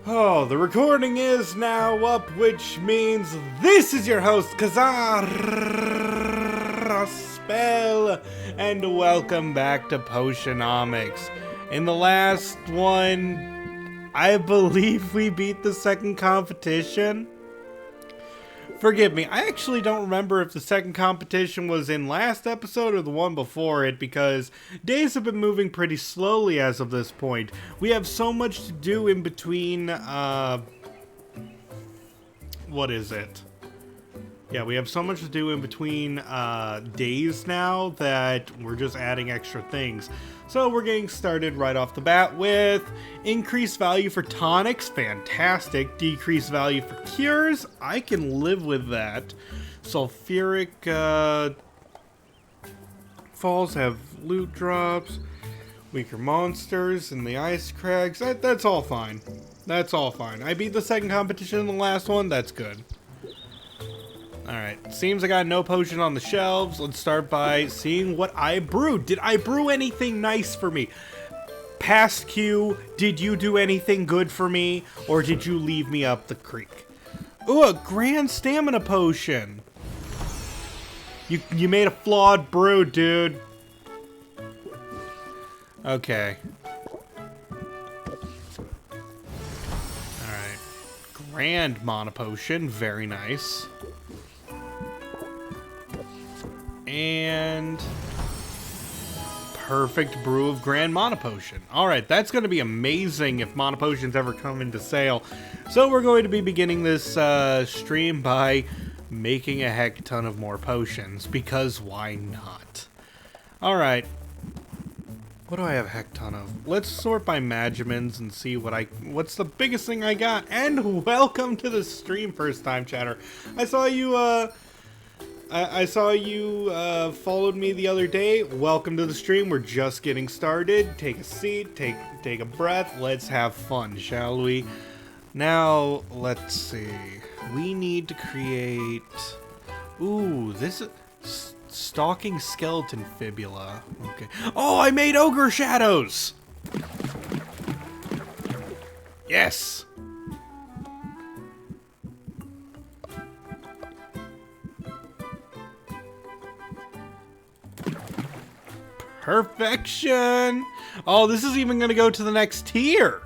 Oh, the recording is now up, which means this is your host, Spell, and welcome back to Potionomics. In the last one, I believe we beat the second competition. Forgive me, I actually don't remember if the second competition was in last episode or the one before it, because days have been moving pretty slowly as of this point. We have so much to do in between, what is it? Yeah, we have so much to do in between days now that we're just adding extra things. So we're getting started right off the bat with increased value for tonics, fantastic. Decreased value for cures, I can live with that. Sulfuric falls have loot drops, weaker monsters, and the ice crags. That's all fine. That's all fine. I beat the second competition in the last one, that's good. Alright, seems I got no potion on the shelves. Let's start by seeing what I brewed. Did I brew anything nice for me? Past Q, did you do anything good for me? Or did you leave me up the creek? Ooh, a grand stamina potion. You made a flawed brew, dude. Okay. Alright. Grand mana potion, very nice. And perfect brew of Grand Mana Potion. Alright, that's going to be amazing if Mana Potions ever come into sale. So we're going to be beginning this stream by making a heck ton of more potions, because why not? Alright. What do I have a heck ton of? Let's sort by Magimins and see what's the biggest thing I got. And welcome to the stream, first time chatter. I saw you followed me the other day. Welcome to the stream. We're just getting started. Take a seat, take a breath. Let's have fun, shall we? Now, let's see. We need to create... Ooh, this is... Stalking Skeleton Fibula. Okay. Oh, I made Ogre Shadows! Yes! Perfection! Oh, this is even going to go to the next tier.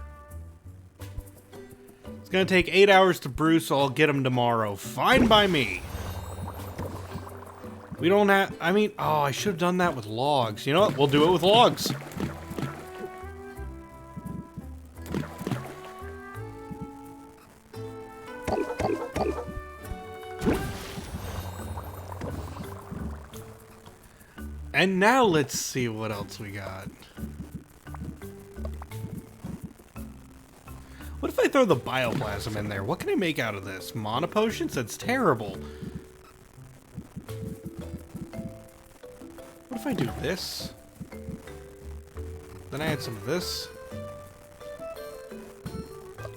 It's going to take 8 hours to brew, so I'll get them tomorrow. Fine by me. We don't have... I mean, oh, I should have done that with logs. You know what? We'll do it with logs. And now let's see what else we got. What if I throw the bioplasm in there? What can I make out of this? Mana potions? That's terrible. What if I do this? Then I add some of this.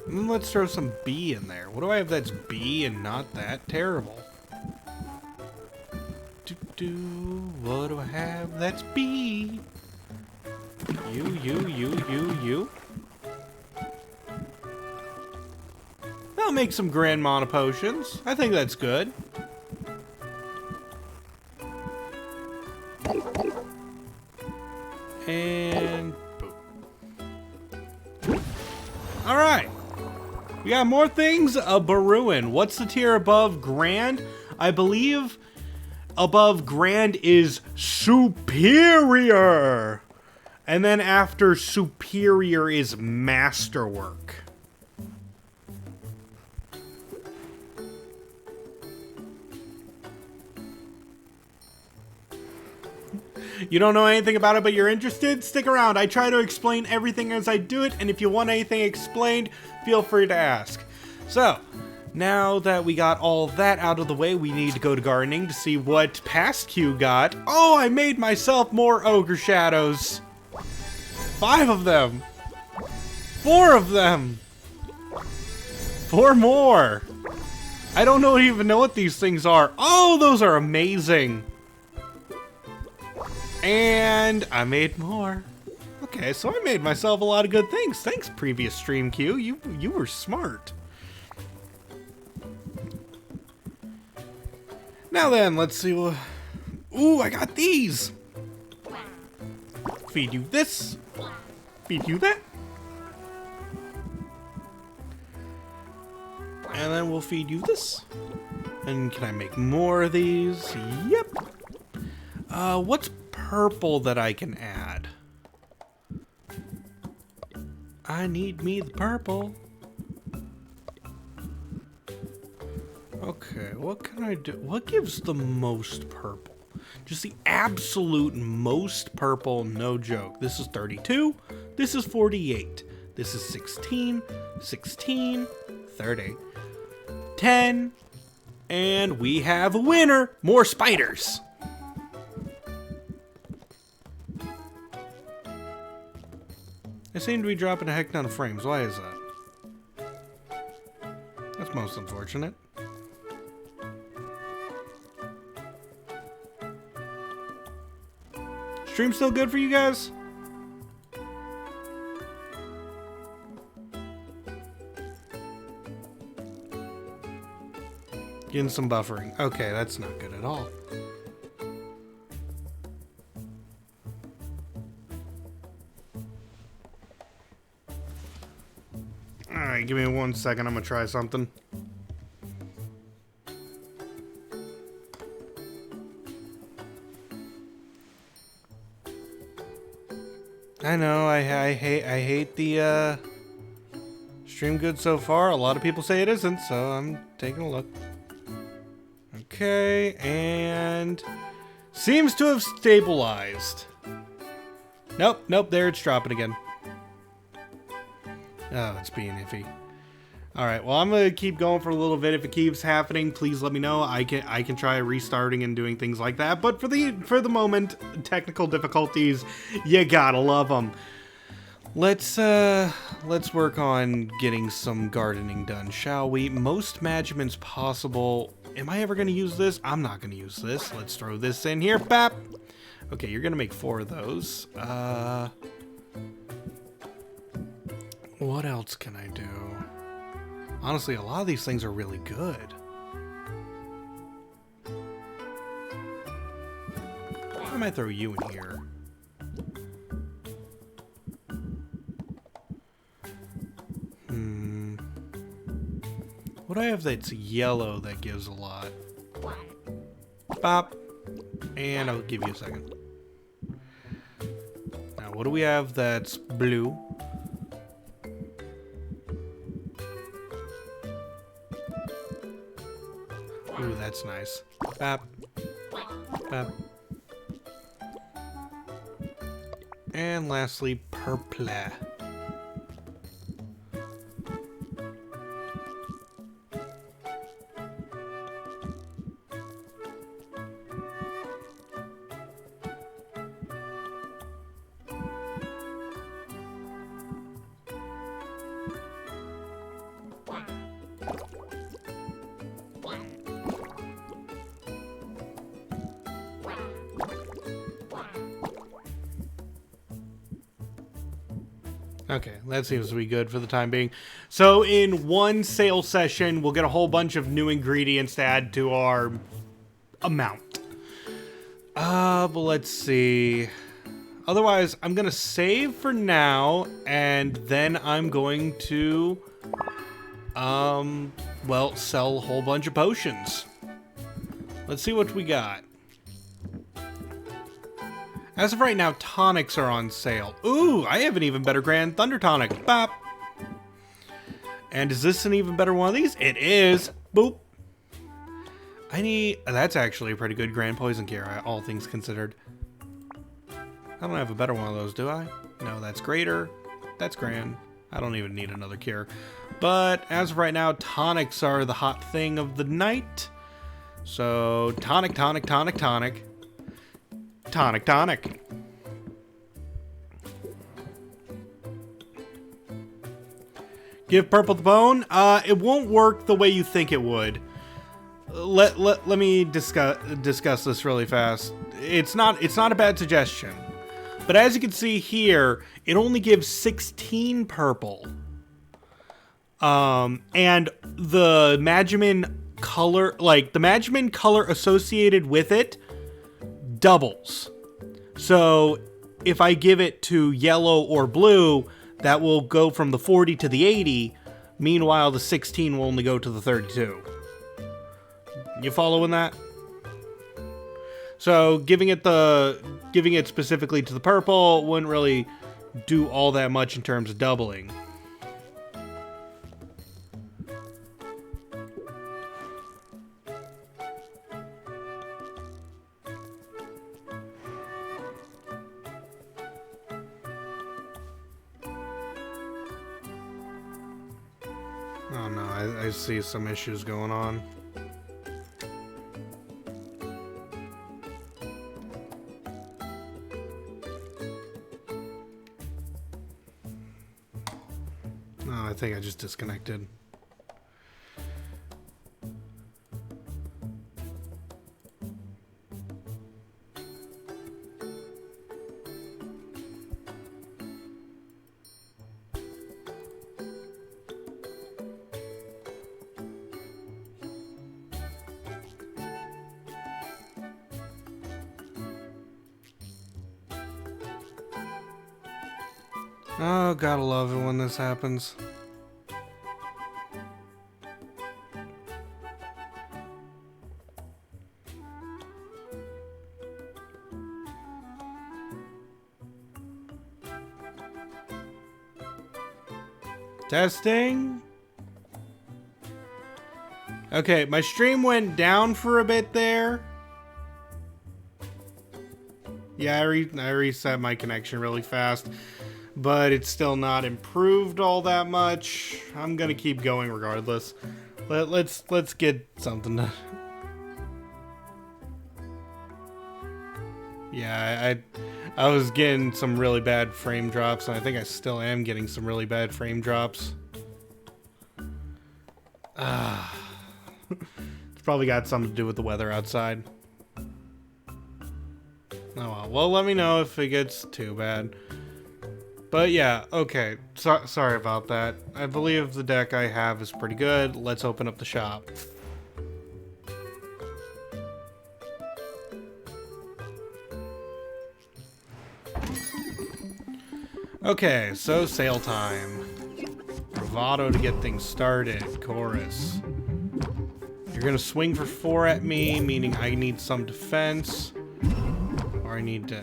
And then let's throw some B in there. What do I have that's B and not that terrible? What do I have that's B? You. I'll make some Grand Mana Potions. I think that's good. And boom. Alright. We got more things. A Baruin. What's the tier above Grand? I believe... above Grand is Superior. And then after Superior is Masterwork. You don't know anything about it, but you're interested? Stick around. I try to explain everything as I do it, and if you want anything explained, feel free to ask. So... now that we got all that out of the way, we need to go to gardening to see what Past Q got. Oh, I made myself more Ogre Shadows. 5 of them. 4 of them. 4 more. I don't even know what these things are. Oh, those are amazing. And I made more. Okay. Okay, so I made myself a lot of good things. Thanks, previous stream queue. You were smart. Now then, let's see what... Ooh, I got these! Feed you this. Feed you that. And then we'll feed you this. And can I make more of these? Yep. What's purple that I can add? I need me the purple. Okay, what can I do? What gives the most purple? Just the absolute most purple, no joke. This is 32. This is 48. This is 16. 16. 30. 10. And we have a winner. More spiders. I seem to be dropping a heck ton of frames. Why is that? That's most unfortunate. Stream still good for you guys? Getting some buffering. Okay, that's not good at all. Alright, give me 1 second. I'm gonna try something. I know, I hate the stream good so far. A lot of people say it isn't, so I'm taking a look. Okay, and seems to have stabilized. Nope, there it's dropping again. Oh, it's being iffy. Alright, well, I'm gonna keep going for a little bit. If it keeps happening, please let me know. I can try restarting and doing things like that. But for the moment, technical difficulties, you gotta love them. Let's work on getting some gardening done, shall we? Most managements possible. Am I ever gonna use this? I'm not gonna use this. Let's throw this in here. Bap. Okay, you're gonna make 4 of those. What else can I do? Honestly, a lot of these things are really good. I might throw you in here. What do I have that's yellow that gives a lot? Bop. And I'll give you a second. Now, what do we have that's blue? Ooh, that's nice. Bap. Bap. And lastly, purple. Okay, that seems to be good for the time being. So in one sale session, we'll get a whole bunch of new ingredients to add to our amount. But let's see. Otherwise, I'm going to save for now, and then I'm going to, well, sell a whole bunch of potions. Let's see what we got. As of right now, tonics are on sale. Ooh, I have an even better Grand Thunder Tonic. Bop. And is this an even better one of these? It is. Boop. That's actually a pretty good Grand Poison Cure, all things considered. I don't have a better one of those, do I? No, that's greater. That's grand. I don't even need another cure. But as of right now, tonics are the hot thing of the night. So, tonic, tonic, tonic, tonic. Tonic, tonic. Give purple the bone. It won't work the way you think it would. Let me discuss this really fast. It's not a bad suggestion, But as you can see here, it only gives 16 purple. And the Magimin color, like the Magimin color associated with it, doubles. So if I give it to yellow or blue, that will go from the 40 to the 80. Meanwhile, the 16 will only go to the 32. You following that? So giving it specifically to the purple wouldn't really do all that much in terms of doubling. Oh no, I see some issues going on. Oh, I think I just disconnected. Oh, gotta love it when this happens. Testing. Okay, my stream went down for a bit there. Yeah, I reset my connection really fast, but it's still not improved all that much. I'm gonna keep going regardless. Let's get something done. Yeah, I was getting some really bad frame drops, and I think I still am getting some really bad frame drops. It's probably got something to do with the weather outside. Oh well, let me know if it gets too bad. But yeah, okay, sorry about that. I believe the deck I have is pretty good. Let's open up the shop. Okay, so sale time. Bravado to get things started. Chorus. You're gonna swing for 4 at me, meaning I need some defense. Or I need to...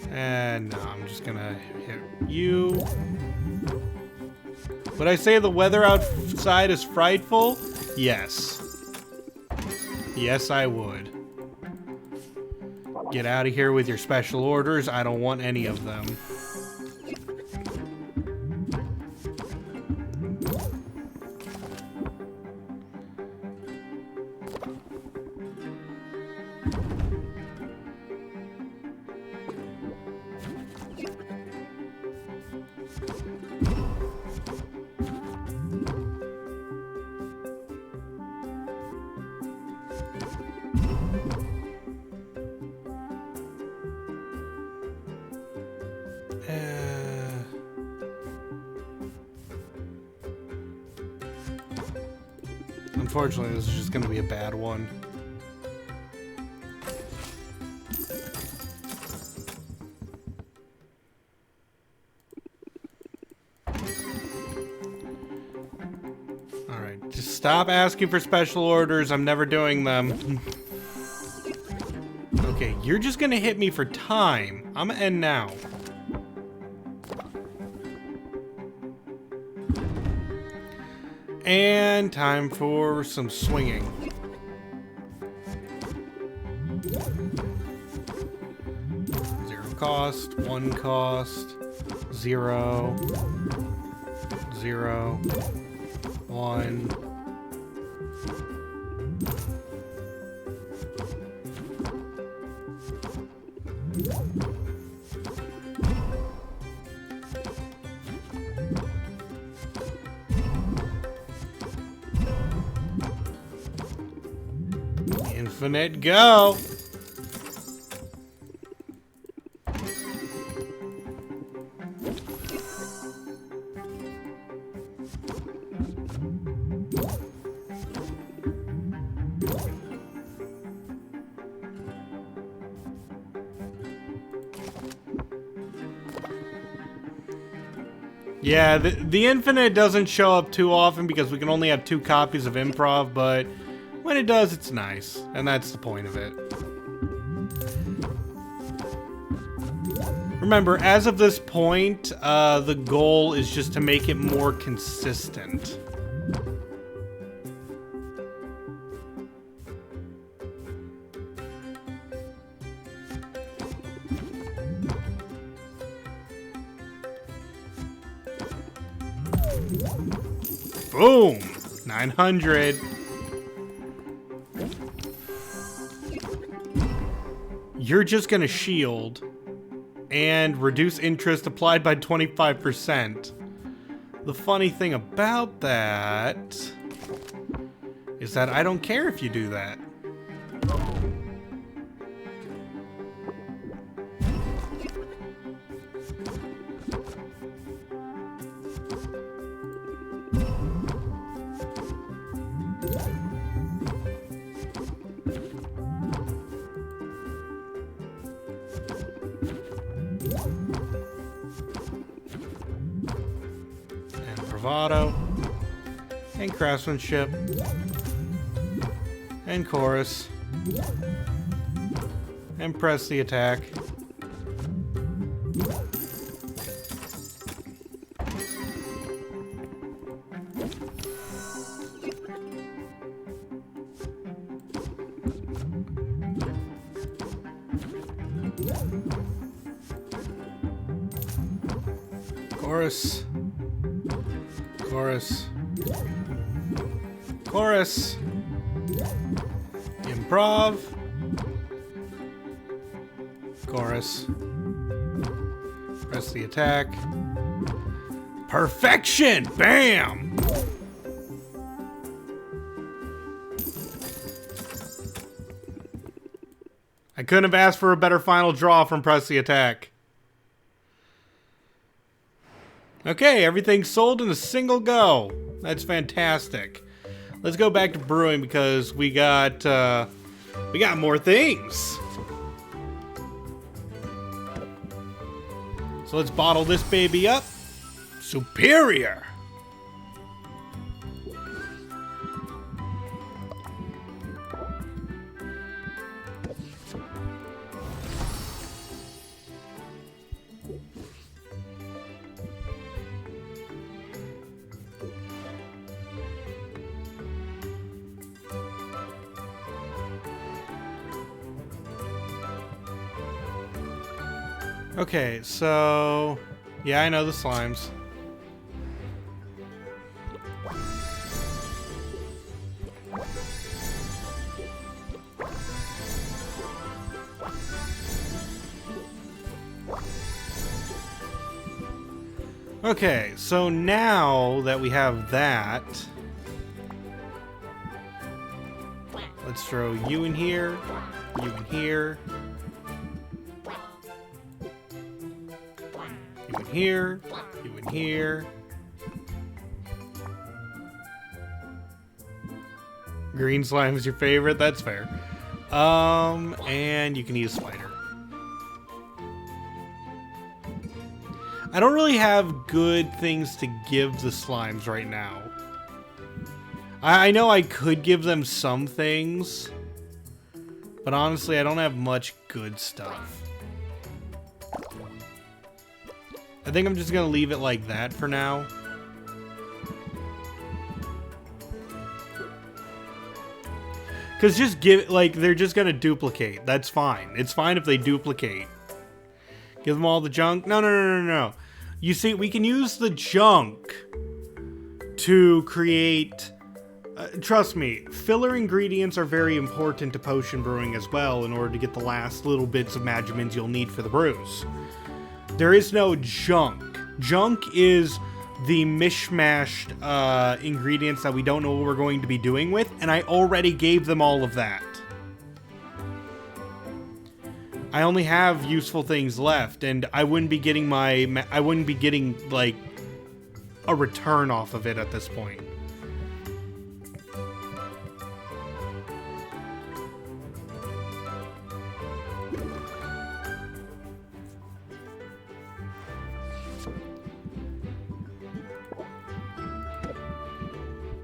And no, I'm just gonna hit you. Would I say the weather outside is frightful? Yes. Yes, I would. Get out of here with your special orders. I don't want any of them. Unfortunately, this is just going to be a bad one. Alright, just stop asking for special orders. I'm never doing them. Okay, you're just going to hit me for time. I'm going to end now. And time for some swinging. Zero cost, 1 cost, 0, 0, 1. Infinite go. Yeah, the infinite doesn't show up too often because we can only have 2 copies of improv, but when it does, it's nice, and that's the point of it. Remember, as of this point, the goal is just to make it more consistent. Boom! 900. You're just gonna shield and reduce interest applied by 25%. The funny thing about that is that I don't care if you do that. Bravado, and craftsmanship, and chorus, and press the attack. Chorus. Chorus. Chorus. Improv. Chorus. Press the attack. Perfection! Bam! I couldn't have asked for a better final draw from Press the Attack. Okay, everything's sold in a single go. That's fantastic. Let's go back to brewing because we got more things. So let's bottle this baby up. Superior. Okay, so yeah, I know the slimes. Okay, so now that we have that, let's throw you in here, you in here, you in here, you in here. Green slime is your favorite? That's fair. And you can eat a spider. I don't really have good things to give the slimes right now. I know I could give them some things, but honestly, I don't have much good stuff. I think I'm just gonna leave it like that for now. Because just give, like, they're just gonna duplicate. That's fine. It's fine if they duplicate. Give them all the junk? No, no, no, no, no. You see, we can use the junk to create... trust me, filler ingredients are very important to potion brewing as well in order to get the last little bits of magimins you'll need for the brews. There is no junk. Junk is the mishmashed ingredients that we don't know what we're going to be doing with, and I already gave them all of that. I only have useful things left, and I wouldn't be getting like a return off of it at this point.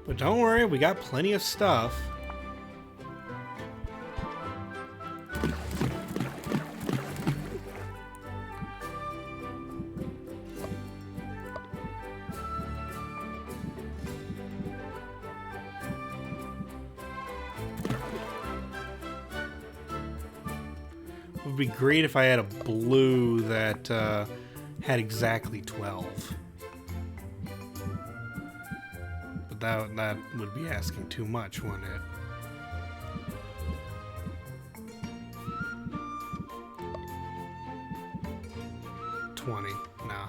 But don't worry, we got plenty of stuff. It would be great if I had a blue that had exactly 12. But that would be asking too much, wouldn't it? Nah.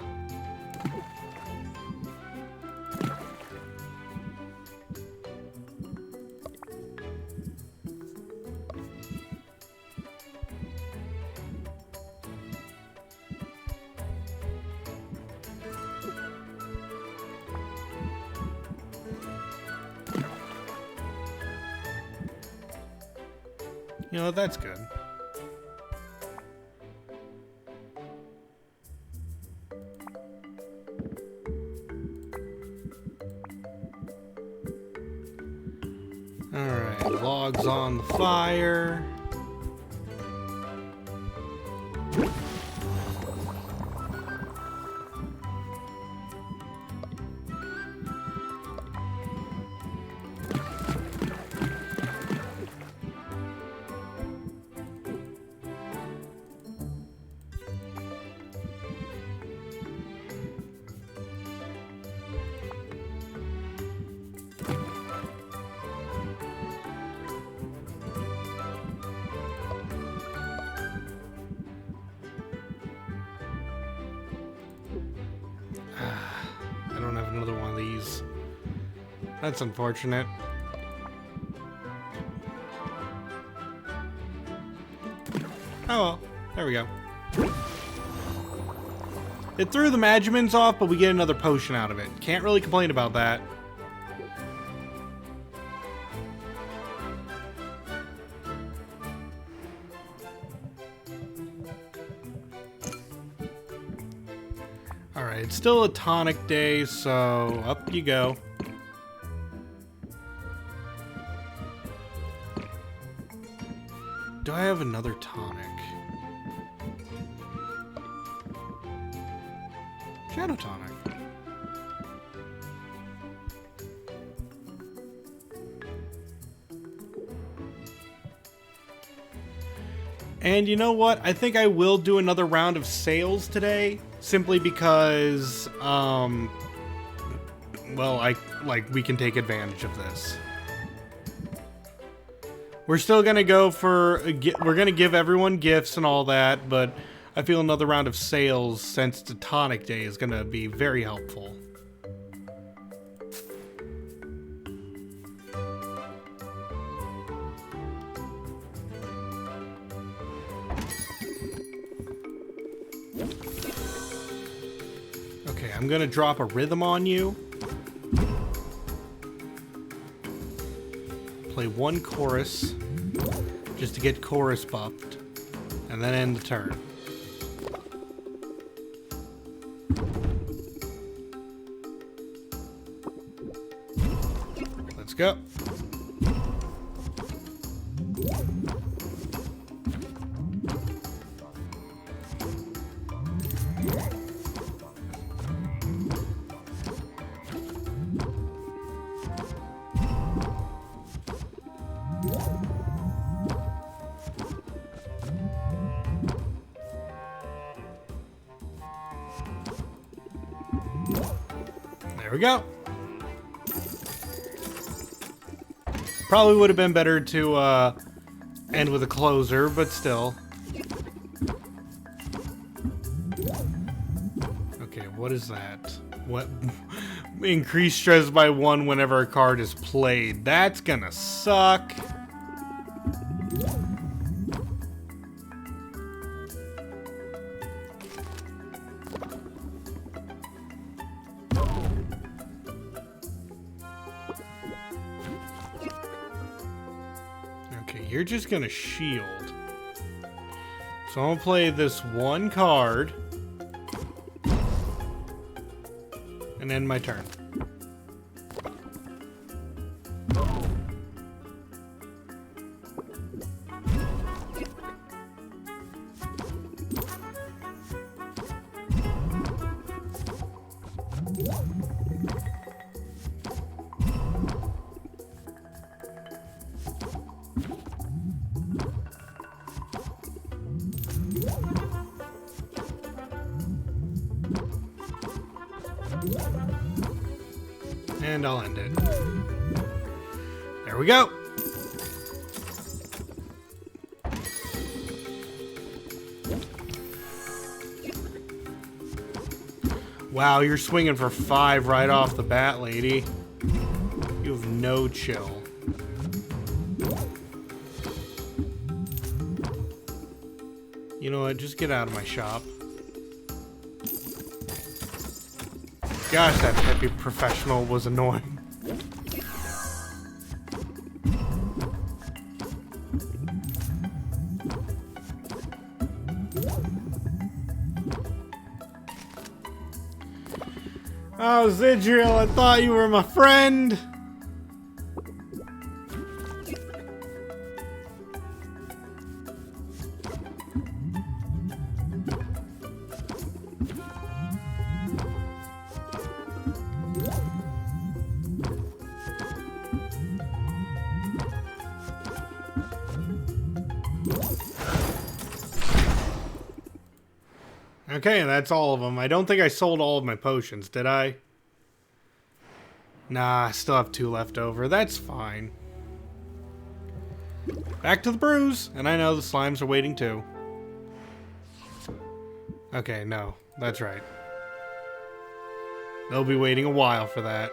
You know, that's good. Alright, logs on the fire. I don't have another one of these. That's unfortunate. Oh well, there we go. It threw the Magimins off, but we get another potion out of it. Can't really complain about that. Alright, it's still a tonic day, so up you go. Do I have another tonic? Shadow tonic. And you know what? I think I will do another round of sales today, simply because, well, we can take advantage of this. We're still gonna go for, we're gonna give everyone gifts and all that, but I feel another round of sales since the tonic day is gonna be very helpful. Okay, I'm gonna drop a rhythm on you. Play one chorus just to get chorus buffed, and then end the turn. Let's go. There we go. Probably would have been better to end with a closer, but still. Okay, what is that? What? Increase stress by 1 whenever a card is played. That's gonna suck. you're just gonna shield. So I'm gonna play this one card. And end my turn. And I'll end it. There we go. Wow, you're swinging for 5 right off the bat, lady. You have no chill. You know what? Just get out of my shop. Gosh, that Peppy Professional was annoying. Oh, Zidriel, I thought you were my friend. Okay, that's all of them. I don't think I sold all of my potions, did I? Nah, I still have 2 left over. That's fine. Back to the brews. And I know the slimes are waiting too. Okay, no. That's right. They'll be waiting a while for that.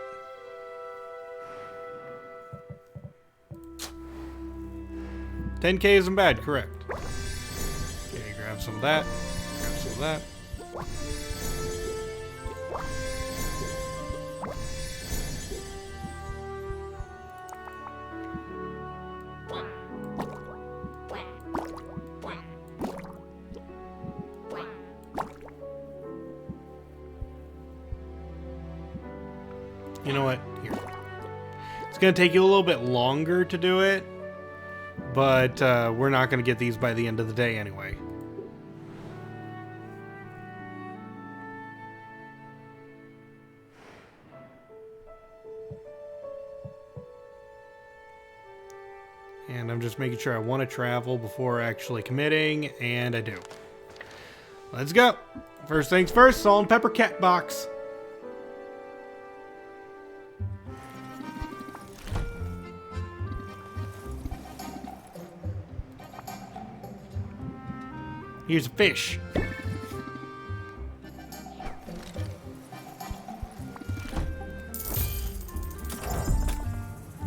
$10K isn't bad, correct. Okay, grab some of that. Grab some of that. You know what? Here. It's going to take you a little bit longer to do it, but we're not going to get these by the end of the day anyway. And I'm just making sure I want to travel before actually committing, and I do. Let's go. First things first, salt and pepper cat box. Here's a fish.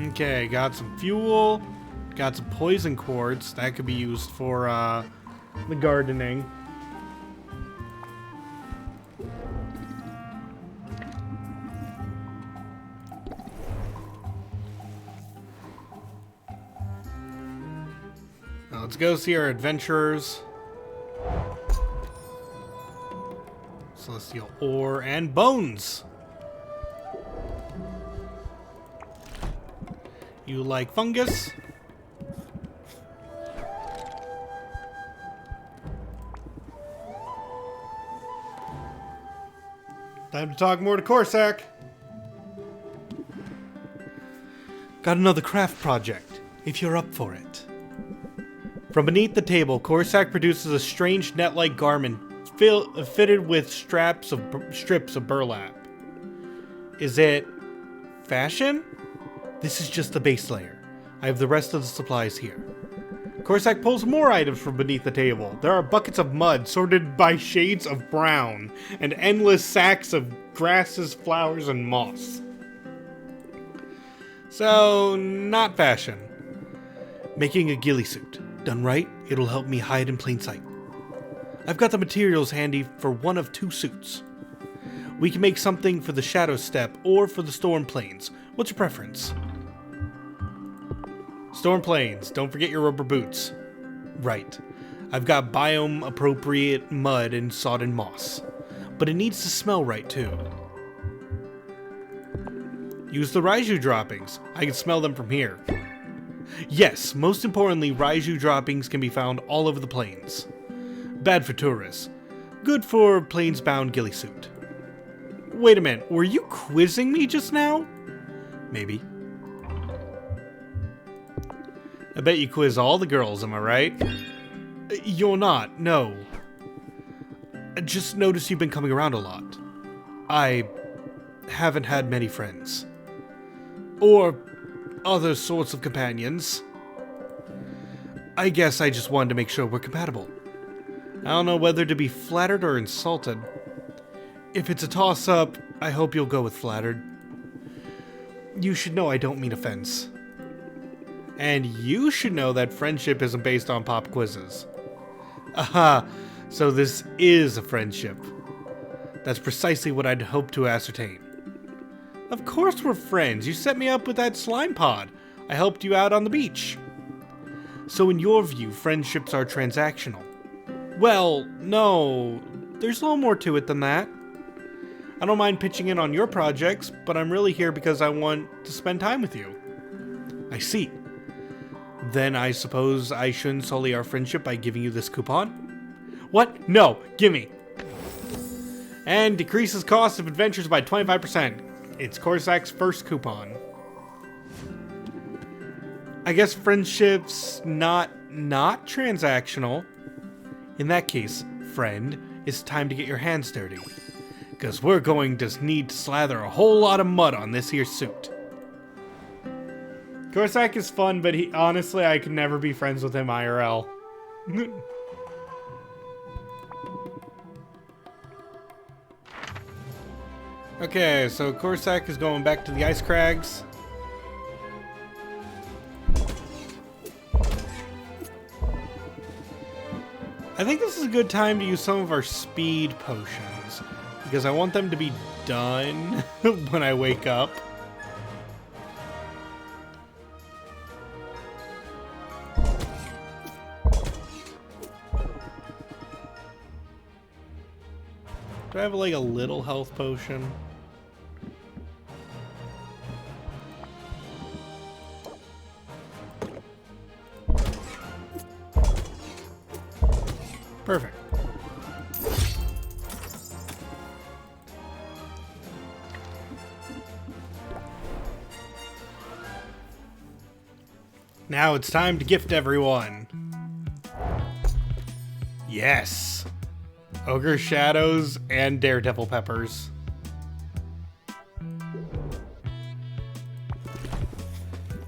Okay, got some fuel. Got some poison quartz. That could be used for the gardening. Now let's go see our adventurers. Celestial ore and bones. You like fungus? Time to talk more to Corsac. Got another craft project, if you're up for it. From beneath the table, Corsac produces a strange net-like garment fitted with strips of burlap. Is it fashion? This is just the base layer. I have the rest of the supplies here. Corsac pulls more items from beneath the table. There are buckets of mud sorted by shades of brown and endless sacks of grasses, flowers, and moss. So, not fashion. Making a ghillie suit. Done right, it'll help me hide in plain sight. I've got the materials handy for one of 2 suits. We can make something for the Shadow Steppe or for the Storm Plains. What's your preference? Storm plains, don't forget your rubber boots. Right. I've got biome appropriate mud and sodden moss. But it needs to smell right too. Use the Raiju droppings. I can smell them from here. Yes, most importantly, Raiju droppings can be found all over the plains. Bad for tourists. Good for plains-bound ghillie suit. Wait a minute, were you quizzing me just now? Maybe. I bet you quiz all the girls, am I right? You're not, no. I just noticed you've been coming around a lot. I haven't had many friends. Or other sorts of companions. I guess I just wanted to make sure we're compatible. I don't know whether to be flattered or insulted. If it's a toss-up, I hope you'll go with flattered. You should know I don't mean offense. And you should know that friendship isn't based on pop quizzes. Aha, so this is a friendship. That's precisely what I'd hoped to ascertain. Of course we're friends. You set me up with that slime pod. I helped you out on the beach. So in your view, friendships are transactional. Well, no. There's a little more to it than that. I don't mind pitching in on your projects, but I'm really here because I want to spend time with you. I see. Then I suppose I shouldn't sully our friendship by giving you this coupon? What? No, gimme. And decreases cost of adventures by 25%. It's Corsac's first coupon. I guess friendship's not transactional. In that case, friend, it's time to get your hands dirty. Because we're going to need to slather a whole lot of mud on this here suit. Corsac is fun, but honestly, I could never be friends with him IRL. Okay, so Corsac is going back to the ice crags. I think this is a good time to use some of our speed potions, because I want them to be done when I wake up. Do I have like a little health potion? Perfect. Now it's time to gift everyone. Yes! Ogre Shadows and Daredevil Peppers.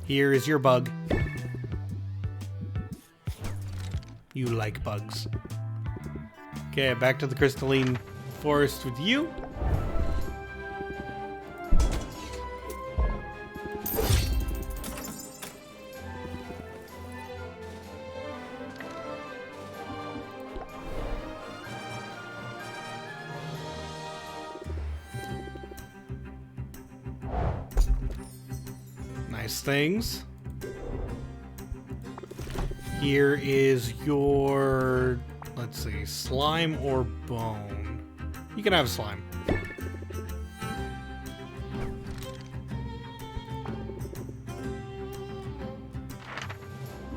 Here is your bug. You like bugs. Okay, back to the crystalline forest with you. Nice things. Here is your, let's see, slime or bone. You can have slime.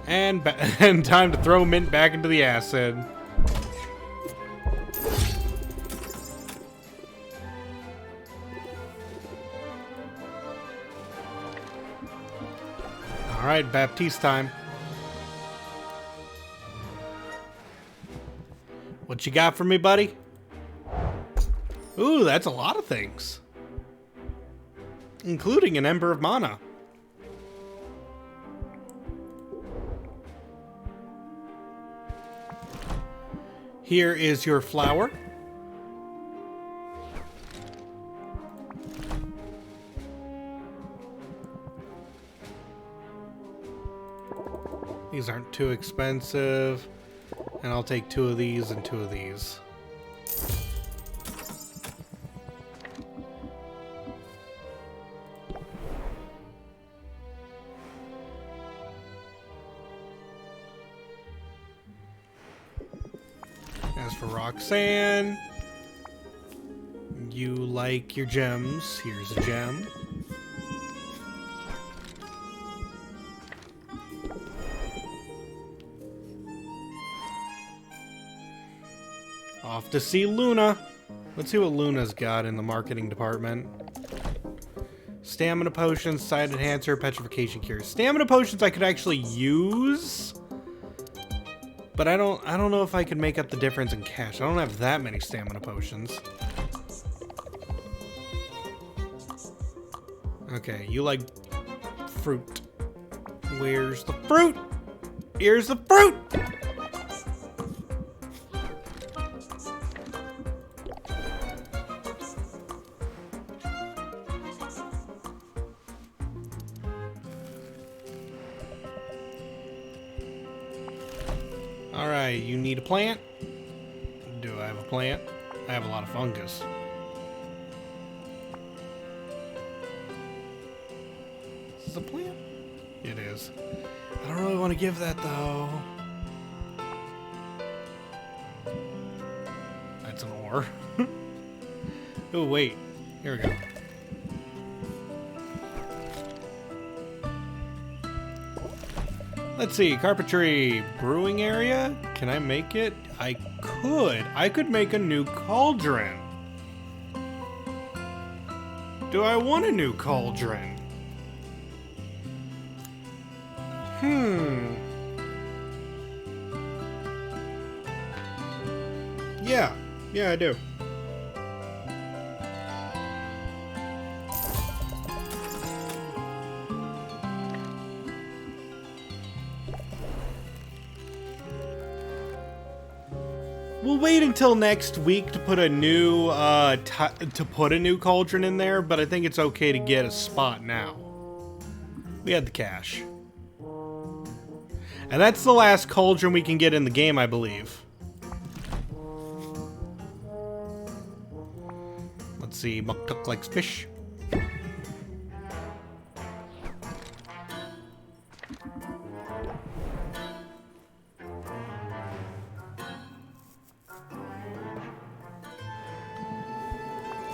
And, and time to throw Mint back into the acid. Alright, Baptiste time. What you got for me, buddy? Ooh, that's a lot of things. Including an Ember of Mana. Here is your flower. These aren't too expensive. And I'll take 2 of these and 2 of these. As for Roxanne, you like your gems. Here's a gem. Off to see Luna. Let's see what Luna's got in the marketing department. Stamina potions, side enhancer, petrification cures. Stamina potions I could actually use, but I don't know if I can make up the difference in cash. I don't have that many stamina potions. Okay, you like fruit. Where's the fruit? Here's the fruit! Alright, you need a plant? Do I have a plant? I have a lot of fungus. Is this a plant? It is. I don't really want to give that though. That's an ore. Oh wait, here we go. Let's see, carpentry brewing area. Can I make it? I could. I could make a new cauldron. Do I want a new cauldron? Yeah. Yeah, I do. We'll wait until next week to put a new cauldron in there, but I think it's okay to get a spot now. We had the cash. And that's the last cauldron we can get in the game, I believe. Let's see, Muktuk likes fish.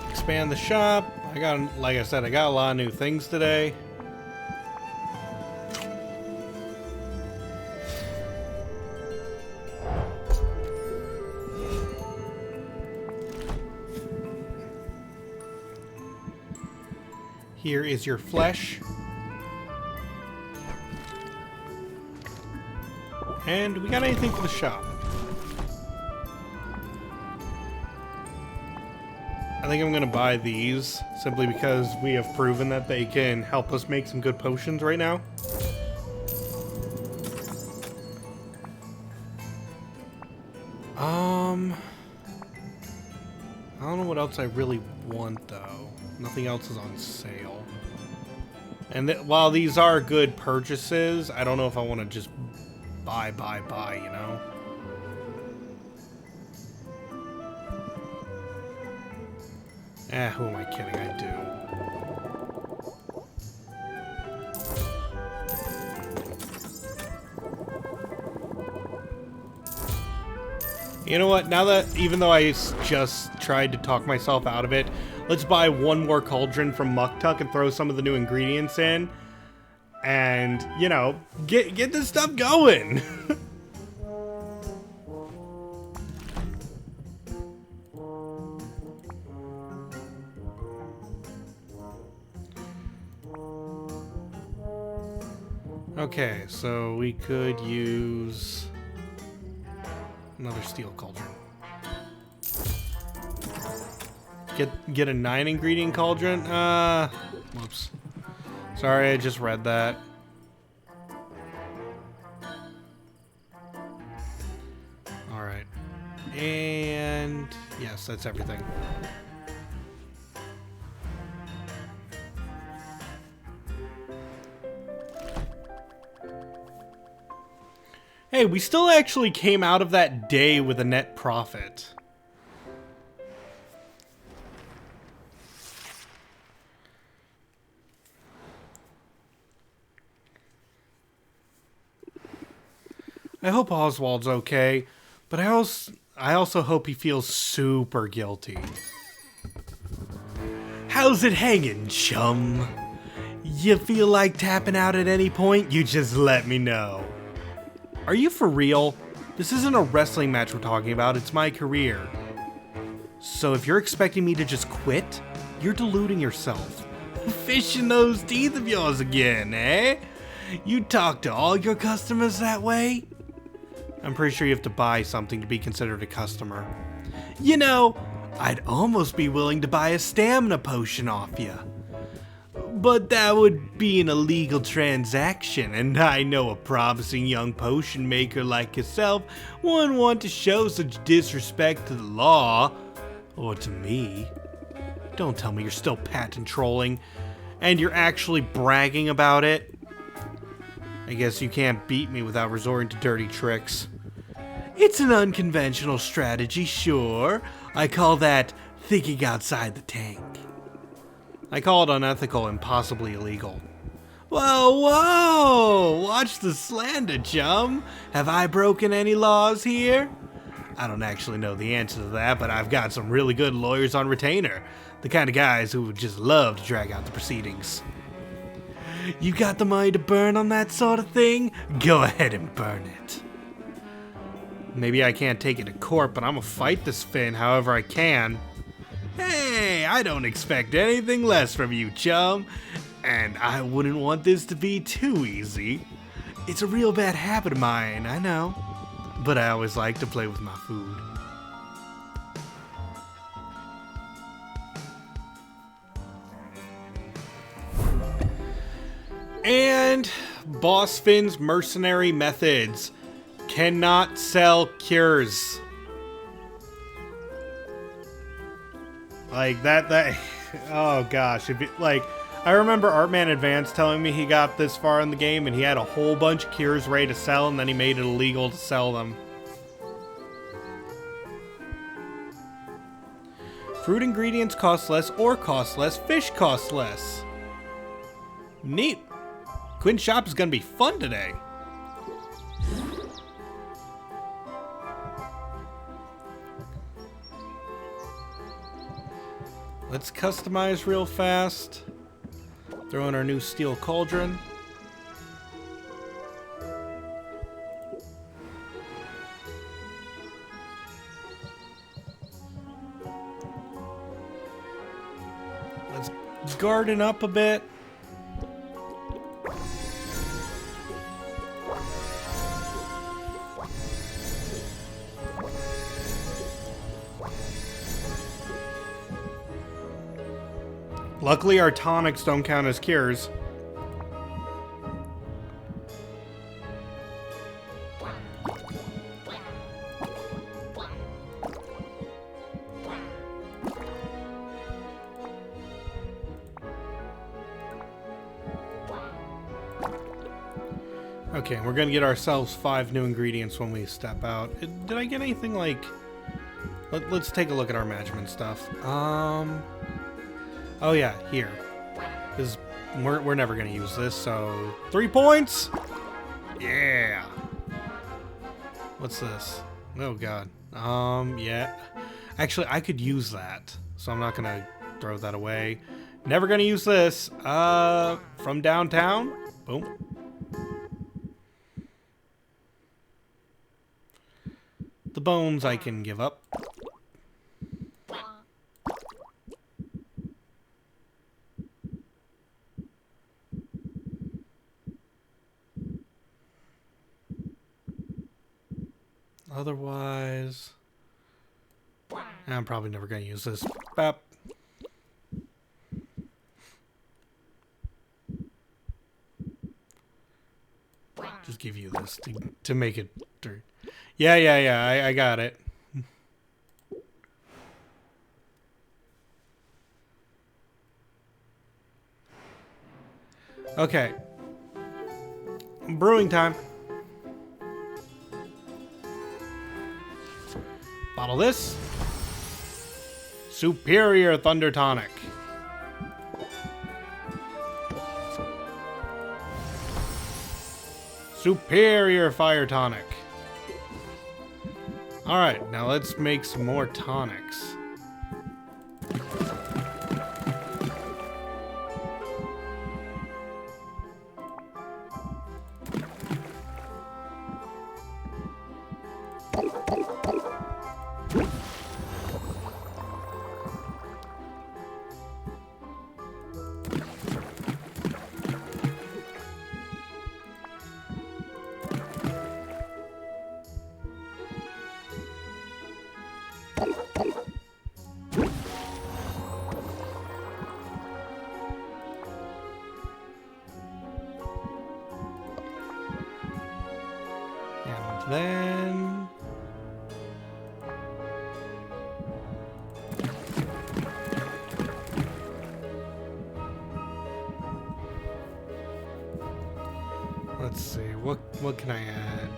Expand the shop. Like I said, I got a lot of new things today. Here is your flesh. And we got anything for the shop? I think I'm gonna buy these simply because we have proven that they can help us make some good potions right now. I don't know what else I really want though. Nothing else is on sale. And while these are good purchases, I don't know if I want to just buy, you know? Who am I kidding? I do. You know what? Now that, even though I just tried to talk myself out of it, let's buy one more cauldron from Muktuk and throw some of the new ingredients in. And, you know, get this stuff going. Okay, so we could use another steel cauldron. Get a 9 ingredient cauldron? Whoops. Sorry, I just read that. Alright. And yes, that's everything. Hey, we still actually came out of that day with a net profit. I hope Oswald's okay, but I I also hope he feels super guilty. How's it hanging, chum? You feel like tapping out at any point? You just let me know. Are you for real? This isn't a wrestling match we're talking about, it's my career. So if you're expecting me to just quit, you're deluding yourself. Fishing those teeth of yours again, eh? You talk to all your customers that way? I'm pretty sure you have to buy something to be considered a customer. You know, I'd almost be willing to buy a stamina potion off you. But that would be an illegal transaction, and I know a promising young potion maker like yourself wouldn't want to show such disrespect to the law. Or to me. Don't tell me you're still patent trolling, and you're actually bragging about it. I guess you can't beat me without resorting to dirty tricks. It's an unconventional strategy, sure. I call that thinking outside the tank. I call it unethical and possibly illegal. Whoa, whoa! Watch the slander, chum. Have I broken any laws here? I don't actually know the answer to that, but I've got some really good lawyers on retainer. The kind of guys who would just love to drag out the proceedings. You got the money to burn on that sort of thing? Go ahead and burn it. Maybe I can't take it to court, but I'm gonna fight this Finn however I can. Hey, I don't expect anything less from you, chum. And I wouldn't want this to be too easy. It's a real bad habit of mine, I know. But I always like to play with my food. And Boss Finn's mercenary methods cannot sell cures. Like that oh gosh, if it, like I remember Artman Advance telling me he got this far in the game and he had a whole bunch of cures ready to sell, and then he made it illegal to sell them. Fruit ingredients cost less or cost less. Fish costs less. Neat. Quinn's shop is gonna be fun today. Let's customize real fast. Throw in our new steel cauldron. Let's garden up a bit. Luckily, our tonics don't count as cures. Okay, we're gonna get ourselves 5 new ingredients when we step out. Did I get anything like... Let's take a look at our management stuff. Oh yeah, here. Because we're never gonna use this, so 3 points! Yeah! What's this? Oh god. Yeah. Actually, I could use that, so I'm not gonna throw that away. Never gonna use this. From downtown? Boom. The bones I can give up. Otherwise, I'm probably never going to use this. Bap. Just give you this to make it dirt. Yeah, I got it. Okay. Brewing time. Bottle this. Superior Thunder Tonic. Superior Fire Tonic. Alright, now let's make some more tonics. And then... let's see, what can I add?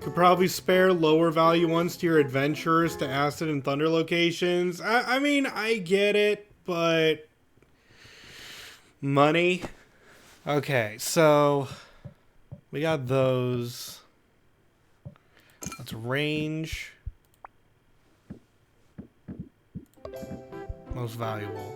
Could probably spare lower value ones to your adventurers to acid and thunder locations. I mean, I get it, but money. Okay, so we got those. Let's range. Most valuable.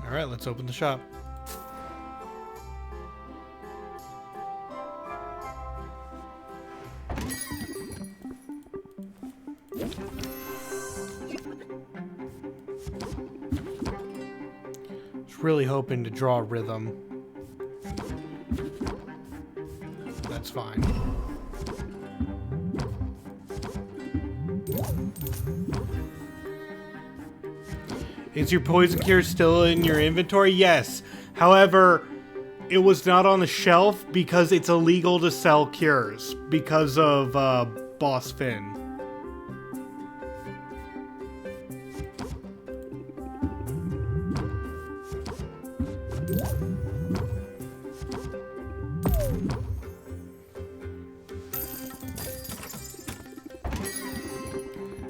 All right, let's open the shop. Just really hoping to draw rhythm. That's fine. Is your poison cure still in your inventory? Yes. However, it was not on the shelf because it's illegal to sell cures because of Boss Finn.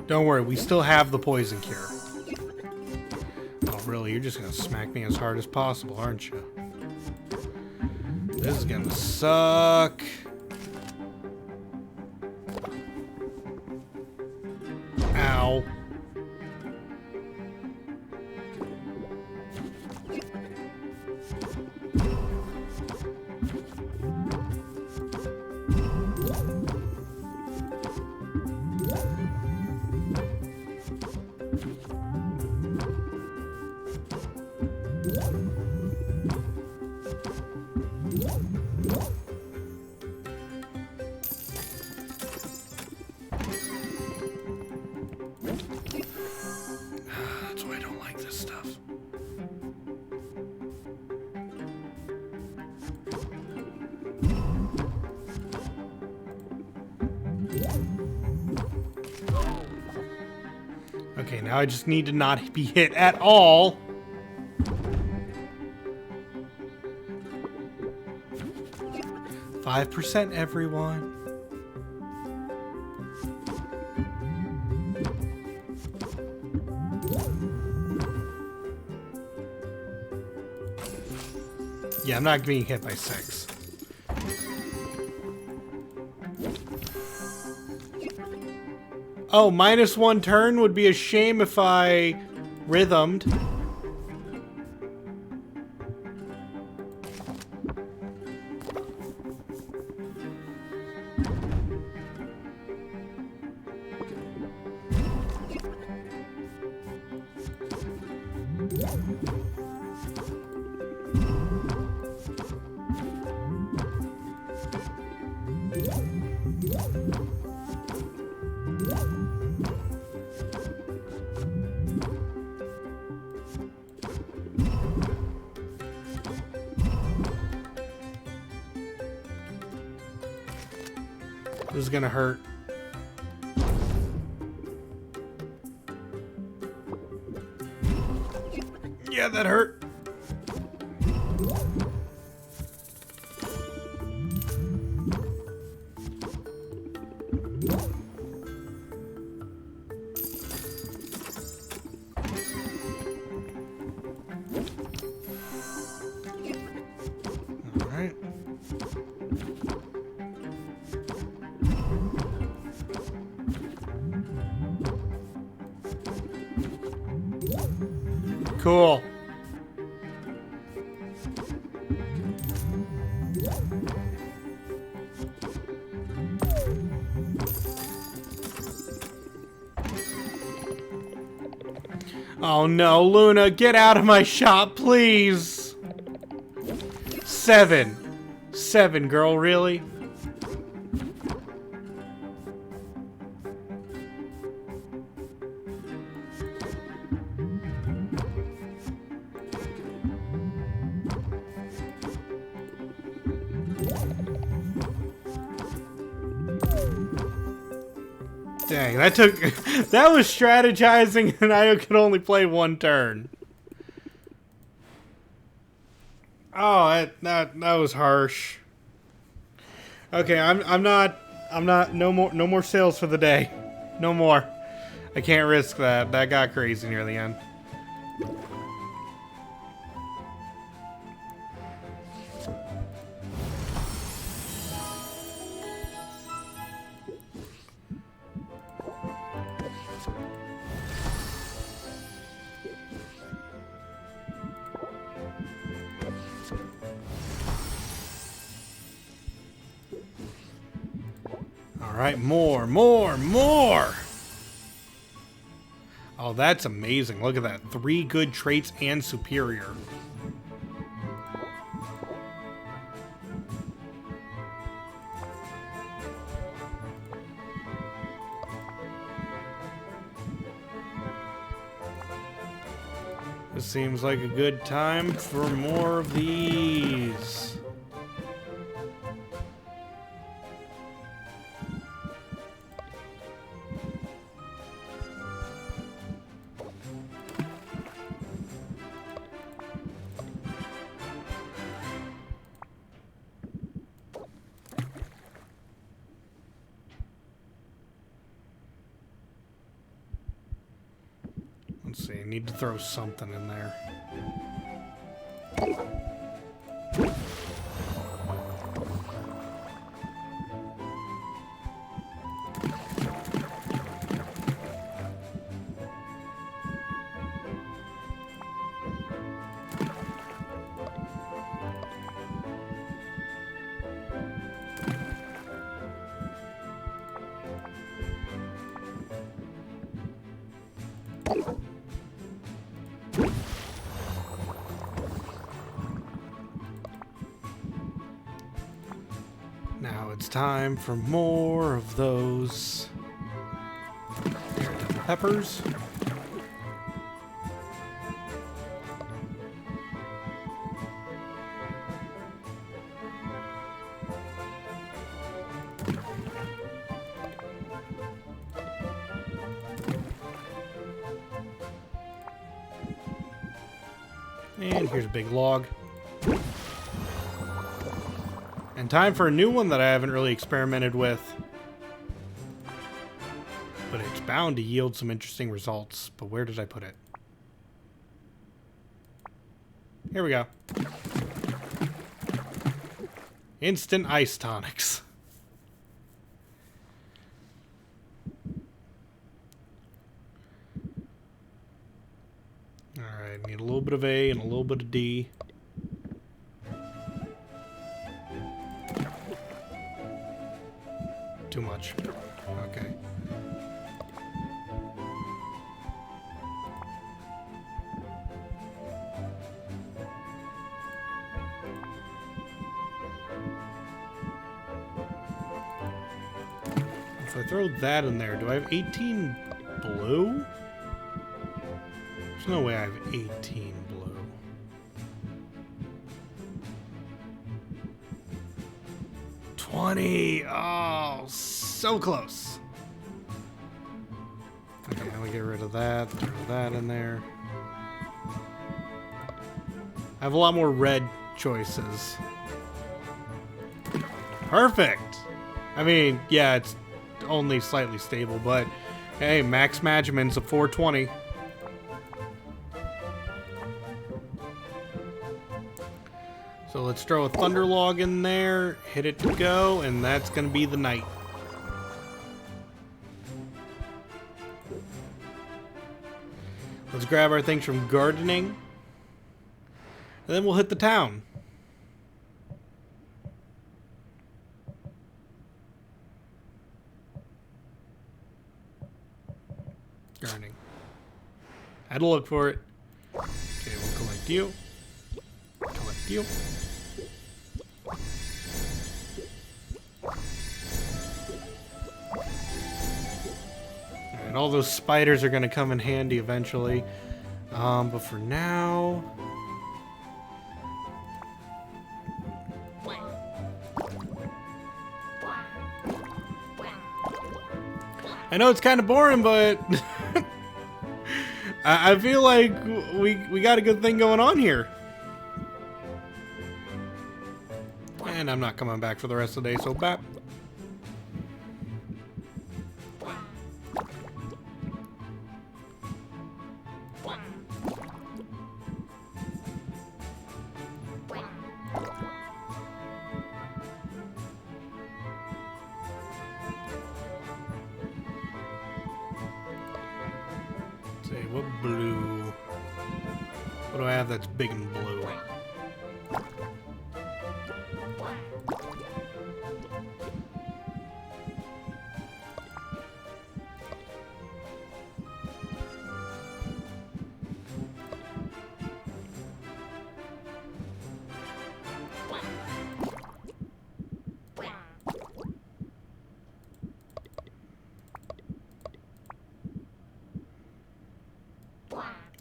Don't worry, we still have the poison cure. Oh, really? You're just gonna smack me as hard as possible, aren't you? This is gonna suck. Ow. That's why I don't like this stuff. Okay, now I just need to not be hit at all. %, everyone. Yeah, I'm not being hit by 6. Oh, -1 turn would be a shame if I rhythmed. This is gonna hurt. Yeah, that hurt. All right. Cool. Oh no, Luna, get out of my shop, please. 7. 7, girl, really? Dang, that took... that was strategizing and I could only play one turn. Oh, that was harsh. Okay, I'm not no more sales for the day. No more. I can't risk that. That got crazy near the end. Alright, more! Oh, that's amazing. Look at that. 3 good traits and superior. This seems like a good time for more of these. Let's see, I need to throw something in there. Now it's time for more of those peppers. And here's a big log. And time for a new one that I haven't really experimented with. But it's bound to yield some interesting results. But where did I put it? Here we go. Instant ice tonics. Alright, need a little bit of A and a little bit of D. Too much. Okay. So I throw that in there. Do I have 18 blue? There's no way I have 18 blue. $20! Oh, so close. Okay, now we get rid of that. Throw that in there. I have a lot more red choices. Perfect! I mean, yeah, it's only slightly stable, but hey, max Magimins of 420. So let's throw a Thunderlog in there, hit it to go, and that's gonna be the night. Let's grab our things from gardening, and then we'll hit the town. Gardening. Had to look for it. Okay, we'll collect you. Collect you. Alright, all those spiders are gonna come in handy eventually. But for now... I know it's kind of boring, but I feel like we got a good thing going on here. And I'm not coming back for the rest of the day, so bap. Say, what blue? What do I have that's big and blue?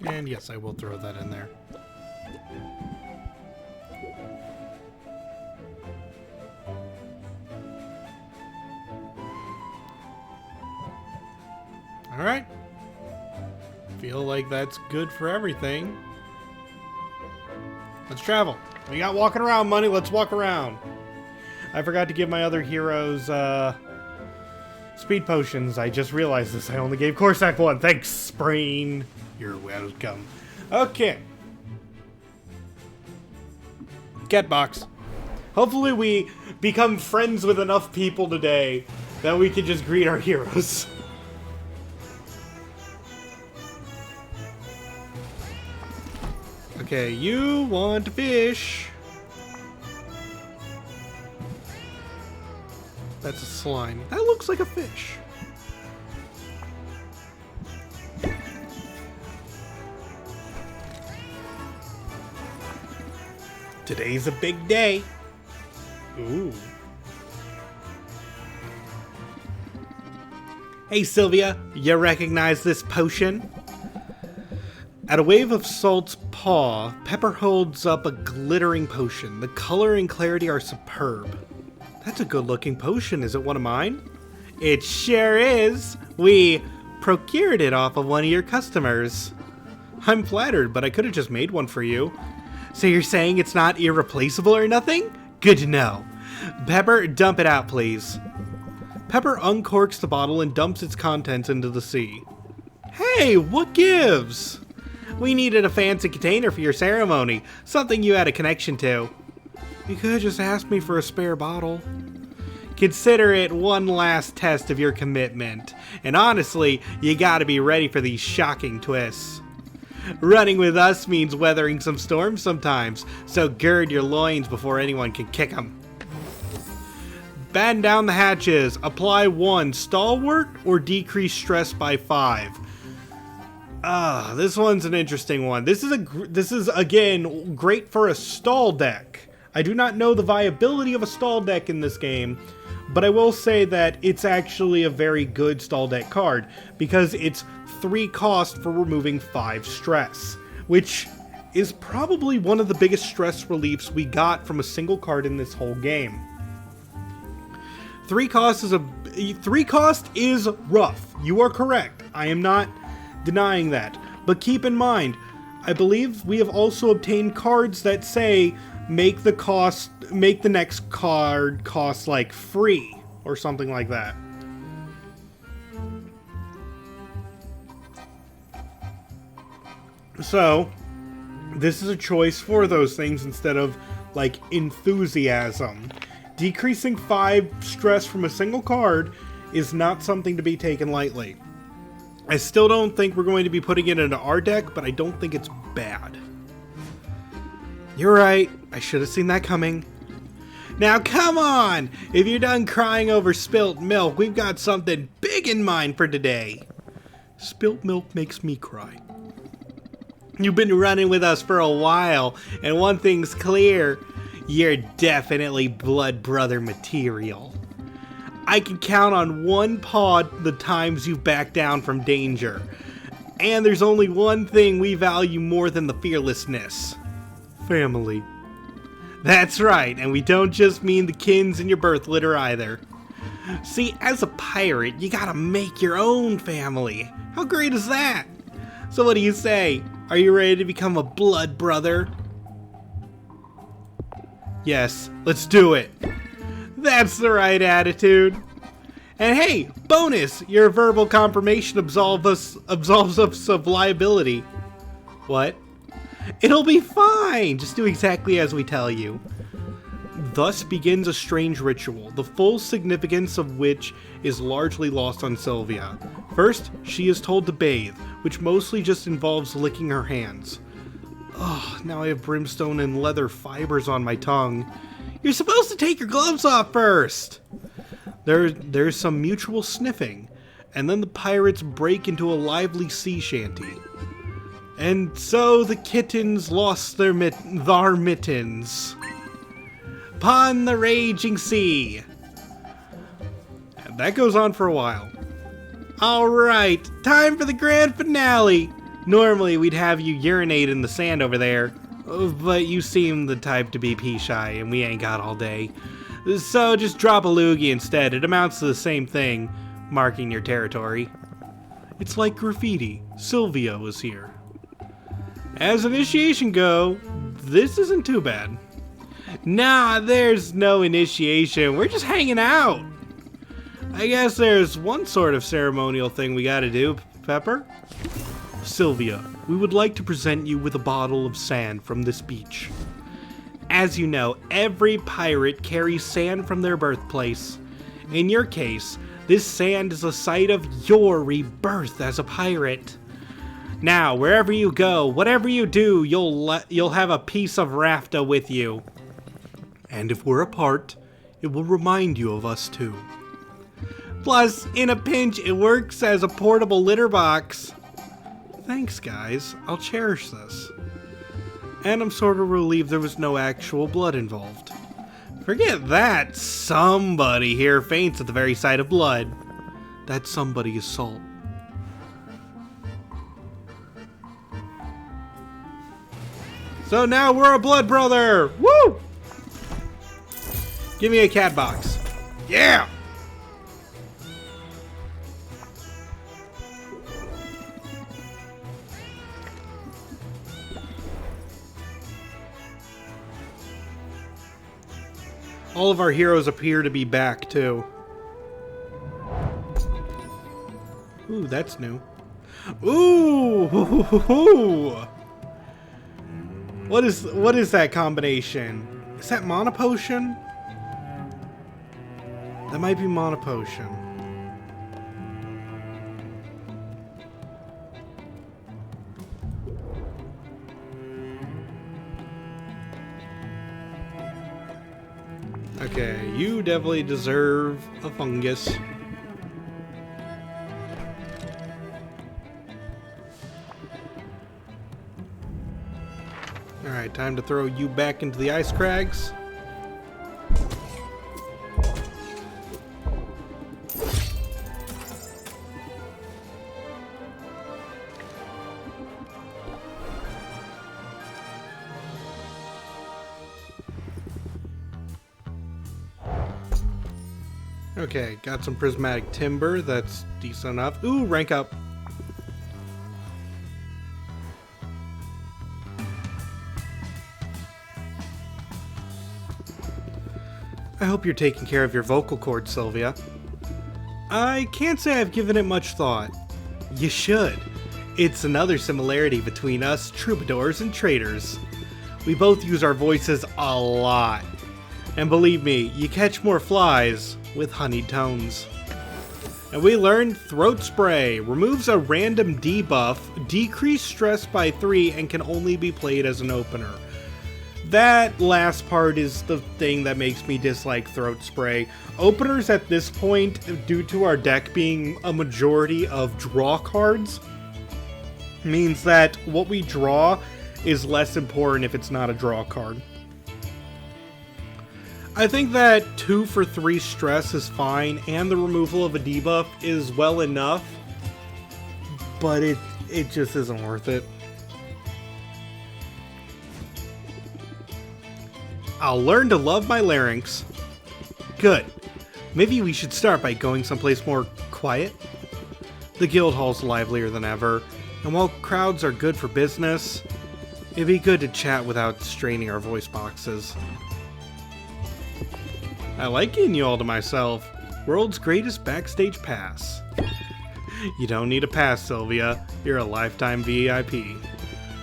And yes, I will throw that in there. Alright. Feel like that's good for everything. Let's travel. We got walking around money, let's walk around. I forgot to give my other heroes speed potions. I just realized this. I only gave Corsac one. Thanks, Sprain. You're welcome. Okay. Get box. Hopefully we become friends with enough people today that we can just greet our heroes. Okay, you want to fish. That's a slime. That looks like a fish. Today's a big day. Ooh. Hey Sylvia, you recognize this potion? At a wave of Salt's paw, Pepper holds up a glittering potion. The color and clarity are superb. That's a good-looking potion. Is it one of mine? It sure is. We procured it off of one of your customers. I'm flattered, but I could have just made one for you. So you're saying it's not irreplaceable or nothing? Good to know. Pepper, dump it out, please. Pepper uncorks the bottle and dumps its contents into the sea. Hey, what gives? We needed a fancy container for your ceremony, something you had a connection to. You could have just asked me for a spare bottle. Consider it one last test of your commitment. And honestly, you gotta be ready for these shocking twists. Running with us means weathering some storms sometimes, so gird your loins before anyone can kick them. Batten down the hatches. Apply 1 stalwart or decrease stress by 5. This one's an interesting one. This is again great for a stall deck. I do not know the viability of a stall deck in this game, But I will say that it's actually a very good stall deck card, because it's 3 cost for removing 5 stress, which is probably one of the biggest stress reliefs we got from a single card in this whole game. 3 cost is rough. You are correct. I am not denying that. But keep in mind, I believe we have also obtained cards that say make the next card cost like free or something like that. So this is a choice for those things instead of like enthusiasm. Decreasing 5 stress from a single card is not something to be taken lightly. I still don't think we're going to be putting it into our deck, but I don't think it's bad. You're right, I should have seen that coming. Now come on! If you're done crying over spilt milk, we've got something big in mind for today. Spilt milk makes me cry. You've been running with us for a while, and one thing's clear. You're definitely blood brother material. I can count on one paw the times you've backed down from danger. And there's only one thing we value more than the fearlessness. Family. That's right, and we don't just mean the kins in your birth litter either. See, as a pirate, you gotta make your own family. How great is that? So what do you say? Are you ready to become a blood brother? Yes, let's do it. That's the right attitude. And hey, bonus! Your verbal confirmation absolves us of liability. What? It'll be fine! Just do exactly as we tell you. Thus begins a strange ritual, the full significance of which is largely lost on Sylvia. First, she is told to bathe, which mostly just involves licking her hands. Oh, now I have brimstone and leather fibers on my tongue. You're supposed to take your gloves off first! There's some mutual sniffing, and then the pirates break into a lively sea shanty. And so the kittens lost their mittens. Upon the raging sea. And that goes on for a while. Alright, time for the grand finale. Normally we'd have you urinate in the sand over there, but you seem the type to be pea-shy and we ain't got all day. So just drop a loogie instead. It amounts to the same thing, marking your territory. It's like graffiti. Sylvia was here. As initiation go, this isn't too bad. Nah, there's no initiation. We're just hanging out. I guess there's one sort of ceremonial thing we gotta do, Pepper. Sylvia, we would like to present you with a bottle of sand from this beach. As you know, every pirate carries sand from their birthplace. In your case, this sand is a site of your rebirth as a pirate. Now, wherever you go, whatever you do, you'll have a piece of rafta with you. And if we're apart, it will remind you of us too. Plus, in a pinch, it works as a portable litter box. Thanks, guys. I'll cherish this. And I'm sort of relieved there was no actual blood involved. Forget that. Somebody here faints at the very sight of blood. That somebody is Salt. So now we're a blood brother! Woo! Give me a cat box. Yeah! All of our heroes appear to be back, too. Ooh, that's new. Ooh! What is that combination? Is that Mana Potion? That might be Mana Potion. Okay, you definitely deserve a fungus. Alright, time to throw you back into the ice crags. Okay, got some prismatic timber. That's decent enough. Ooh, rank up. I hope you're taking care of your vocal cords, Sylvia. I can't say I've given it much thought. You should. It's another similarity between us troubadours and traders. We both use our voices a lot. And believe me, you catch more flies with honeyed tones. And we learned Throat Spray removes a random debuff, decrease stress by 3, and can only be played as an opener. That last part is the thing that makes me dislike Throat Spray. Openers at this point, due to our deck being a majority of draw cards, means that what we draw is less important if it's not a draw card. I think that 2 for 3 stress is fine, and the removal of a debuff is well enough, but it just isn't worth it. I'll learn to love my larynx. Good. Maybe we should start by going someplace more quiet? The guild hall's livelier than ever, and while crowds are good for business, it'd be good to chat without straining our voice boxes. I like getting you all to myself. World's greatest backstage pass. You don't need a pass, Sylvia. You're a lifetime VIP.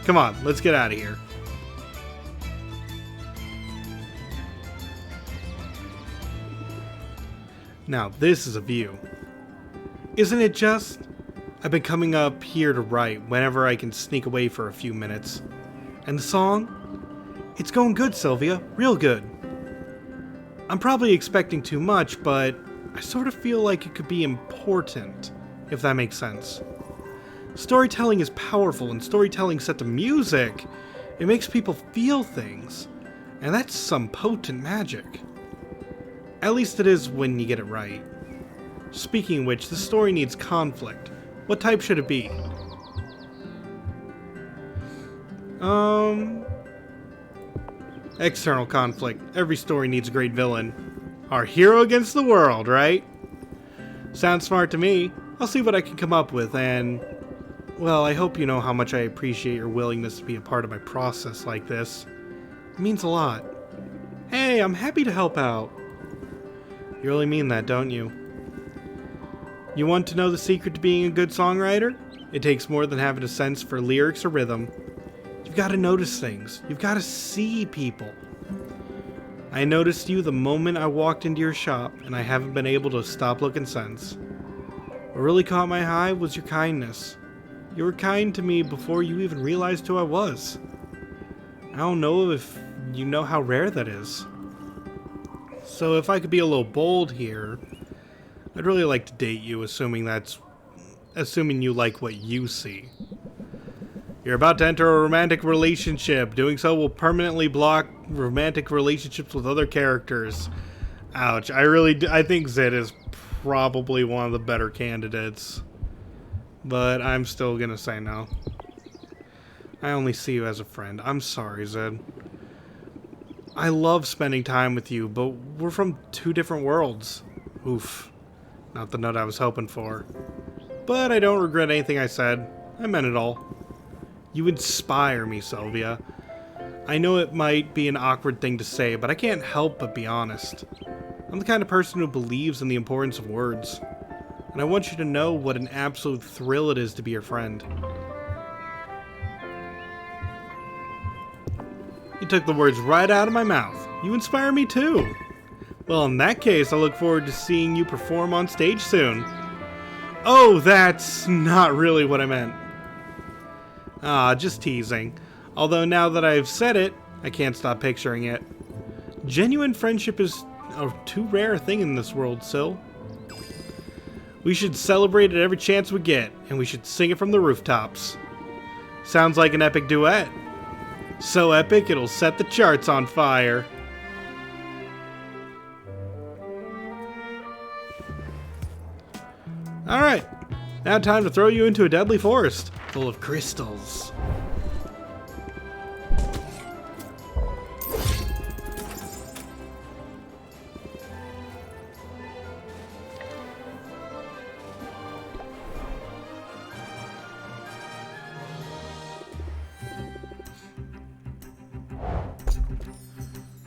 Come on, let's get out of here. Now this is a view. Isn't it just? I've been coming up here to write whenever I can sneak away for a few minutes. And the song? It's going good, Sylvia. Real good. I'm probably expecting too much, but I sort of feel like it could be important, if that makes sense. Storytelling is powerful, and storytelling set to music, it makes people feel things. And that's some potent magic. At least it is when you get it right. Speaking of which, the story needs conflict. What type should it be? External conflict. Every story needs a great villain. Our hero against the world, right? Sounds smart to me. I'll see what I can come up with, and... well, I hope you know how much I appreciate your willingness to be a part of my process like this. It means a lot. Hey, I'm happy to help out. You really mean that, don't you? You want to know the secret to being a good songwriter? It takes more than having a sense for lyrics or rhythm. You've got to notice things. You've got to see people. I noticed you the moment I walked into your shop, and I haven't been able to stop looking since. What really caught my eye was your kindness. You were kind to me before you even realized who I was. I don't know if you know how rare that is. So if I could be a little bold here, I'd really like to date you, assuming you like what you see. You're about to enter a romantic relationship. Doing so will permanently block romantic relationships with other characters. Ouch. I think Zed is probably one of the better candidates. But I'm still gonna say no. I only see you as a friend. I'm sorry, Zed. I love spending time with you, but we're from 2 different worlds. Oof. Not the note I was hoping for. But I don't regret anything I said. I meant it all. You inspire me, Sylvia. I know it might be an awkward thing to say, but I can't help but be honest. I'm the kind of person who believes in the importance of words. And I want you to know what an absolute thrill it is to be your friend. You took the words right out of my mouth. You inspire me too. Well, in that case, I look forward to seeing you perform on stage soon. Oh, that's not really what I meant. Ah, just teasing. Although now that I've said it, I can't stop picturing it. Genuine friendship is a too rare a thing in this world, Syl. We should celebrate it every chance we get, and we should sing it from the rooftops. Sounds like an epic duet. So epic, it'll set the charts on fire. Alright, now time to throw you into a deadly forest full of crystals.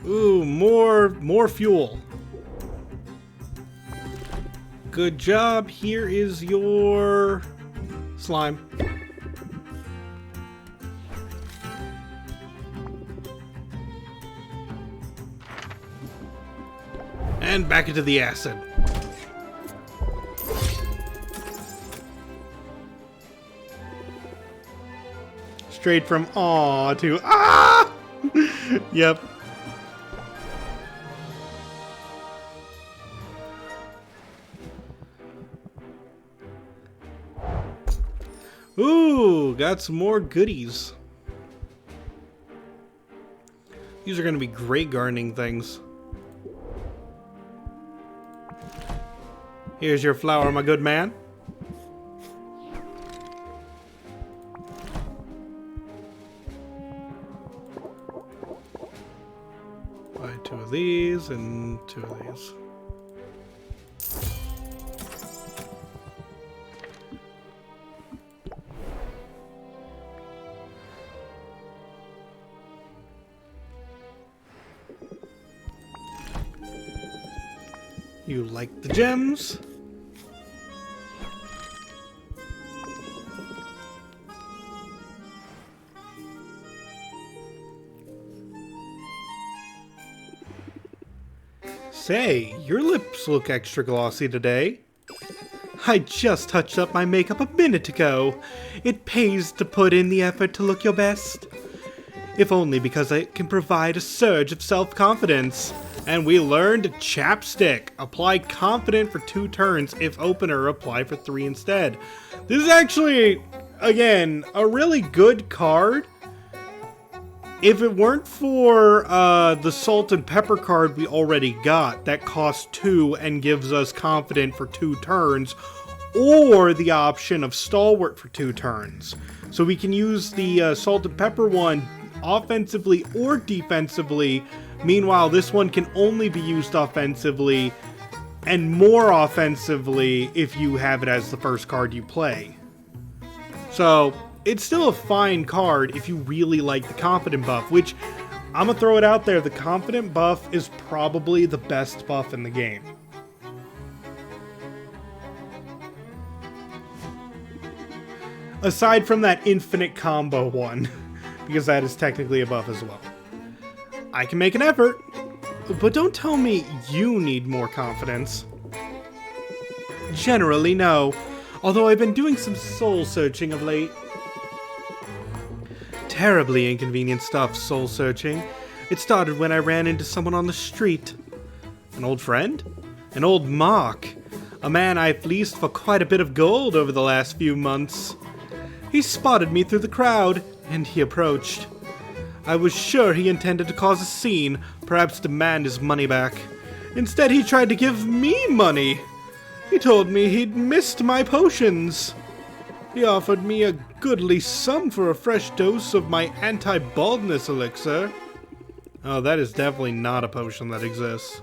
Ooh, more fuel. Good job. Here is your slime. And back into the acid. Straight from aw to ah! Yep. Ooh, got some more goodies. These are going to be great gardening things. Here's your flower, my good man. Buy 2 of these and 2 of these. You like the gems? Say, your lips look extra glossy today. I just touched up my makeup a minute ago. It pays to put in the effort to look your best. If only because it can provide a surge of self-confidence. And we learned chapstick. Apply confident for 2 turns. If opener, apply for 3 instead. This is actually, again, a really good card. If it weren't for the salt and pepper card we already got, that costs 2 and gives us confident for 2 turns, or the option of stalwart for 2 turns. So we can use the salt and pepper one offensively or defensively. Meanwhile, this one can only be used offensively, and more offensively if you have it as the first card you play. So, it's still a fine card if you really like the Confident buff, which, I'm gonna throw it out there, the Confident buff is probably the best buff in the game. Aside from that infinite combo one, because that is technically a buff as well. I can make an effort, but don't tell me you need more confidence. Generally, no. Although I've been doing some soul searching of late. Terribly inconvenient stuff, soul searching. It started when I ran into someone on the street. An old friend? An old Mark. A man I fleeced for quite a bit of gold over the last few months. He spotted me through the crowd, and he approached. I was sure he intended to cause a scene, perhaps demand his money back. Instead, he tried to give me money. He told me he'd missed my potions. He offered me a goodly sum for a fresh dose of my anti-baldness elixir. Oh, that is definitely not a potion that exists.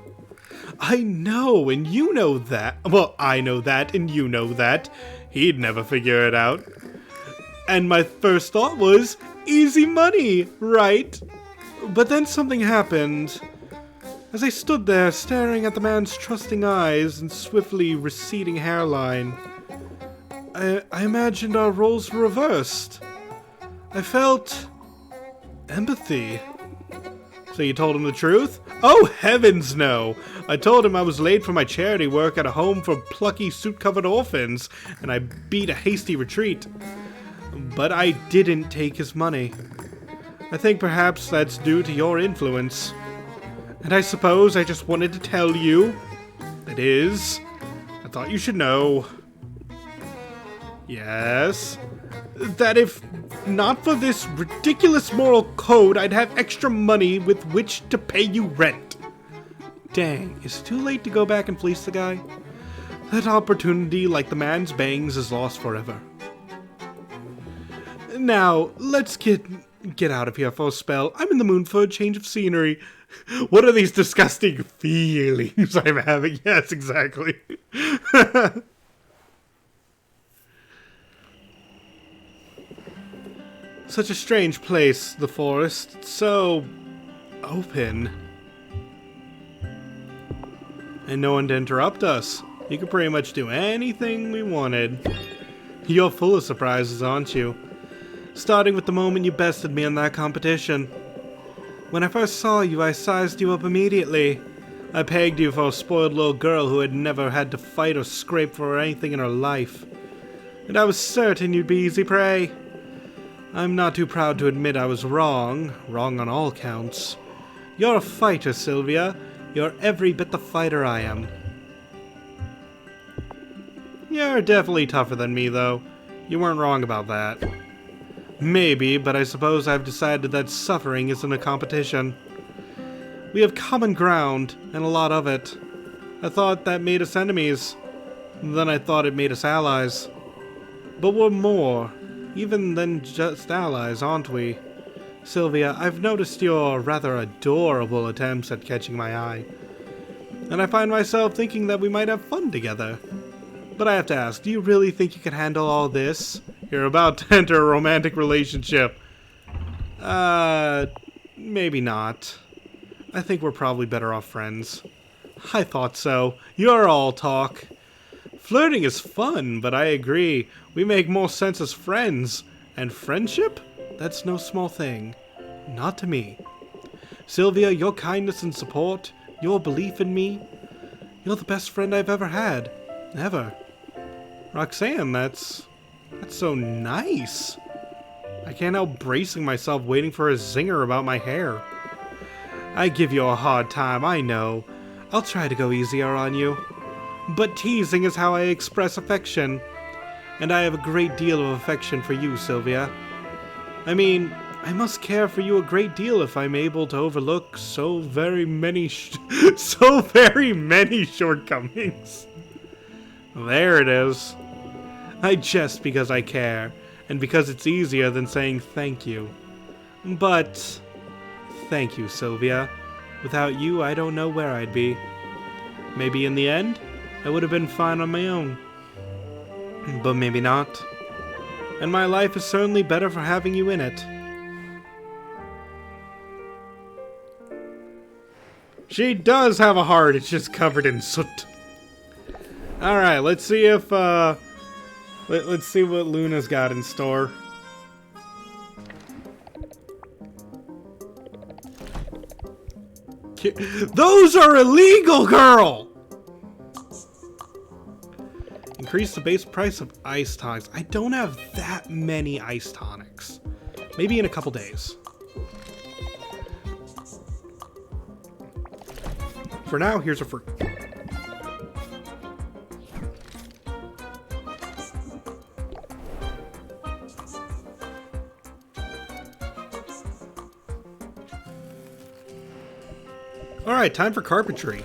I know, and you know that. Well, I know that, and you know that. He'd never figure it out. And my first thought was, easy money, right? But then something happened. As I stood there, staring at the man's trusting eyes and swiftly receding hairline, I imagined our roles were reversed. I felt empathy. So you told him the truth? Oh, heavens no! I told him I was late for my charity work at a home for plucky suit-covered orphans, and I beat a hasty retreat. But I didn't take his money. I think perhaps that's due to your influence. And I suppose I just wanted to tell you. That is, I thought you should know. Yes. That if not for this ridiculous moral code, I'd have extra money with which to pay you rent. Dang, is it too late to go back and fleece the guy? That opportunity, like the man's bangs, is lost forever. Now, let's get out of here for a spell. I'm in the mood for a change of scenery. What are these disgusting feelings I'm having? Yes, exactly. Such a strange place, the forest. So open. And no one to interrupt us. You could pretty much do anything we wanted. You're full of surprises, aren't you? Starting with the moment you bested me in that competition. When I first saw you, I sized you up immediately. I pegged you for a spoiled little girl who had never had to fight or scrape for anything in her life. And I was certain you'd be easy prey. I'm not too proud to admit I was wrong on all counts. You're a fighter, Sylvia. You're every bit the fighter I am. You're definitely tougher than me, though. You weren't wrong about that. Maybe, but I suppose I've decided that suffering isn't a competition. We have common ground, and a lot of it. I thought that made us enemies. Then I thought it made us allies. But we're more, even than just allies, aren't we? Sylvia, I've noticed your rather adorable attempts at catching my eye. And I find myself thinking that we might have fun together. But I have to ask, do you really think you can handle all this? You're about to enter a romantic relationship. Maybe not. I think we're probably better off friends. I thought so. You're all talk. Flirting is fun, but I agree. We make more sense as friends. And friendship? That's no small thing. Not to me. Sylvia, your kindness and support, your belief in me, you're the best friend I've ever had. Ever. Roxanne, that's so nice. I can't help bracing myself waiting for a zinger about my hair. I give you a hard time, I know. I'll try to go easier on you. But teasing is how I express affection. And I have a great deal of affection for you, Sylvia. I mean, I must care for you a great deal if I'm able to overlook so very many shortcomings. There it is. I jest because I care, and because it's easier than saying thank you. But thank you, Sylvia. Without you, I don't know where I'd be. Maybe in the end, I would have been fine on my own. But maybe not. And my life is certainly better for having you in it. She does have a heart, it's just covered in soot. Alright, let's see if, let's see what Luna's got in store. Those are illegal, girl! Increase the base price of ice tonics. I don't have that many ice tonics. Maybe in a couple days. For now, here's a fruit. Alright, time for carpentry.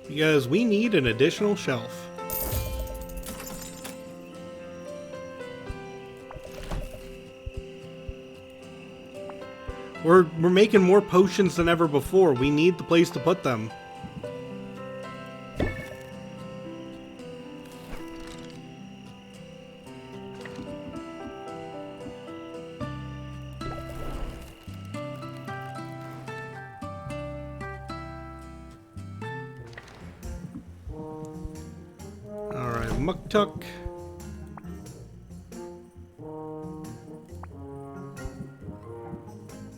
Because we need an additional shelf. We're making more potions than ever before. We need the place to put them. Alright, Muktuk.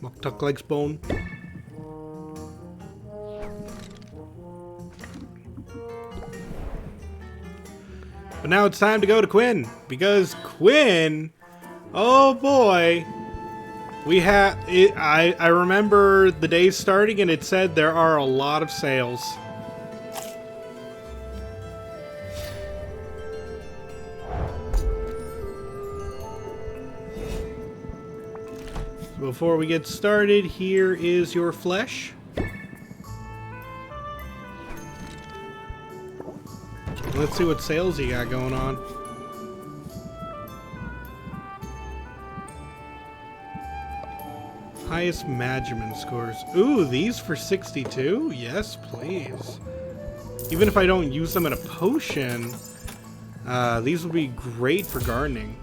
Muktuk likes bone. But now it's time to go to Quinn, because Quinn, oh boy, we have. I remember the day starting, and it said there are a lot of sales. Before we get started, here is your flesh. Let's see what sales you got going on. Highest management scores. Ooh, these for 62? Yes, please. Even if I don't use them in a potion, these would be great for gardening.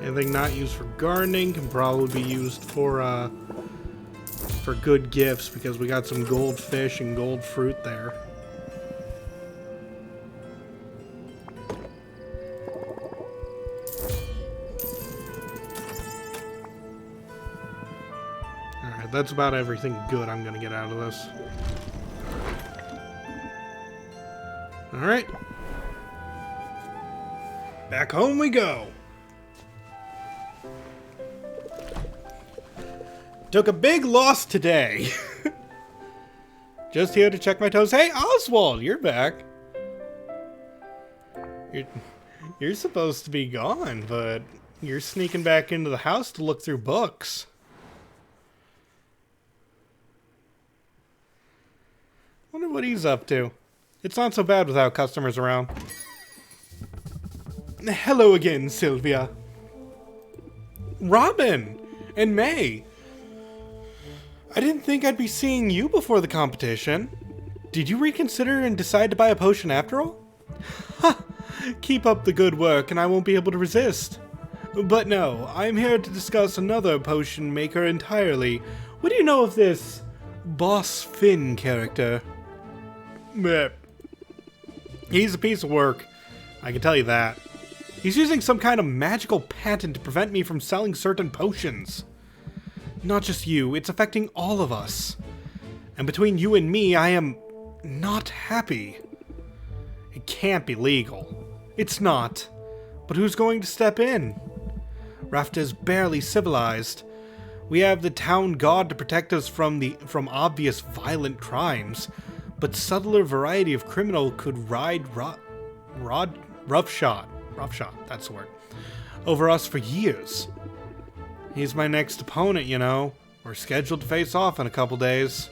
Anything not used for gardening can probably be used for good gifts, because we got some goldfish and gold fruit there. Alright, that's about everything good I'm gonna get out of this. Alright. Back home we go. Took a big loss today. Just here to check my toes. Hey, Oswald, you're back. You're supposed to be gone, but you're sneaking back into the house to look through books. Wonder what he's up to. It's not so bad without customers around. Hello again, Sylvia. Robin and May. I didn't think I'd be seeing you before the competition. Did you reconsider and decide to buy a potion after all? Ha! Keep up the good work and I won't be able to resist. But no, I'm here to discuss another potion maker entirely. What do you know of this Boss Finn character? Meh. He's a piece of work. I can tell you that. He's using some kind of magical patent to prevent me from selling certain potions. Not just you, it's affecting all of us. And between you and me, I am not happy. It can't be legal. It's not. But who's going to step in? Rafta's barely civilized. We have the town guard to protect us from obvious violent crimes, but subtler variety of criminal could ride roughshod, that's the word, over us for years. He's my next opponent, you know. We're scheduled to face off in a couple days.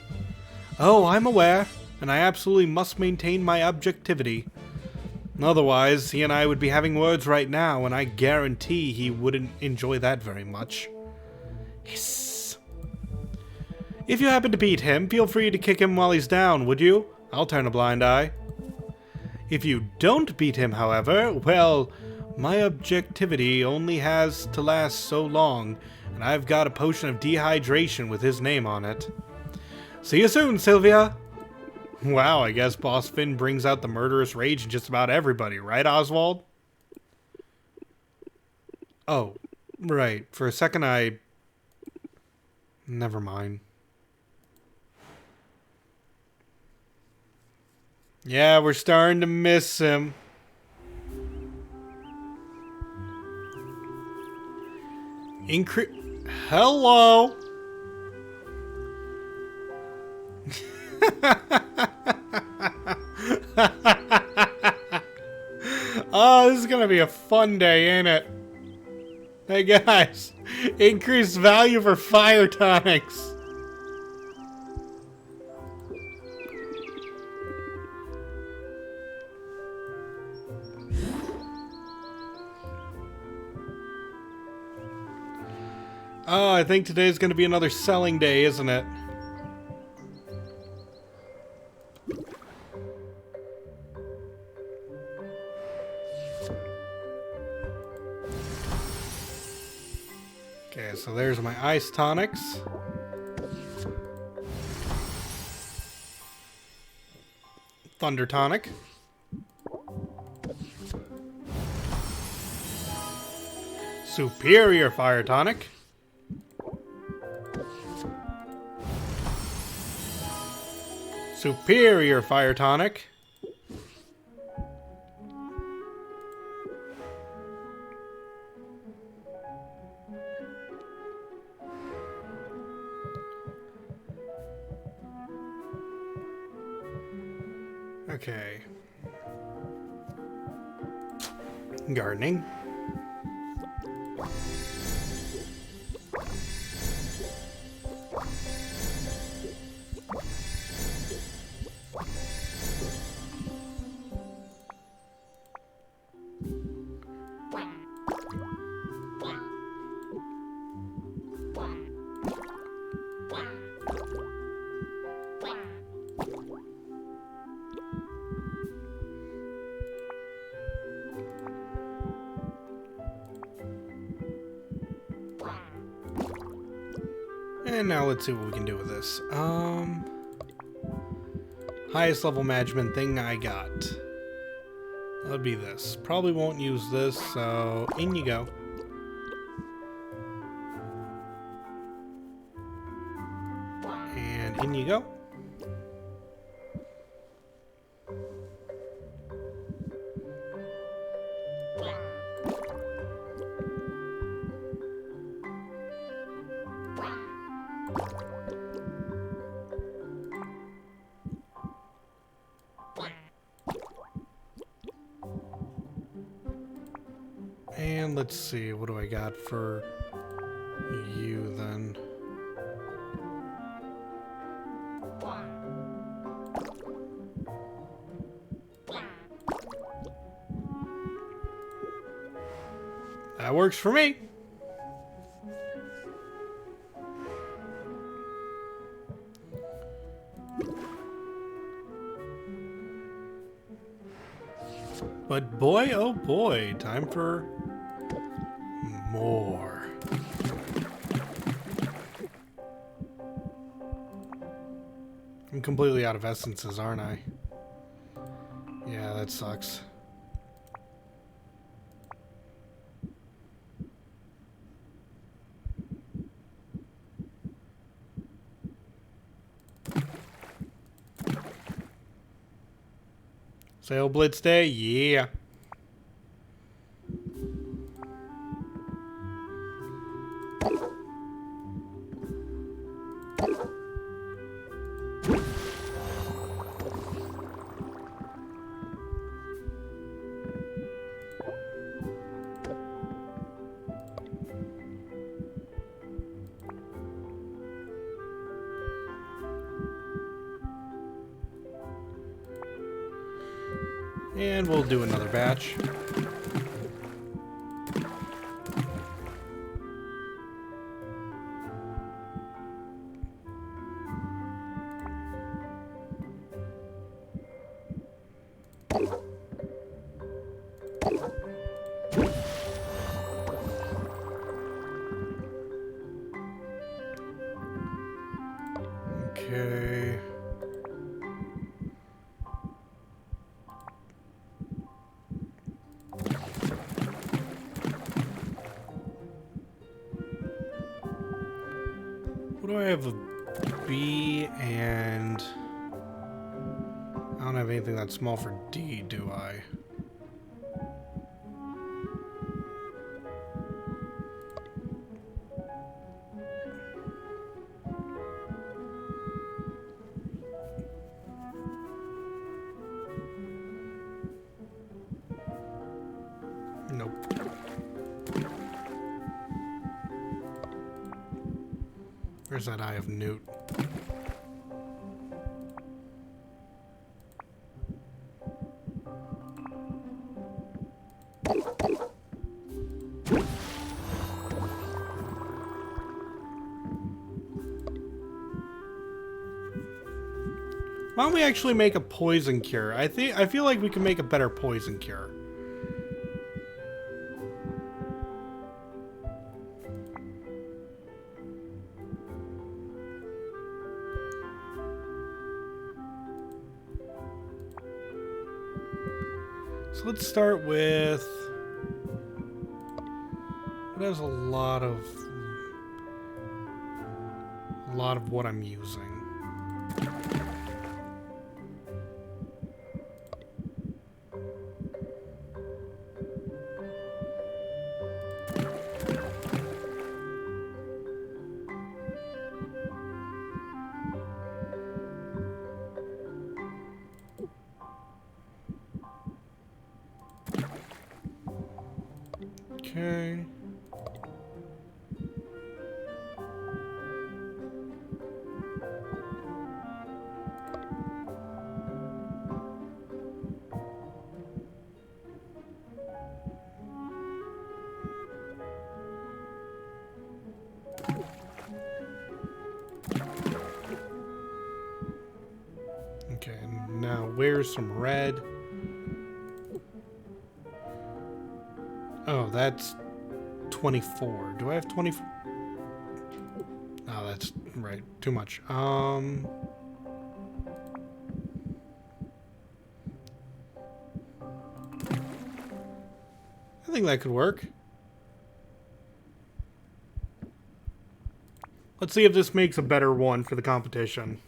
Oh, I'm aware, and I absolutely must maintain my objectivity. Otherwise, he and I would be having words right now, and I guarantee he wouldn't enjoy that very much. Hiss. If you happen to beat him, feel free to kick him while he's down, would you? I'll turn a blind eye. If you don't beat him, however, well, my objectivity only has to last so long, and I've got a potion of dehydration with his name on it. See you soon, Sylvia! Wow, I guess Boss Finn brings out the murderous rage in just about everybody, right, Oswald? Oh, right. For a second never mind. Yeah, we're starting to miss him. Hello! Oh, this is gonna be a fun day, ain't it? Hey guys, increased value for fire tonics. Oh, I think today's gonna be another selling day, isn't it? Okay, so there's my ice tonics. Thunder tonic. Superior fire tonic. Superior fire tonic. Okay. Gardening. And now let's see what we can do with this. Highest level management thing I got. That'll be this. Probably won't use this, so in you go. And in you go. And let's see, what do I got for you then? That works for me. But boy, oh boy, time for more. I'm completely out of essences, aren't I? Yeah, that sucks. Sail Blitz Day, yeah. And we'll do another batch. Okay. What do I have? A B and I don't have anything that small for D, do I? Nope. Where's that Eye of Newt? Why don't we actually make a poison cure? I feel like we can make a better poison cure. So let's start with what has a lot of what I'm using. Okay. Okay, now where's some red? Oh, that's 24. Do I have 24? Oh, that's right. Too much. I think that could work. Let's see if this makes a better one for the competition.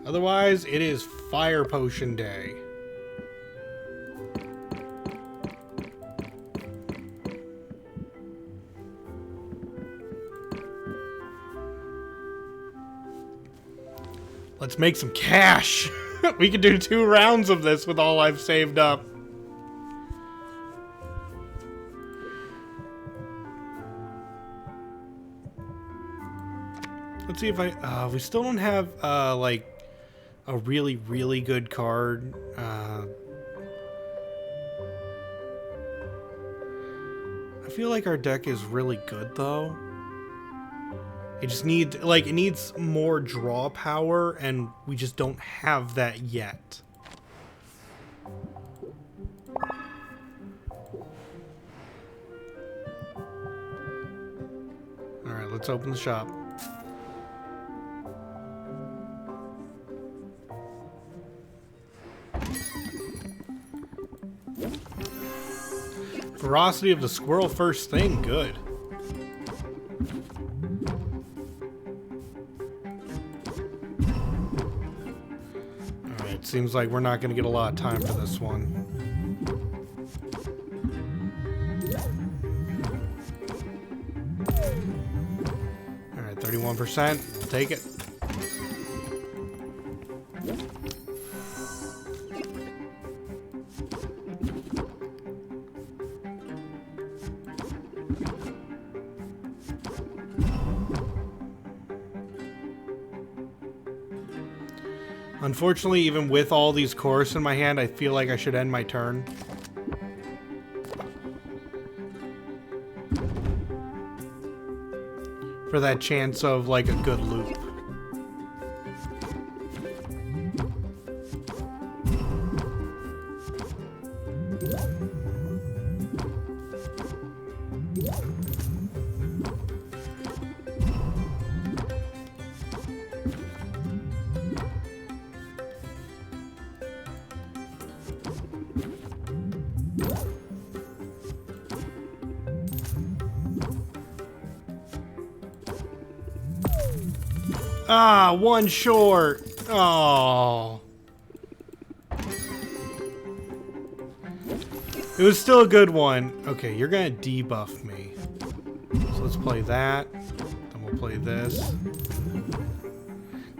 Otherwise, it is Fire Potion Day. Let's make some cash. We can do 2 rounds of this with all I've saved up. Let's see if I... we still don't have, like, a really, really good card. I feel like our deck is really good, though. It just needs, like, it needs more draw power, and we just don't have that yet. Alright, let's open the shop. Ferocity of the squirrel first thing, good. Alright, seems like we're not going to get a lot of time for this one. Alright, 31%. I'll take it. Unfortunately, even with all these chorus in my hand, I feel like I should end my turn. For that chance of, like, a good loop. Ah, 1 short. Oh. It was still a good one. Okay, you're gonna debuff me. So let's play that. Then we'll play this.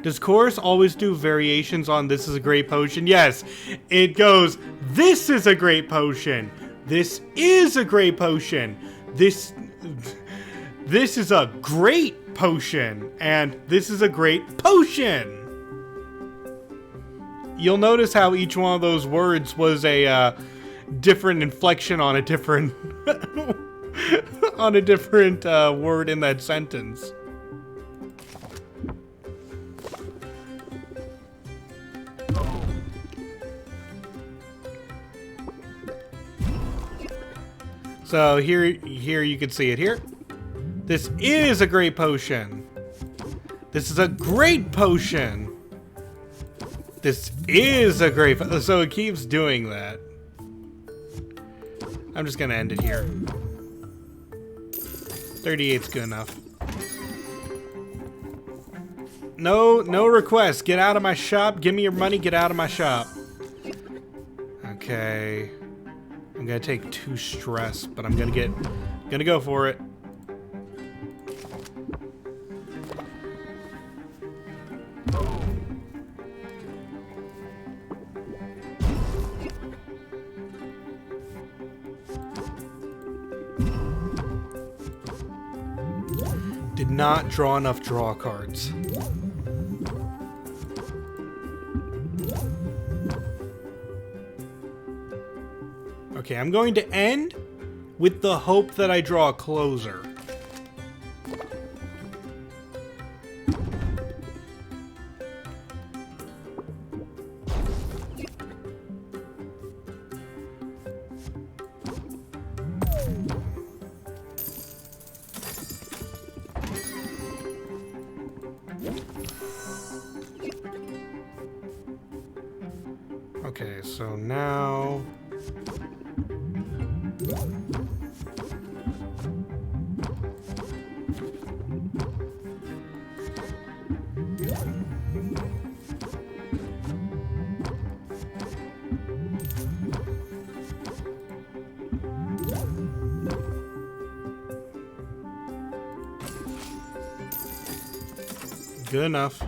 Does Chorus always do variations on this is a great potion? Yes. It goes, this is a great potion. This is a great potion. This is a great potion, and this is a great potion. You'll notice how each one of those words was a different inflection on a different on a different word in that sentence. So here you can see it here. This is a great potion. This is a great potion. This is a great so it keeps doing that. I'm just gonna end it here. 38's good enough. No requests. Get out of my shop. Give me your money. Get out of my shop. Okay. I'm gonna take 2 stress, but I'm gonna go for it. Did not draw enough draw cards. Okay, I'm going to end with the hope that I draw a closer. Okay, so now... Good enough.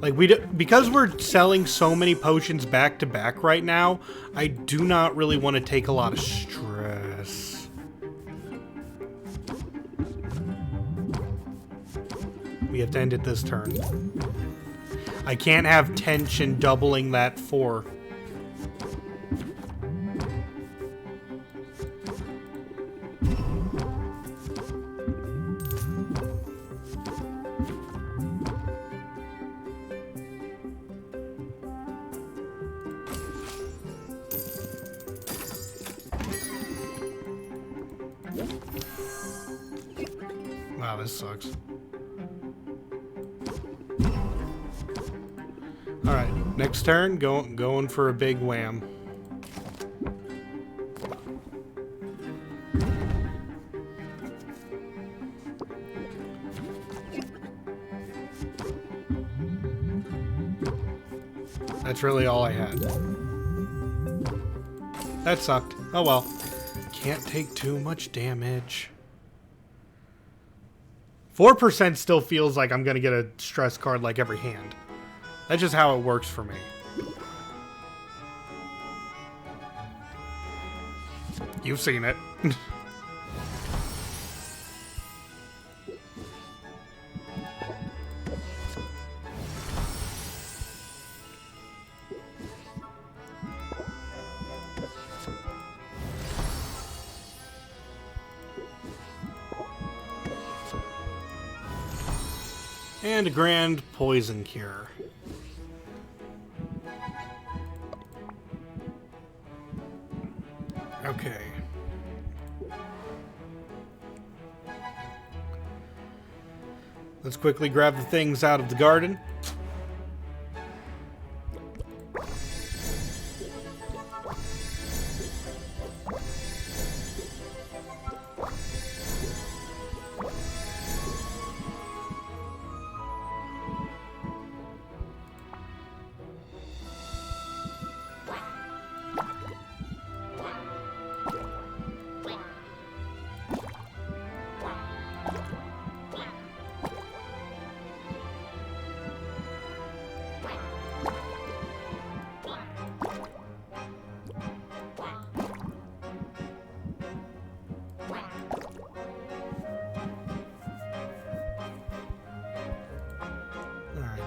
Like, because we're selling so many potions back to back right now, I do not really want to take a lot of stress. We have to end it this turn. I can't have tension doubling that 4. Wow, this sucks. Alright, next turn, going for a big wham. That's really all I had. That sucked. Oh well. Can't take too much damage. 4% still feels like I'm gonna get a stress card like every hand. That's just how it works for me. You've seen it. And a grand poison cure. Okay. Let's quickly grab the things out of the garden.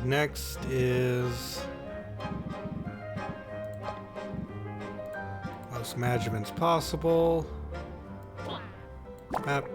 Next is most measurements possible. Map.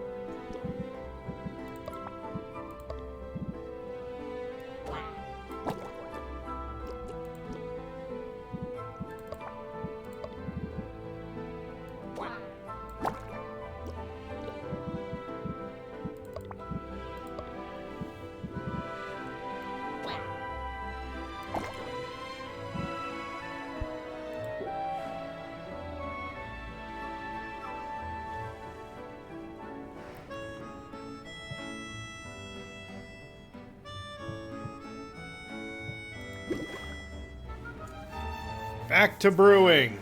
Back to brewing.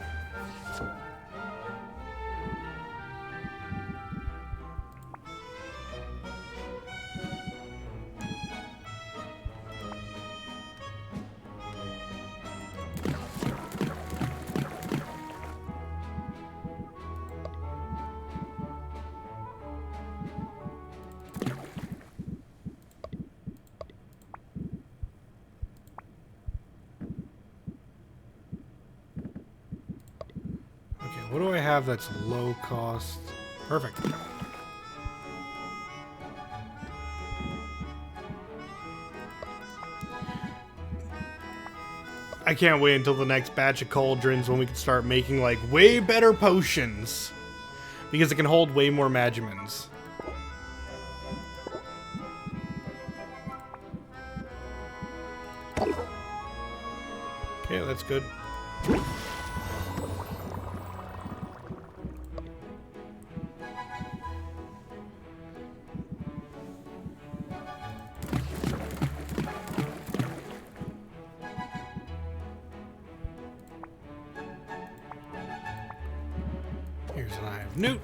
what do I have that's low cost? Perfect. I can't wait until the next batch of cauldrons when we can start making like way better potions. Because it can hold way more magimins. Okay, that's good. Here's an Eye of Newt.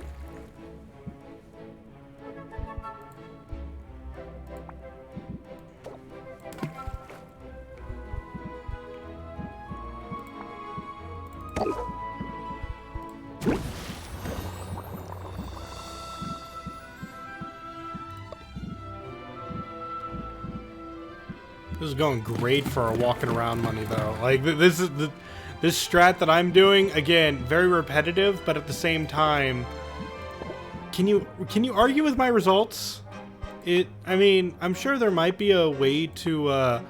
This is going great for our walking around money, though. Like, this strat that I'm doing, again, very repetitive, but at the same time, can you argue with my results? I mean, I'm sure there might be a way to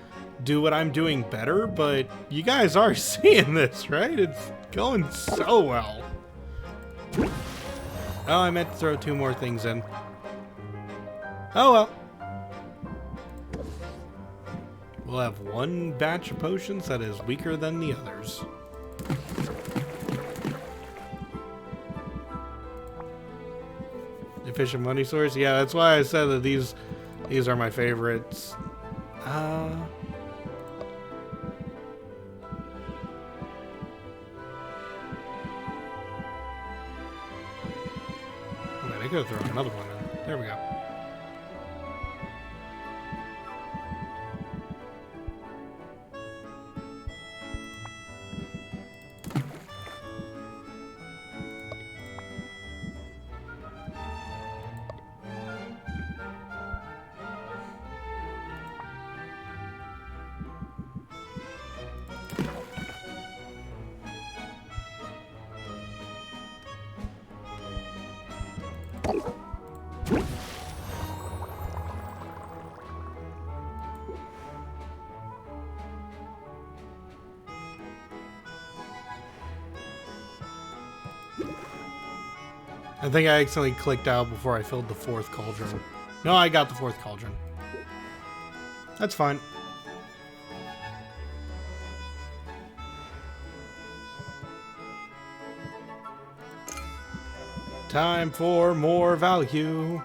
do what I'm doing better, but you guys are seeing this, right? It's going so well. Oh, I meant to throw 2 more things in. Oh well. We'll have 1 batch of potions that is weaker than the others. Efficient money source? Yeah, that's why I said that these are my favorites. I could throw another one in. There we go. I think I accidentally clicked out before I filled the 4th cauldron. No, I got the 4th cauldron. That's fine. Time for more value.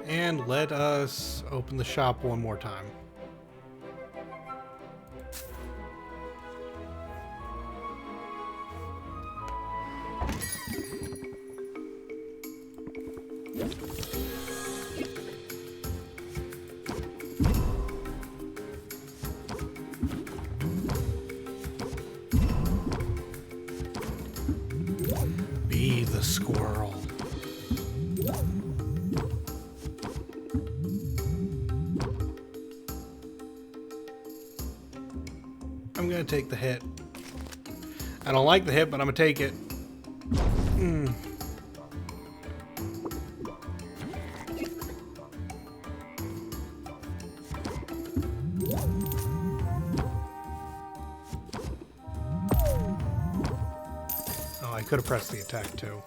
And let us open the shop one more time. Be the squirrel. I'm gonna take the hit. I don't like the hit, but I'm gonna take it. Oh, I could have pressed the attack too.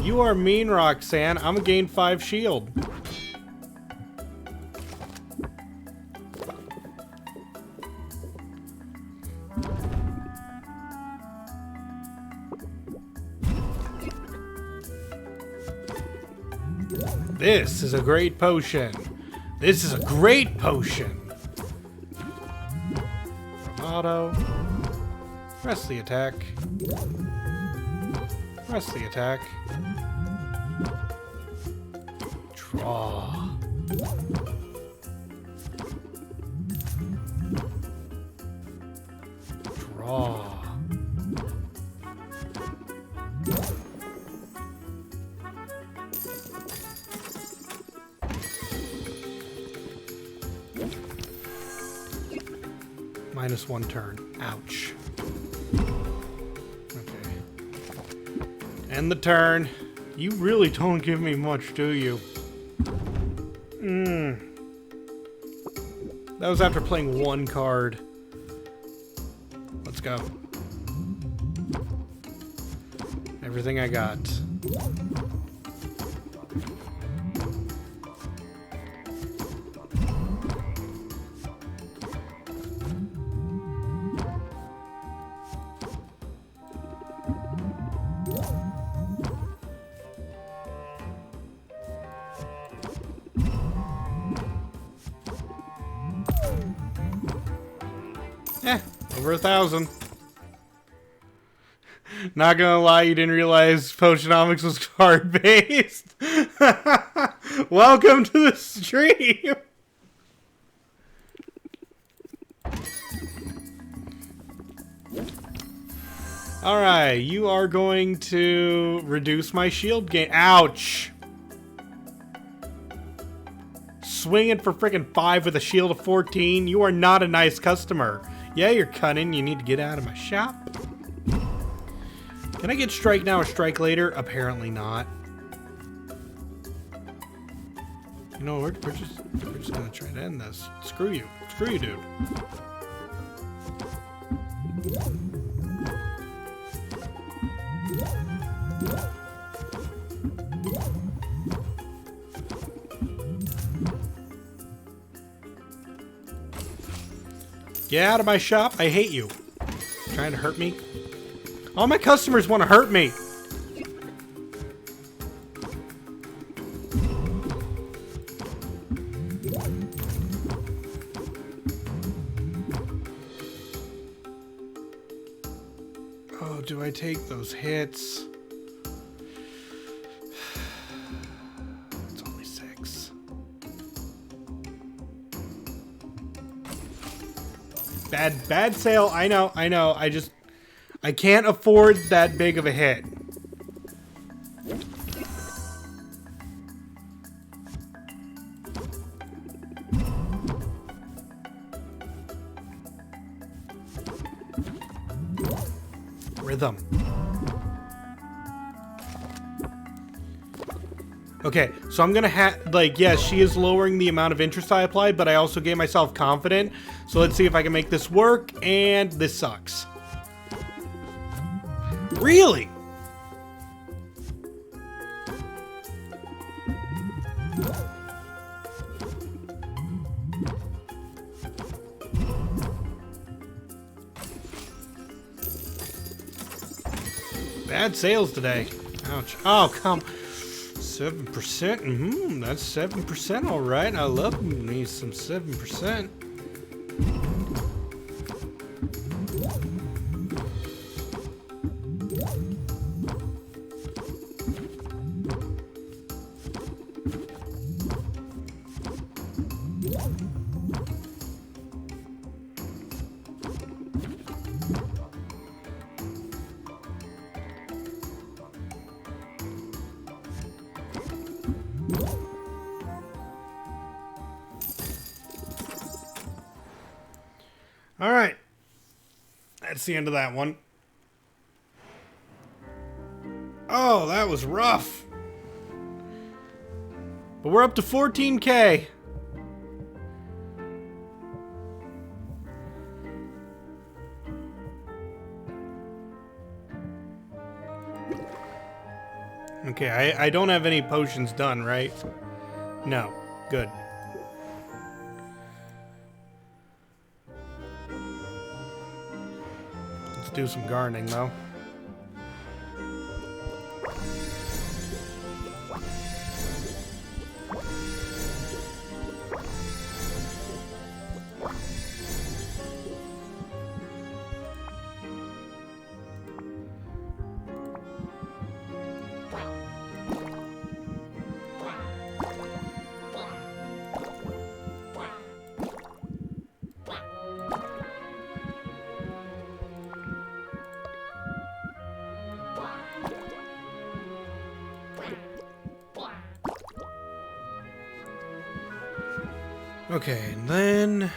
You are mean, Roxanne. I'm gonna gain 5 shield. This is a great potion. This is a great potion. Bravado. Press the attack. Press the attack. Draw. Draw. -1 turn. Ouch. Okay. End the turn. You really don't give me much, do you? That was after playing 1 card. Let's go. Everything I got. Over 1,000. Not gonna lie, you didn't realize Potionomics was card-based. Welcome to the stream. Alright, you are going to reduce my shield gain. Ouch! Swing it for freaking 5 with a shield of 14. You are not a nice customer. Yeah, you're cunning. You need to get out of my shop. Can I get strike now or strike later? Apparently not. You know, we're just gonna try to end this. Screw you. Screw you, dude. Get out of my shop. I hate you. Trying to hurt me. All my customers want to hurt me. Oh, do I take those hits? It's only 6. Bad sale. I know. I can't afford that big of a hit. Rhythm. Okay, so I'm gonna yes, she is lowering the amount of interest I apply, but I also gave myself confident. So let's see if I can make this work, and this sucks. Really? Bad sales today. Ouch. Oh, come. 7%? That's 7%, all right. I love me some 7%. All right. That's the end of that one. Oh, that was rough. But we're up to 14K. Okay, I don't have any potions done, right? No. Good. Let's do some gardening, though. Okay, and then...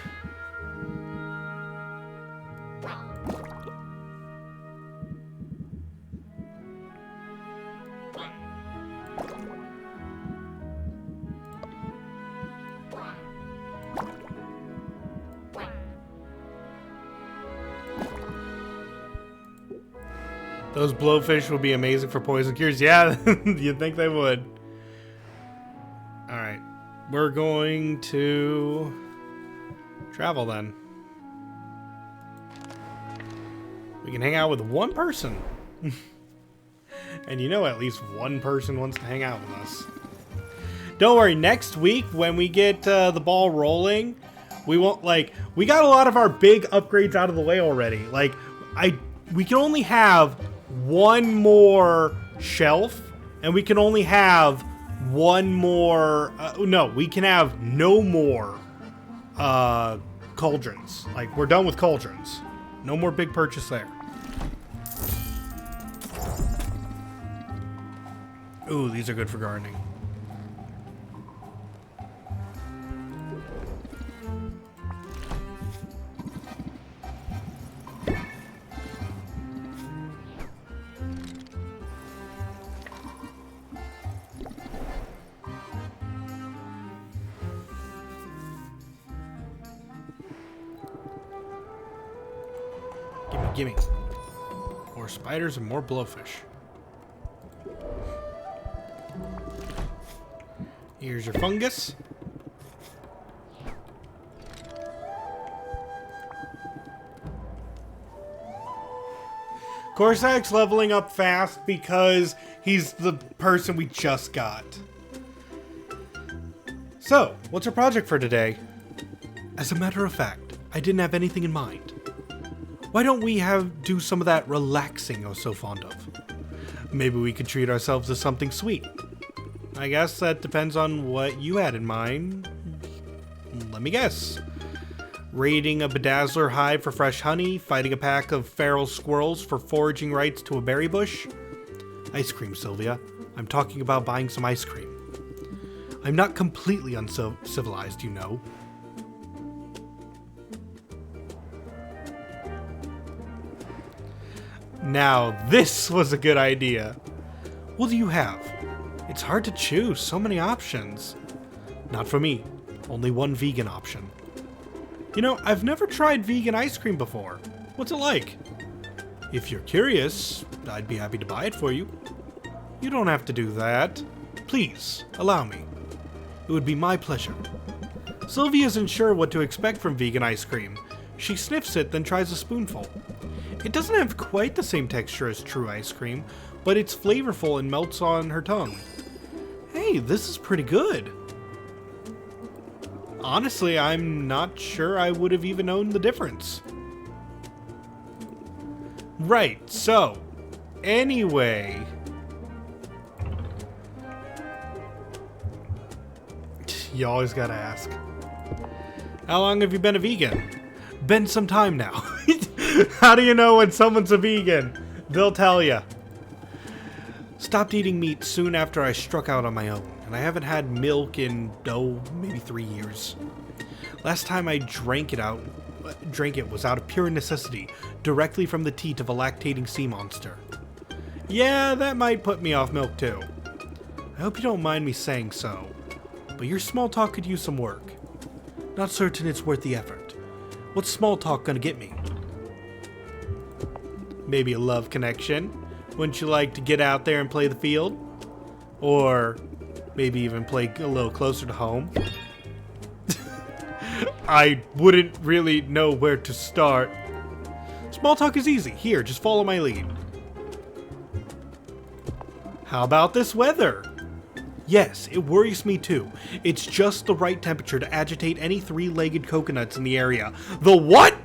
Those blowfish would be amazing for poison cures. Yeah, you'd think they would. Alright. We're going to travel then. We can hang out with one person. And you know at least one person wants to hang out with us. Don't worry, next week when we get the ball rolling, we won't, like, we got a lot of our big upgrades out of the way already. Like, we can only have one more shelf, and we can only have one more, no, we can have no more cauldrons. Like, we're done with cauldrons. No more big purchase there. Ooh, these are good for gardening. Gimme. More spiders and more blowfish. Here's your fungus. Corsac's leveling up fast because he's the person we just got. So, what's our project for today? As a matter of fact, I didn't have anything in mind. Why don't we do some of that relaxing I was so fond of? Maybe we could treat ourselves to something sweet. I guess that depends on what you had in mind. Let me guess. Raiding a bedazzler hive for fresh honey, fighting a pack of feral squirrels for foraging rights to a berry bush? Ice cream, Sylvia. I'm talking about buying some ice cream. I'm not completely uncivilized, you know. Now, this was a good idea. What do you have? It's hard to choose, so many options. Not for me, only one vegan option. You know, I've never tried vegan ice cream before. What's it like? If you're curious, I'd be happy to buy it for you. You don't have to do that. Please, allow me. It would be my pleasure. Sylvia isn't sure what to expect from vegan ice cream. She sniffs it, then tries a spoonful. It doesn't have quite the same texture as true ice cream, but it's flavorful and melts on her tongue. Hey, this is pretty good. Honestly, I'm not sure I would have even known the difference. Right, so, anyway. You always gotta ask. How long have you been a vegan? Been some time now. How do you know when someone's a vegan? They'll tell you. Stopped eating meat soon after I struck out on my own, and I haven't had milk in, maybe 3 years. Last time I drank it was out of pure necessity, directly from the teat of a lactating sea monster. Yeah, that might put me off milk too. I hope you don't mind me saying so, but your small talk could use some work. Not certain it's worth the effort. What's small talk gonna get me? Maybe a love connection? Wouldn't you like to get out there and play the field? Or maybe even play a little closer to home? I wouldn't really know where to start. Small talk is easy. Here, just follow my lead. How about this weather? Yes, it worries me too. It's just the right temperature to agitate any three-legged coconuts in the area. The what?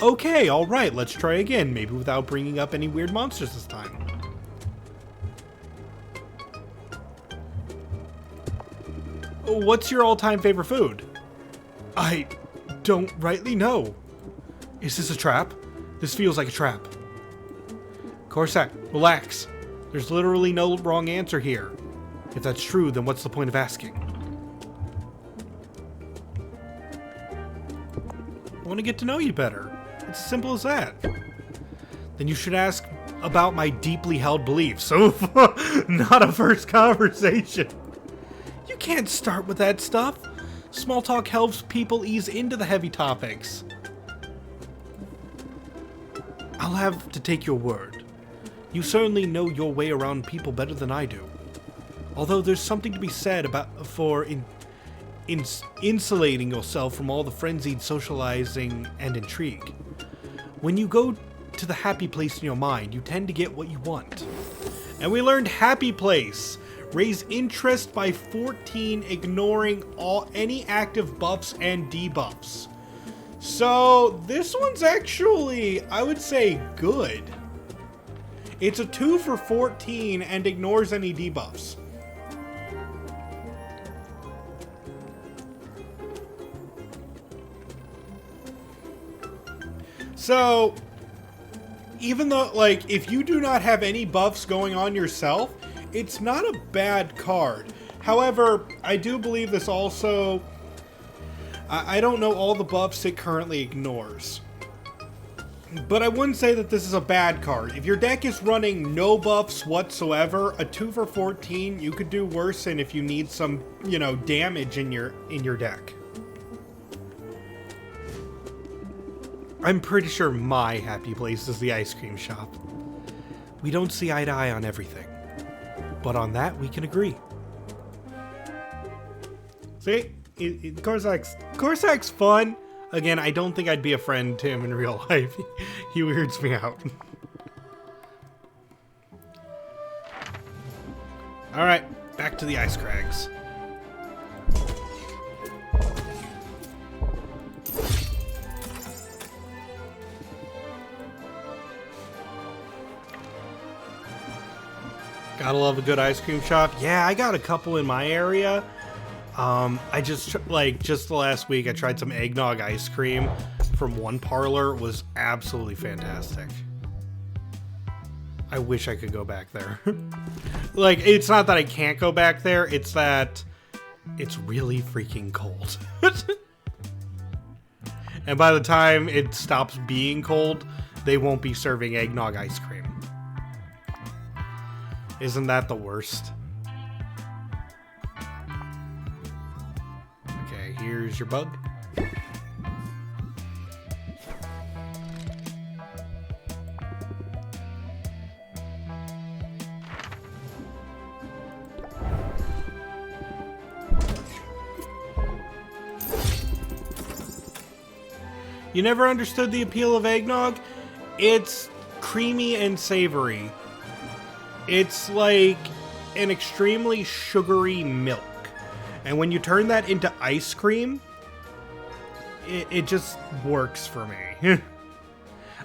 Okay, alright, let's try again, maybe without bringing up any weird monsters this time. What's your all-time favorite food? I don't rightly know. Is this a trap? This feels like a trap. Corsac, relax. There's literally no wrong answer here. If that's true, then what's the point of asking? I want to get to know you better. It's as simple as that. Then you should ask about my deeply held beliefs. So, not a first conversation. You can't start with that stuff. Small talk helps people ease into the heavy topics. I'll have to take your word. You certainly know your way around people better than I do. Although there's something to be said for insulating yourself from all the frenzied socializing and intrigue. When you go to the happy place in your mind, you tend to get what you want. And we learned happy place. Raise interest by 14, ignoring any active buffs and debuffs. So this one's actually, I would say, good. It's a 2 for 14 and ignores any debuffs. So, even though, like, if you do not have any buffs going on yourself, it's not a bad card. However, I do believe this also... I don't know all the buffs it currently ignores. But I wouldn't say that this is a bad card. If your deck is running no buffs whatsoever, a 2 for 14, you could do worse than if you need some, you know, damage in your deck. I'm pretty sure my happy place is the ice cream shop. We don't see eye to eye on everything, but on that we can agree. See, Corsac's fun. Again, I don't think I'd be a friend to him in real life. He weirds me out. Alright, back to the ice crags. Gotta love a good ice cream shop. Yeah, I got a couple in my area. I just the last week I tried some eggnog ice cream from one parlor. It was absolutely fantastic. I wish I could go back there. Like, it's not that I can't go back there, it's that it's really freaking cold. And by the time it stops being cold, they won't be serving eggnog ice cream. Isn't that the worst? Okay, here's your bug. You never understood the appeal of eggnog? It's creamy and savory. It's like an extremely sugary milk. And when you turn that into ice cream, it just works for me.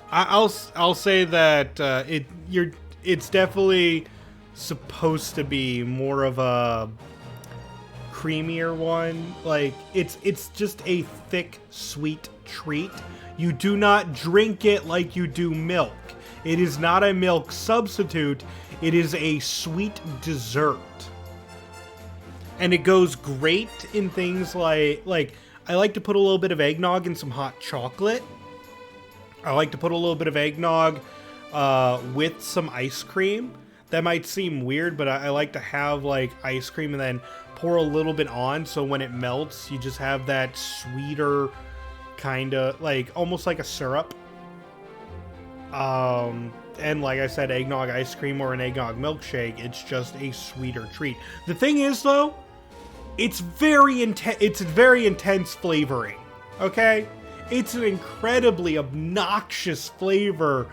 I'll say that it's definitely supposed to be more of a creamier one. Like, it's just a thick, sweet treat. You do not drink it like you do milk. It is not a milk substitute. It is a sweet dessert. And it goes great in things like I like to put a little bit of eggnog in some hot chocolate. I like to put a little bit of eggnog with some ice cream. That might seem weird, but I like to have like ice cream and then pour a little bit on, so when it melts, you just have that sweeter kind of, like, almost like a syrup. And like I said, eggnog ice cream or an eggnog milkshake, it's just a sweeter treat. The thing is, though, it's very intense flavoring, okay? It's an incredibly obnoxious flavor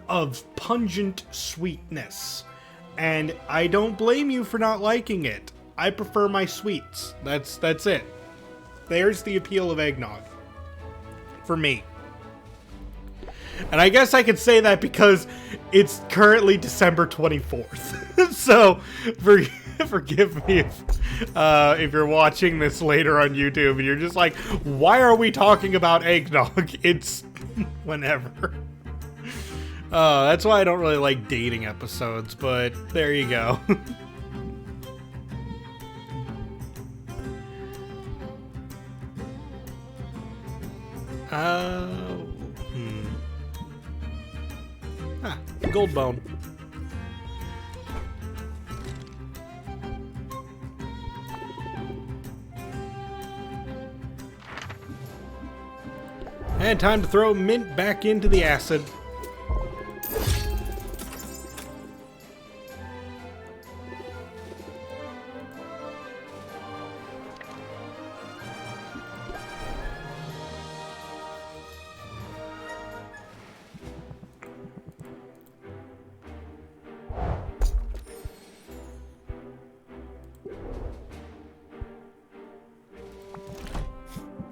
of pungent sweetness. And I don't blame you for not liking it. I prefer my sweets. That's it. There's the appeal of eggnog. For me. And I guess I could say that because it's currently December 24th. So, forgive me if you're watching this later on YouTube and you're just like, why are we talking about eggnog? It's whenever. That's why I don't really like dating episodes, but there you go. Hmm. Ah, gold bone. And time to throw Mint back into the acid.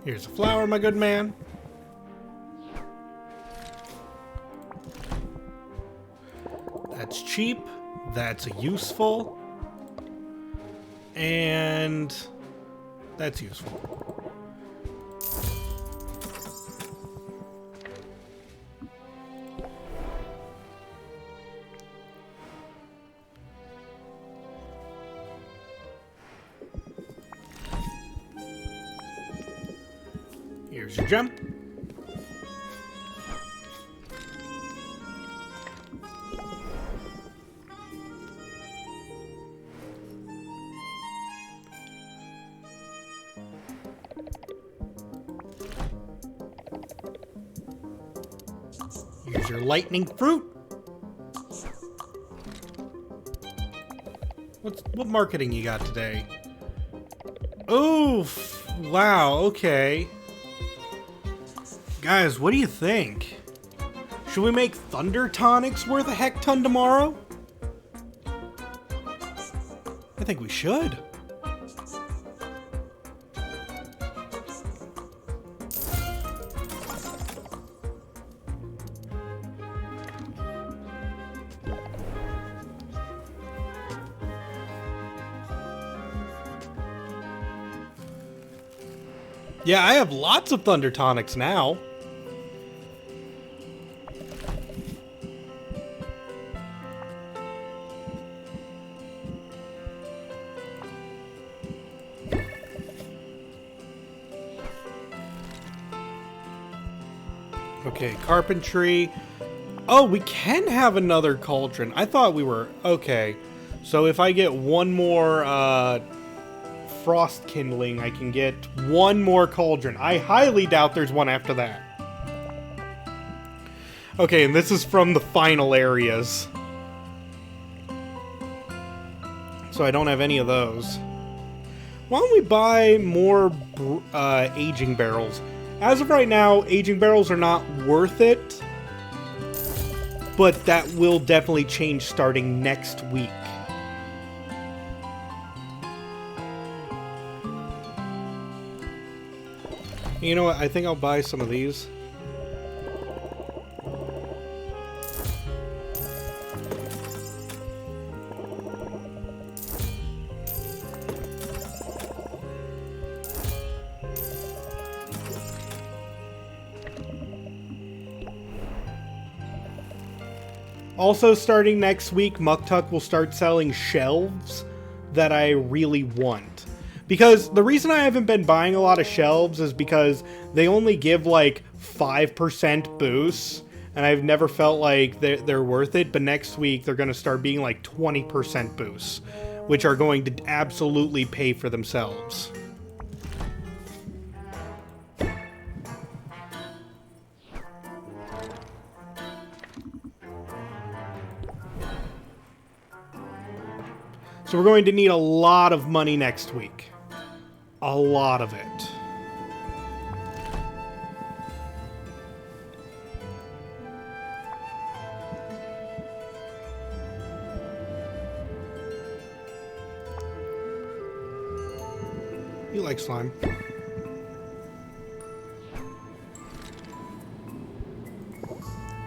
Here's a flower, my good man. That's cheap. That's useful. And that's useful. Here's your gem. Here's your lightning fruit. What marketing you got today? Oof! Wow, okay. Guys, what do you think? Should we make Thunder Tonics worth a heck ton tomorrow? I think we should. Yeah, I have lots of Thunder Tonics now. Okay, carpentry. Oh, we can have another cauldron. I thought we were... Okay. So if I get one more frost kindling, I can get one more cauldron. I highly doubt there's one after that. Okay, and this is from the final areas. So I don't have any of those. Why don't we buy more aging barrels? As of right now, aging barrels are not worth it. But that will definitely change starting next week. You know what? I think I'll buy some of these. Also, starting next week, Muktuk will start selling shelves that I really want. Because the reason I haven't been buying a lot of shelves is because they only give like 5% boosts, and I've never felt like they're worth it. But next week, they're going to start being like 20% boosts, which are going to absolutely pay for themselves. So we're going to need a lot of money next week. A lot of it. You like slime.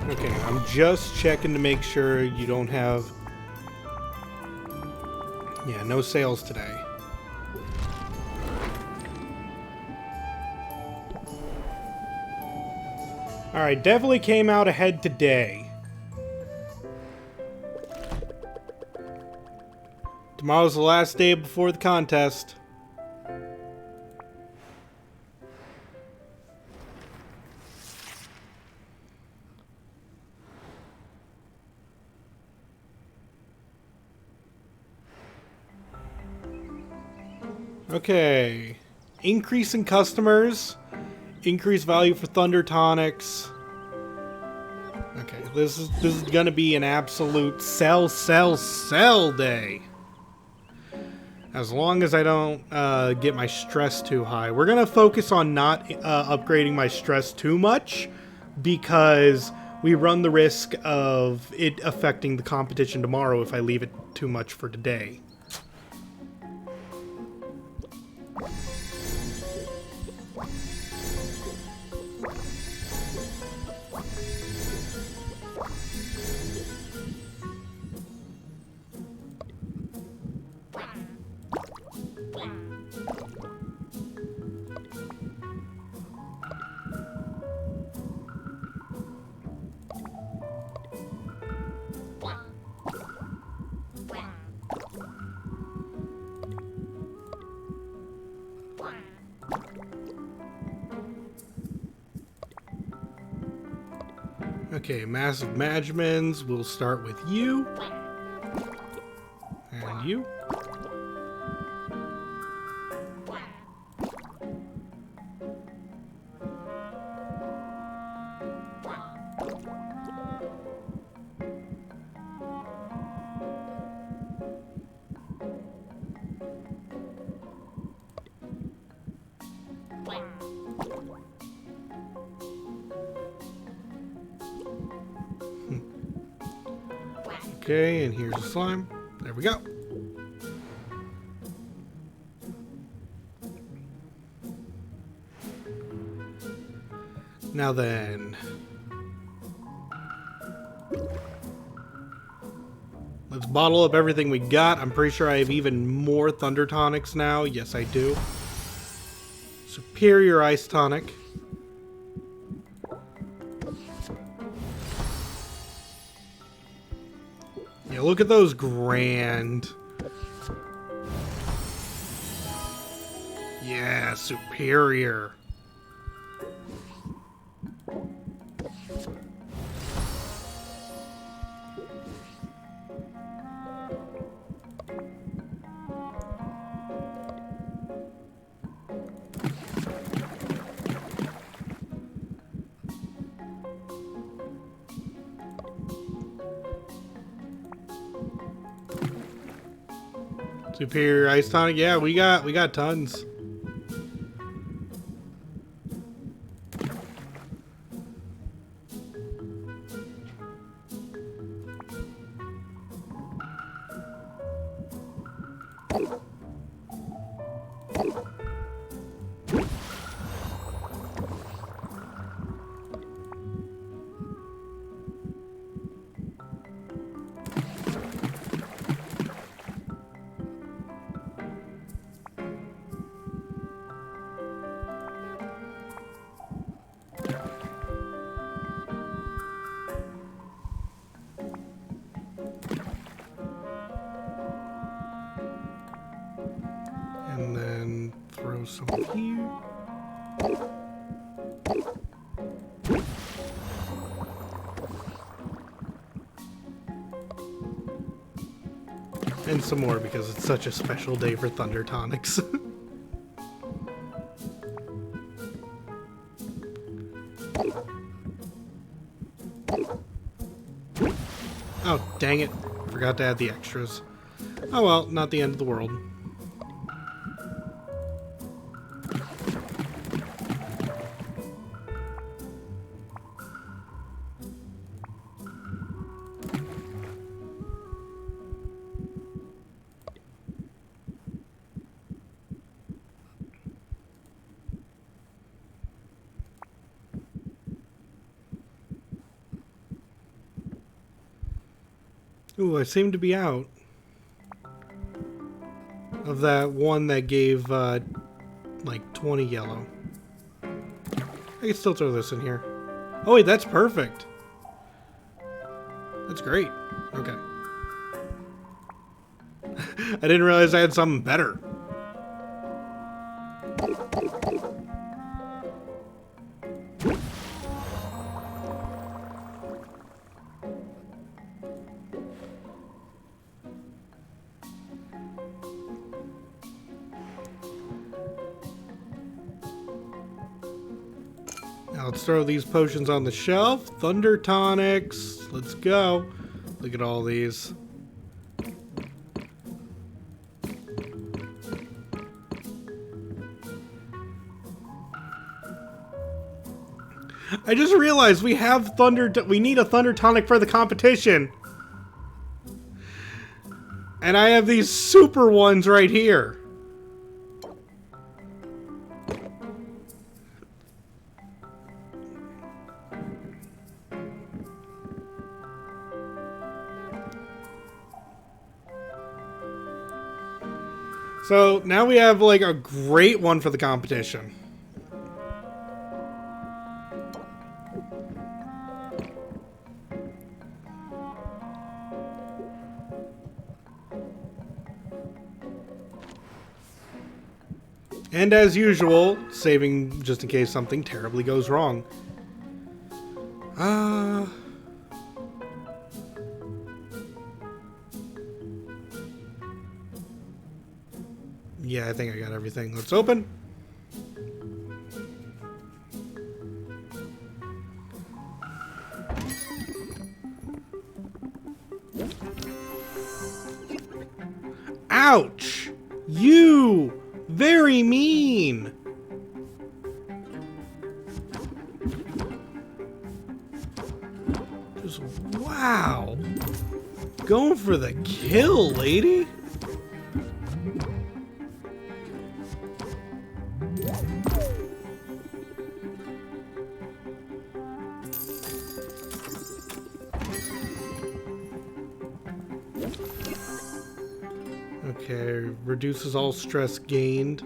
Okay, I'm just checking to make sure you don't have... Yeah, no sales today. Alright, definitely came out ahead today. Tomorrow's the last day before the contest. Okay. Increase in customers. Increase value for Thunder Tonics. Okay, this is gonna be an absolute sell day. As long as I don't get my stress too high. We're gonna focus on not upgrading my stress too much, because we run the risk of it affecting the competition tomorrow if I leave it too much for today. Okay, massive Magmans. We'll start with you. And you. Okay, and here's the slime. There we go. Now then, let's bottle up everything we got. I'm pretty sure I have even more Thunder Tonics now. Yes, I do. Superior Ice Tonic. Yeah, look at those grand. Yeah, superior. Superior Ice Tonic. Yeah, we got tons. And then throw some here. And some more because it's such a special day for Thunder Tonics. Oh, dang it. Forgot to add the extras. Oh well, not the end of the world. Ooh, I seem to be out of that one that gave, like 20 yellow. I can still throw this in here. Oh wait, that's perfect. That's great. Okay. I didn't realize I had something better. Now let's throw these potions on the shelf. Thunder tonics. Let's go. Look at all these. I just realized we have we need a thunder tonic for the competition. And I have these super ones right here. So now we have like a great one for the competition. And as usual, saving just in case something terribly goes wrong. Yeah, I think I got everything. Let's open. Ouch! You! Very mean! Just wow! Going for the kill, lady! Okay, reduces all stress gained.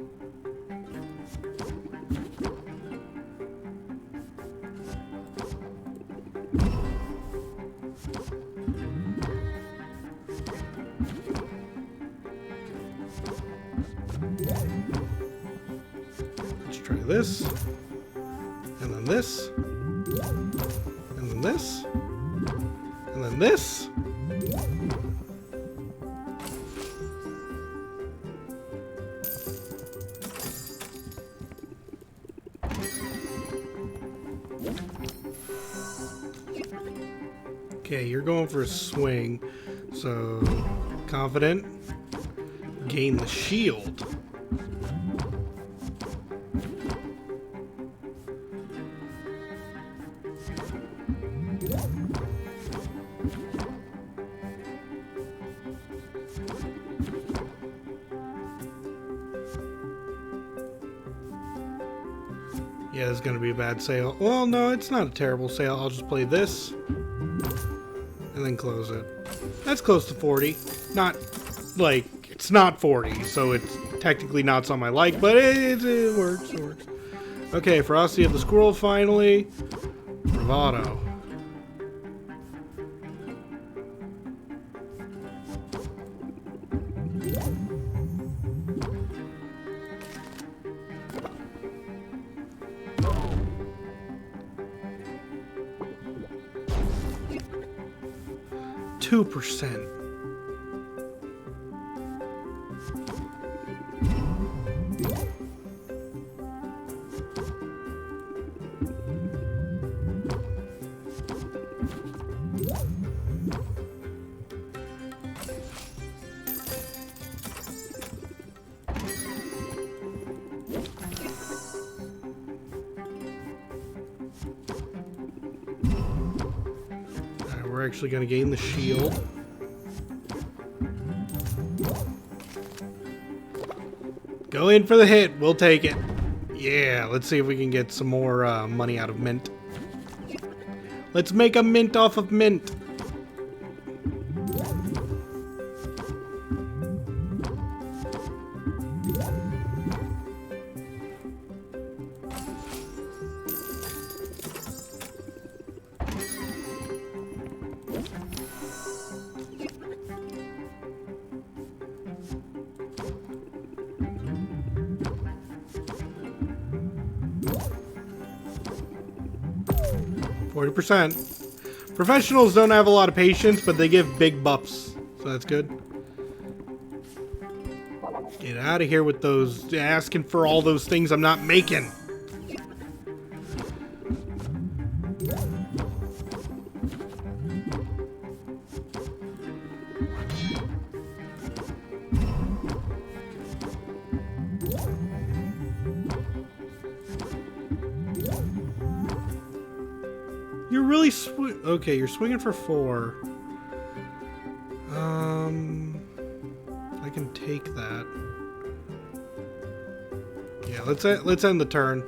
Let's try this. And then this. And then this. And then this. Okay, you're going for a swing, so confident, gain the shield. Yeah, it's gonna be a bad sale. Well, no, it's not a terrible sale. I'll just play this. And then close it. That's close to 40. Not, like, it's not 40, so it's technically not something I like, but it works, it works. Okay, Ferocity of the Squirrel finally. Bravado. %. We're actually going to gain the shield. Go in for the hit. We'll take it. Yeah, let's see if we can get some more money out of mint. Let's make a mint off of mint. %. Professionals don't have a lot of patience, but they give big buffs, so that's good. Get out of here with those asking for all those things I'm not making. really okay, you're swinging for 4. I can take that. Yeah, let's end the turn.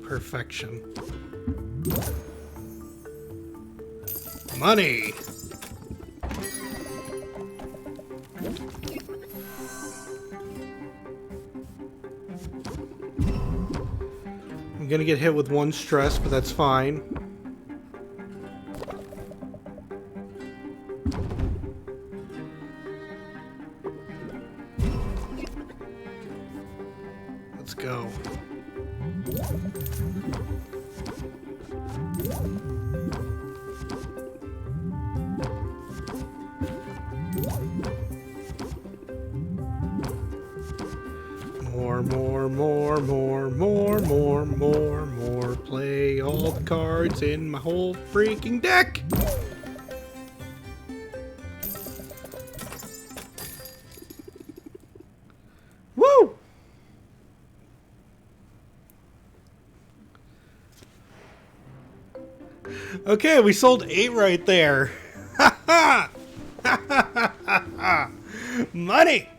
Perfection. Money! I'm gonna get hit with 1 stress, but that's fine. Let's go. More. Play all the cards in my whole freaking deck! Woo! Okay, we sold 8 right there. Ha ha! Money!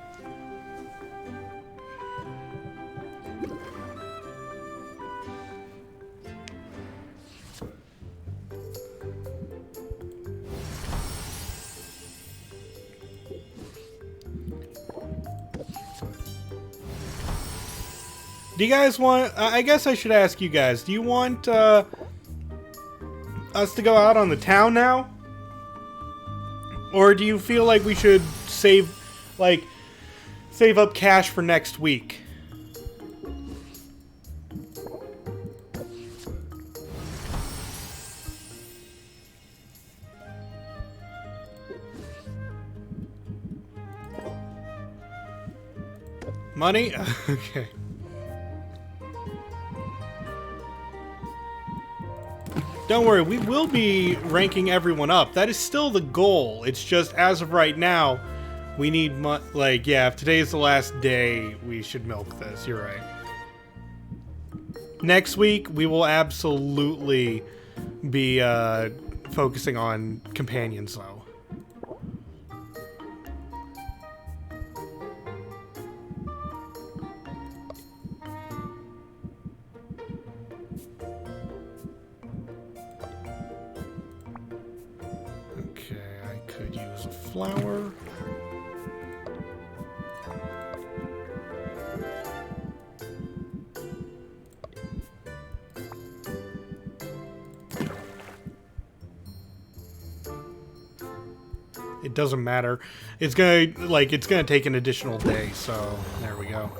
Do you guys want... I guess I should ask you guys. Do you want us to go out on the town now? Or do you feel like we should save up cash for next week? Money? Okay. Don't worry, we will be ranking everyone up. That is still the goal. It's just, as of right now, we need yeah, if today's the last day, we should milk this. You're right. Next week, we will absolutely be focusing on companions, though. Flower. It doesn't matter. It's gonna take an additional day, so there we go.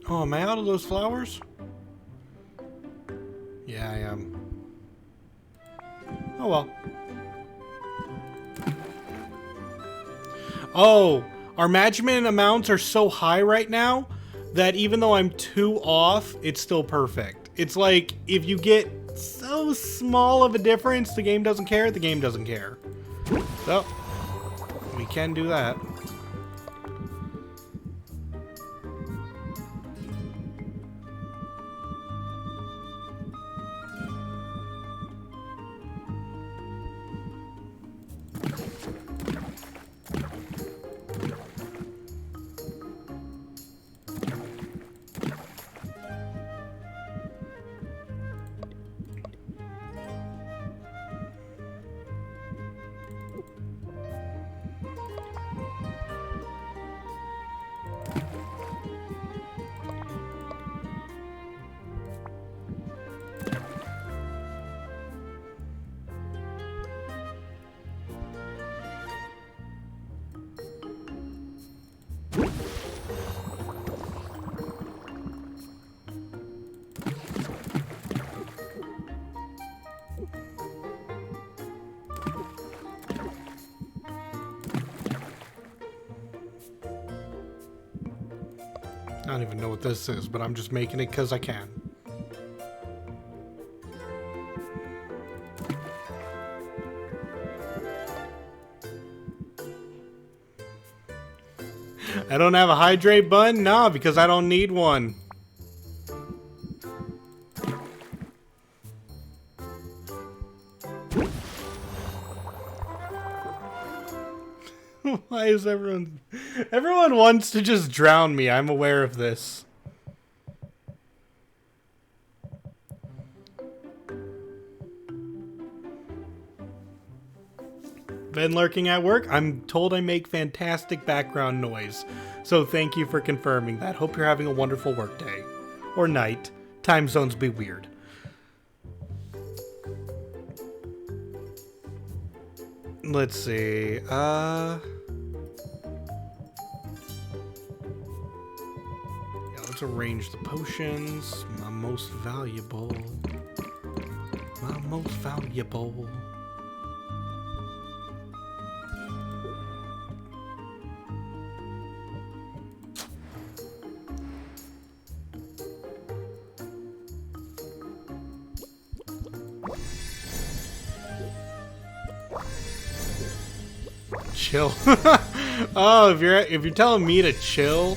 Oh, am I out of those flowers? Yeah, I am. Oh, well. Oh, our management amounts are so high right now that even though I'm 2 off, it's still perfect. It's like, if you get so small of a difference, the game doesn't care, the game doesn't care. So, we can do that. don't even know what this is, but I'm just making it because I can. I don't have a hydrate button? No, because I don't need one. Why is everyone... Everyone wants to just drown me. I'm aware of this. Been lurking at work? I'm told I make fantastic background noise. So thank you for confirming that. Hope you're having a wonderful work day. Or night. Time zones be weird. Let's see. Yeah, let's arrange the potions. My most valuable. My most valuable. Chill. Oh, if you're telling me to chill,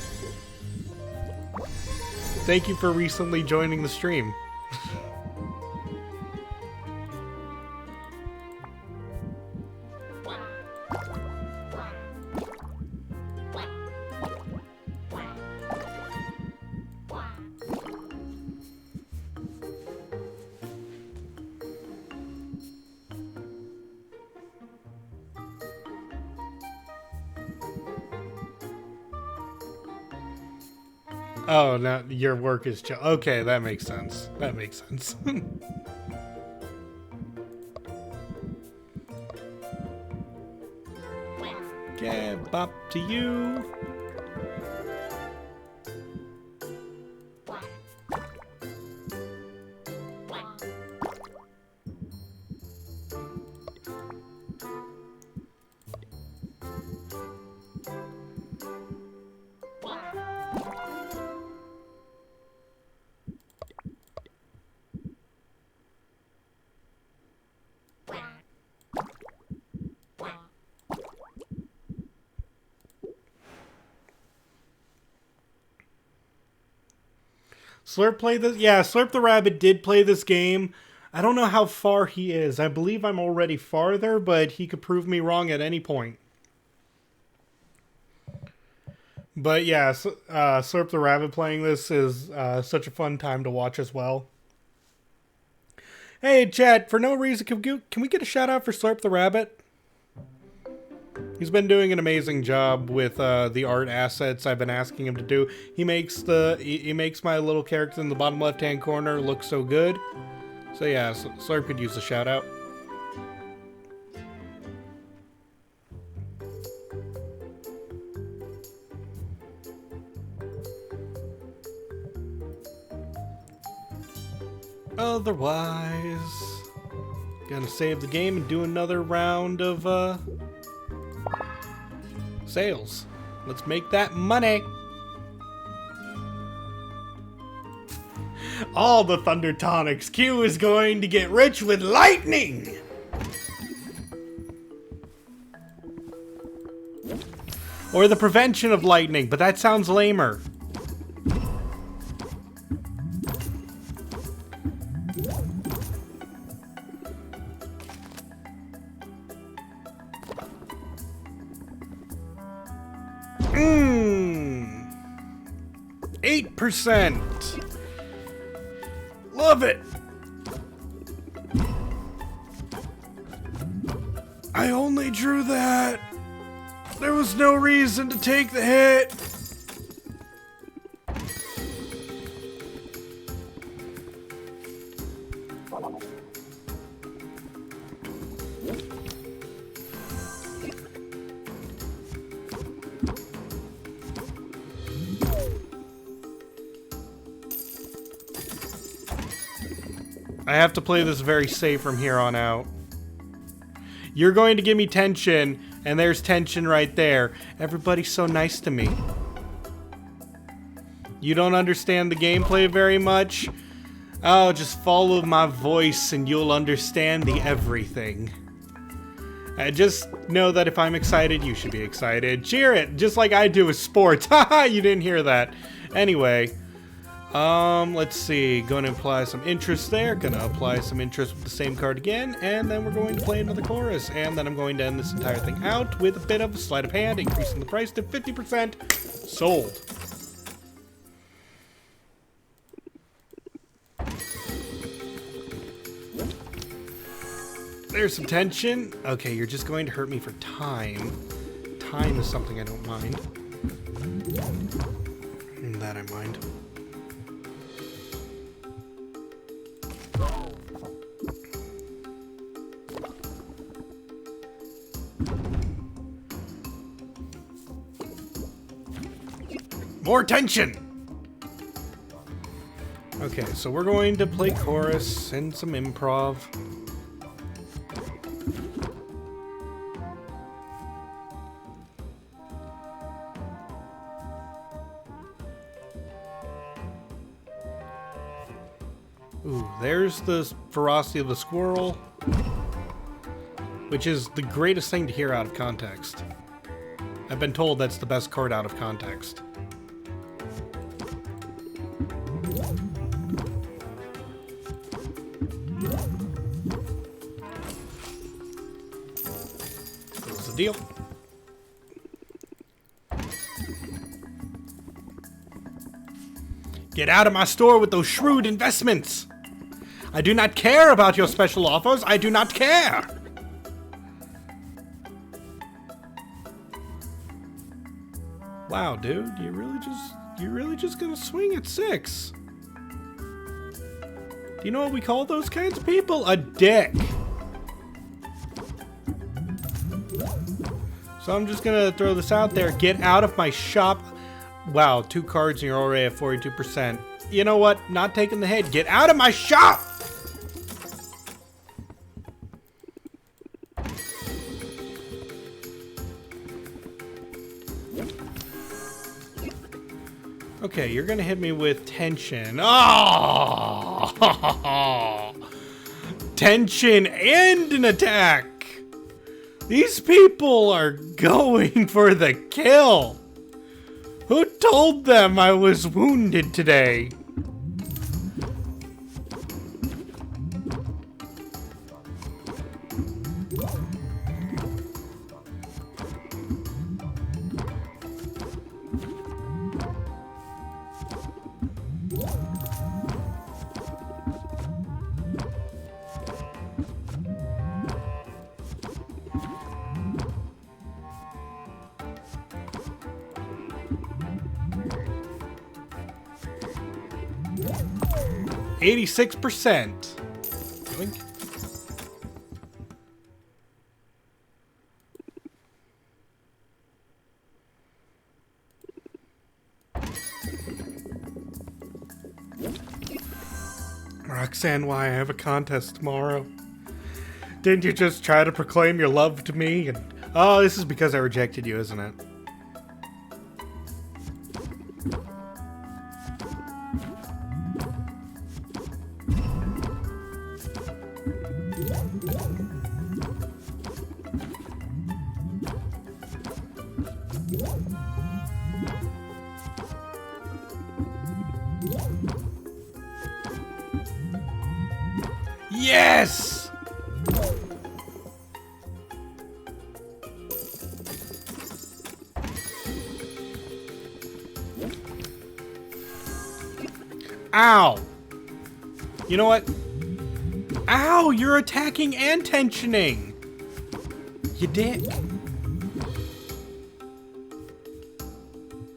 thank you for recently joining the stream. Oh, now your work is chill. Okay, that makes sense. That makes sense. Okay, bop to you. Slurp played this? Yeah, Slurp the Rabbit did play this game. I don't know how far he is. I believe I'm already farther, but he could prove me wrong at any point. But yeah, Slurp the Rabbit playing this is such a fun time to watch as well. Hey, chat, for no reason, can we get a shout out for Slurp the Rabbit? He's been doing an amazing job with the art assets I've been asking him to do. He makes my little character in the bottom left-hand corner look so good. So yeah, Slurp could use a shout out. Otherwise, gonna save the game and do another round of sales. Let's make that money. All the Thunder Tonics. Q is going to get rich with lightning. Or the prevention of lightning, but that sounds lamer. Mmm. 8%. Love it. I only drew that. There was no reason to take the hit. I have to play this very safe from here on out. You're going to give me tension, and there's tension right there. Everybody's so nice to me. You don't understand the gameplay very much? Oh, just follow my voice and you'll understand the everything. Just know that if I'm excited, you should be excited. Cheer it, just like I do with sports. Haha, you didn't hear that. Anyway, let's see. Going to apply some interest there. Going to apply some interest with the same card again. And then we're going to play another chorus. And then I'm going to end this entire thing out with a bit of a sleight of hand, increasing the price to 50%. Sold. There's some tension. Okay, you're just going to hurt me for time. Time is something I don't mind. That I mind. More tension! Okay, so we're going to play chorus and some improv. Ooh, there's the ferocity of the squirrel, which is the greatest thing to hear out of context. I've been told that's the best card out of context. Close the deal. Get out of my store with those shrewd investments! I do not care about your special offers. I do not care! Wow, dude, you really just gonna swing at 6? Do you know what we call those kinds of people? A dick. So I'm just gonna throw this out there. Get out of my shop. Wow, 2 cards and you're already at 42%. You know what? Not taking the hit. Get out of my shop! Okay, you're gonna hit me with tension. Oh! Tension and an attack! These people are going for the kill! Who told them I was wounded today? %86%. Yoink. Roxanne, why I have a contest tomorrow? Didn't you just try to proclaim your love to me? And oh, this is because I rejected you, isn't it? Yes! Ow! You know what? Ow! You're attacking and tensioning! You dick.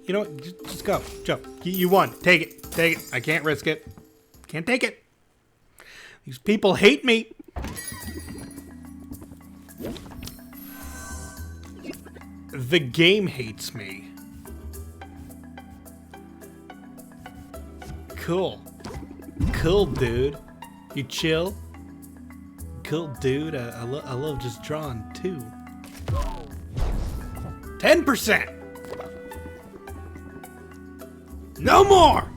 You know what? Just go. Jump. You won. Take it. Take it. I can't risk it. Can't take it. These people hate me. The game hates me. Cool. Cool, dude. You chill? Cool, dude. I love just drawing, too. 10%! No more!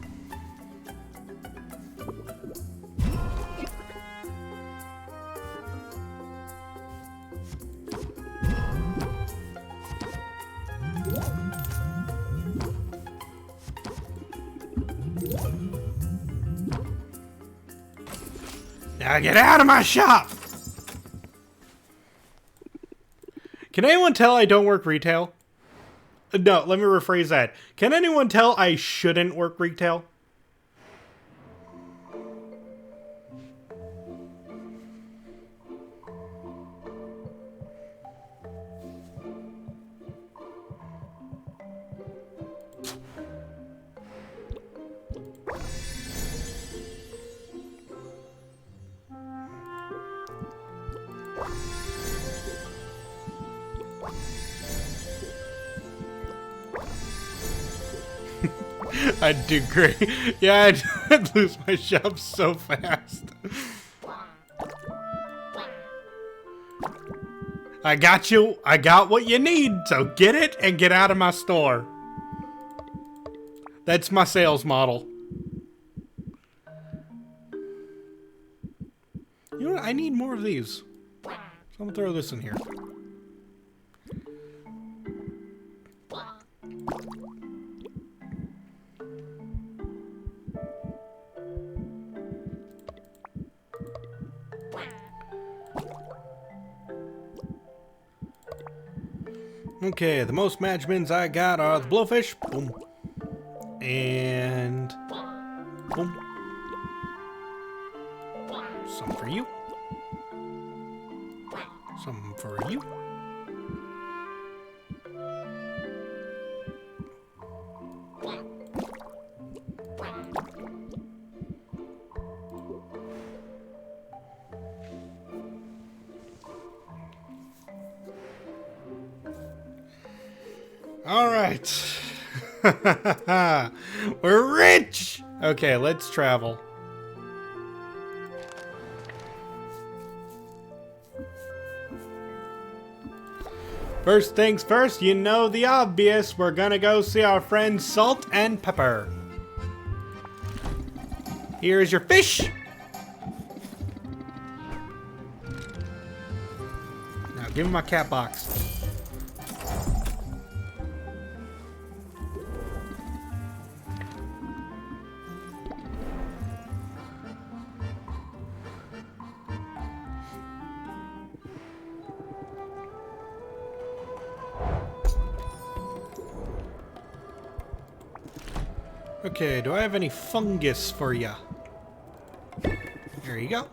Now get out of my shop! Can anyone tell I don't work retail? No, let me rephrase that. Can anyone tell I shouldn't work retail? I'd do great. Yeah, I'd lose my shop so fast. I got you. I got what you need, so get it and get out of my store. That's my sales model. You know what? I need more of these. So I'm gonna throw this in here. Okay, the most matchmans I got are the blowfish. Boom. And boom. Some for you. Some for you. All right. We're rich. Okay, let's travel. First things first, you know the obvious. We're gonna go see our friends Salt and Pepper. Here's your fish. Now give me my cat box. Okay, do I have any fungus for ya? There you go.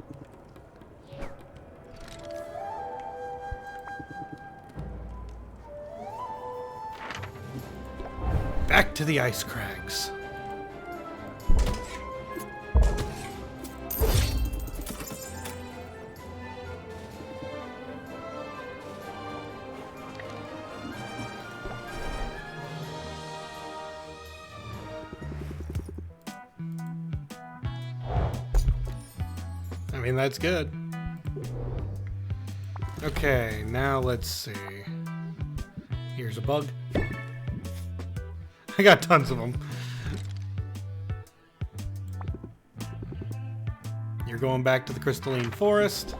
Back to the ice crags. I mean, that's good. Okay, now let's see. Here's a bug. I got tons of them. You're going back to the crystalline forest.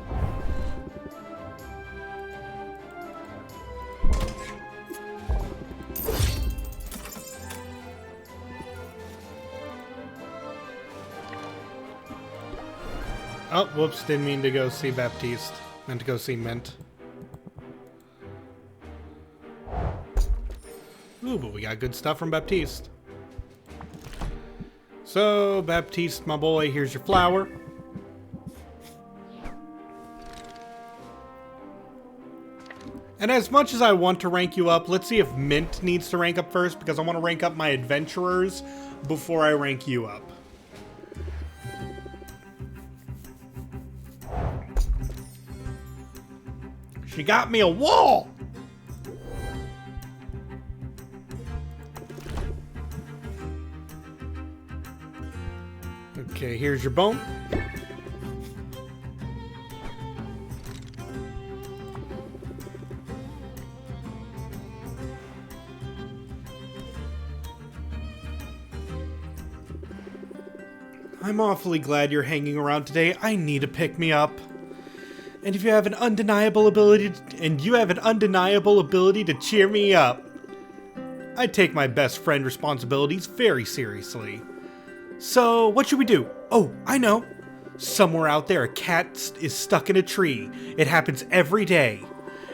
Oh, whoops, didn't mean to go see Baptiste. Meant to go see Mint. Ooh, but we got good stuff from Baptiste. So, Baptiste, my boy, here's your flower. And as much as I want to rank you up, let's see if Mint needs to rank up first, because I want to rank up my adventurers before I rank you up. She got me a wall! Okay, here's your bone. I'm awfully glad you're hanging around today. I need to pick me up. And if you have an undeniable ability to cheer me up, I take my best friend responsibilities very seriously. So, what should we do? Oh, I know. Somewhere out there, a cat is stuck in a tree. It happens every day.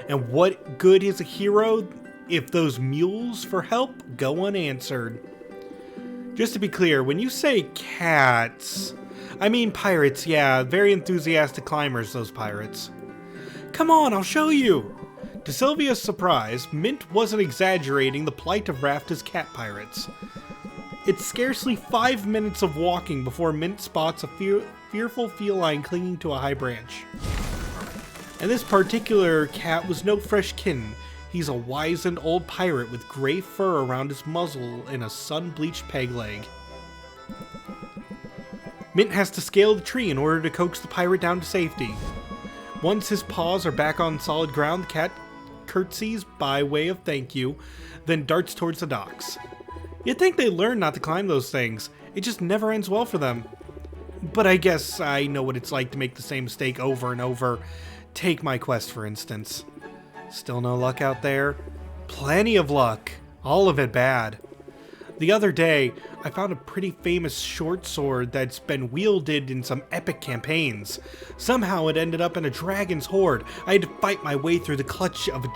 And what good is a hero if those mules for help go unanswered? Just to be clear, when you say cats, I mean pirates, yeah, very enthusiastic climbers, those pirates. Come on, I'll show you! To Sylvia's surprise, Mint wasn't exaggerating the plight of Rafta's cat pirates. It's scarcely 5 minutes of walking before Mint spots a fearful feline clinging to a high branch. And this particular cat was no fresh kitten. He's a wizened old pirate with gray fur around his muzzle and a sun-bleached peg leg. Mint has to scale the tree in order to coax the pirate down to safety. Once his paws are back on solid ground, the cat curtsies by way of thank you, then darts towards the docks. You'd think they learn not to climb those things. It just never ends well for them. But I guess I know what it's like to make the same mistake over and over. Take my quest, for instance. Still no luck out there? Plenty of luck. All of it bad. The other day, I found a pretty famous short sword that's been wielded in some epic campaigns. Somehow it ended up in a dragon's hoard. I had to fight my way through the clutch of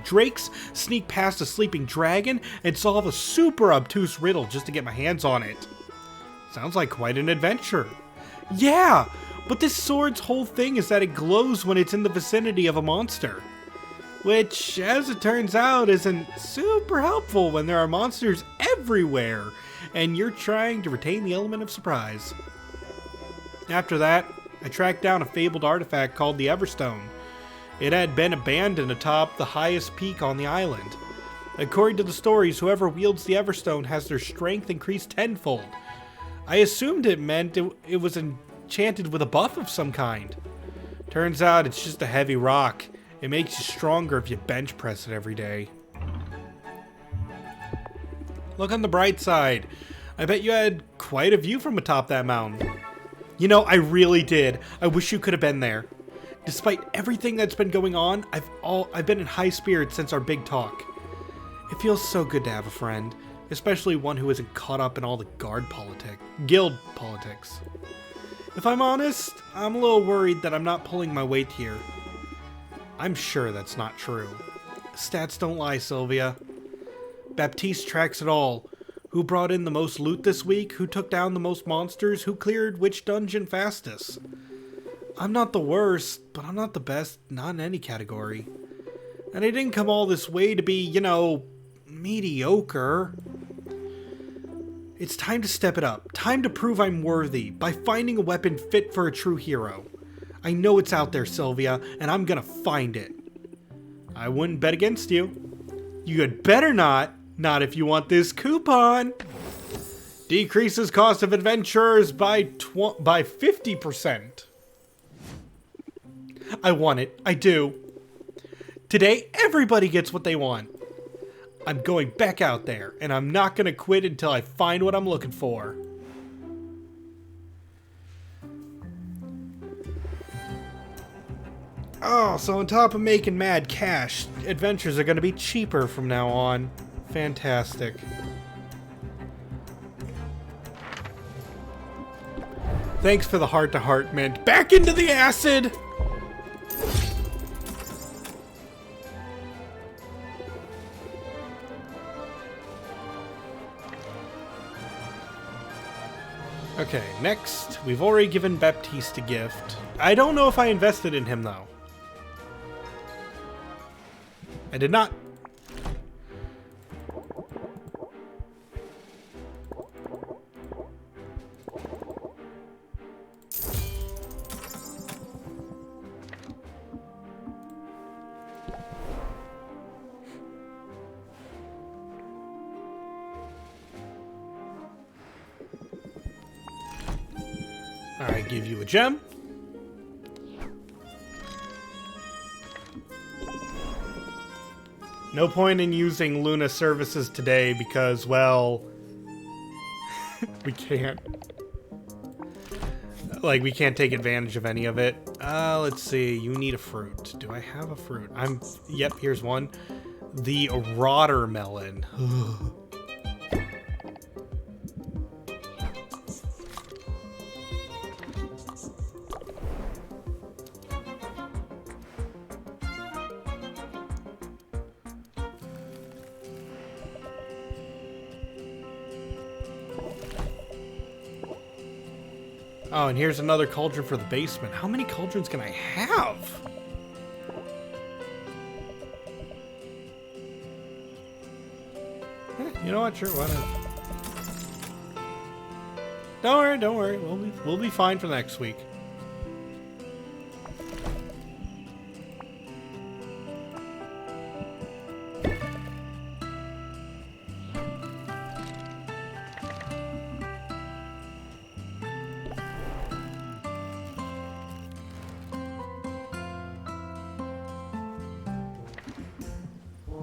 drakes, sneak past a sleeping dragon, and solve a super obtuse riddle just to get my hands on it. Sounds like quite an adventure. Yeah, but this sword's whole thing is that it glows when it's in the vicinity of a monster. Which, as it turns out, isn't super helpful when there are monsters everywhere, and you're trying to retain the element of surprise. After that, I tracked down a fabled artifact called the Everstone. It had been abandoned atop the highest peak on the island. According to the stories, whoever wields the Everstone has their strength increased tenfold. I assumed it meant it was enchanted with a buff of some kind. Turns out it's just a heavy rock. It makes you stronger if you bench press it every day. Look on the bright side. I bet you had quite a view from atop that mountain. You know, I really did. I wish you could have been there. Despite everything that's been going on, I've been in high spirits since our big talk. It feels so good to have a friend, especially one who isn't caught up in all the guild politics. If I'm honest, I'm a little worried that I'm not pulling my weight here. I'm sure that's not true. Stats don't lie, Sylvia. Baptiste tracks it all. Who brought in the most loot this week? Who took down the most monsters? Who cleared which dungeon fastest? I'm not the worst, but I'm not the best, not in any category. And I didn't come all this way to be, mediocre. It's time to step it up. Time to prove I'm worthy by finding a weapon fit for a true hero. I know it's out there, Sylvia, and I'm gonna find it. I wouldn't bet against you. You had better not if you want this coupon. Decreases cost of adventurers by 50%. I want it. I do. Today, everybody gets what they want. I'm going back out there, and I'm not gonna quit until I find what I'm looking for. Oh, so on top of making mad cash, adventures are going to be cheaper from now on. Fantastic. Thanks for the heart-to-heart, Mint. Back into the acid! Okay, next, we've already given Baptiste a gift. I don't know if I invested in him, though. I did not. I give you a gem. No point in using Luna services today because, well, we can't. Like, we can't take advantage of any of it. Let's see. You need a fruit. Do I have a fruit? Yep, here's one. The watermelon. Oh, and here's another cauldron for the basement. How many cauldrons can I have? You know what? Sure, why not? Don't worry. We'll be fine for next week.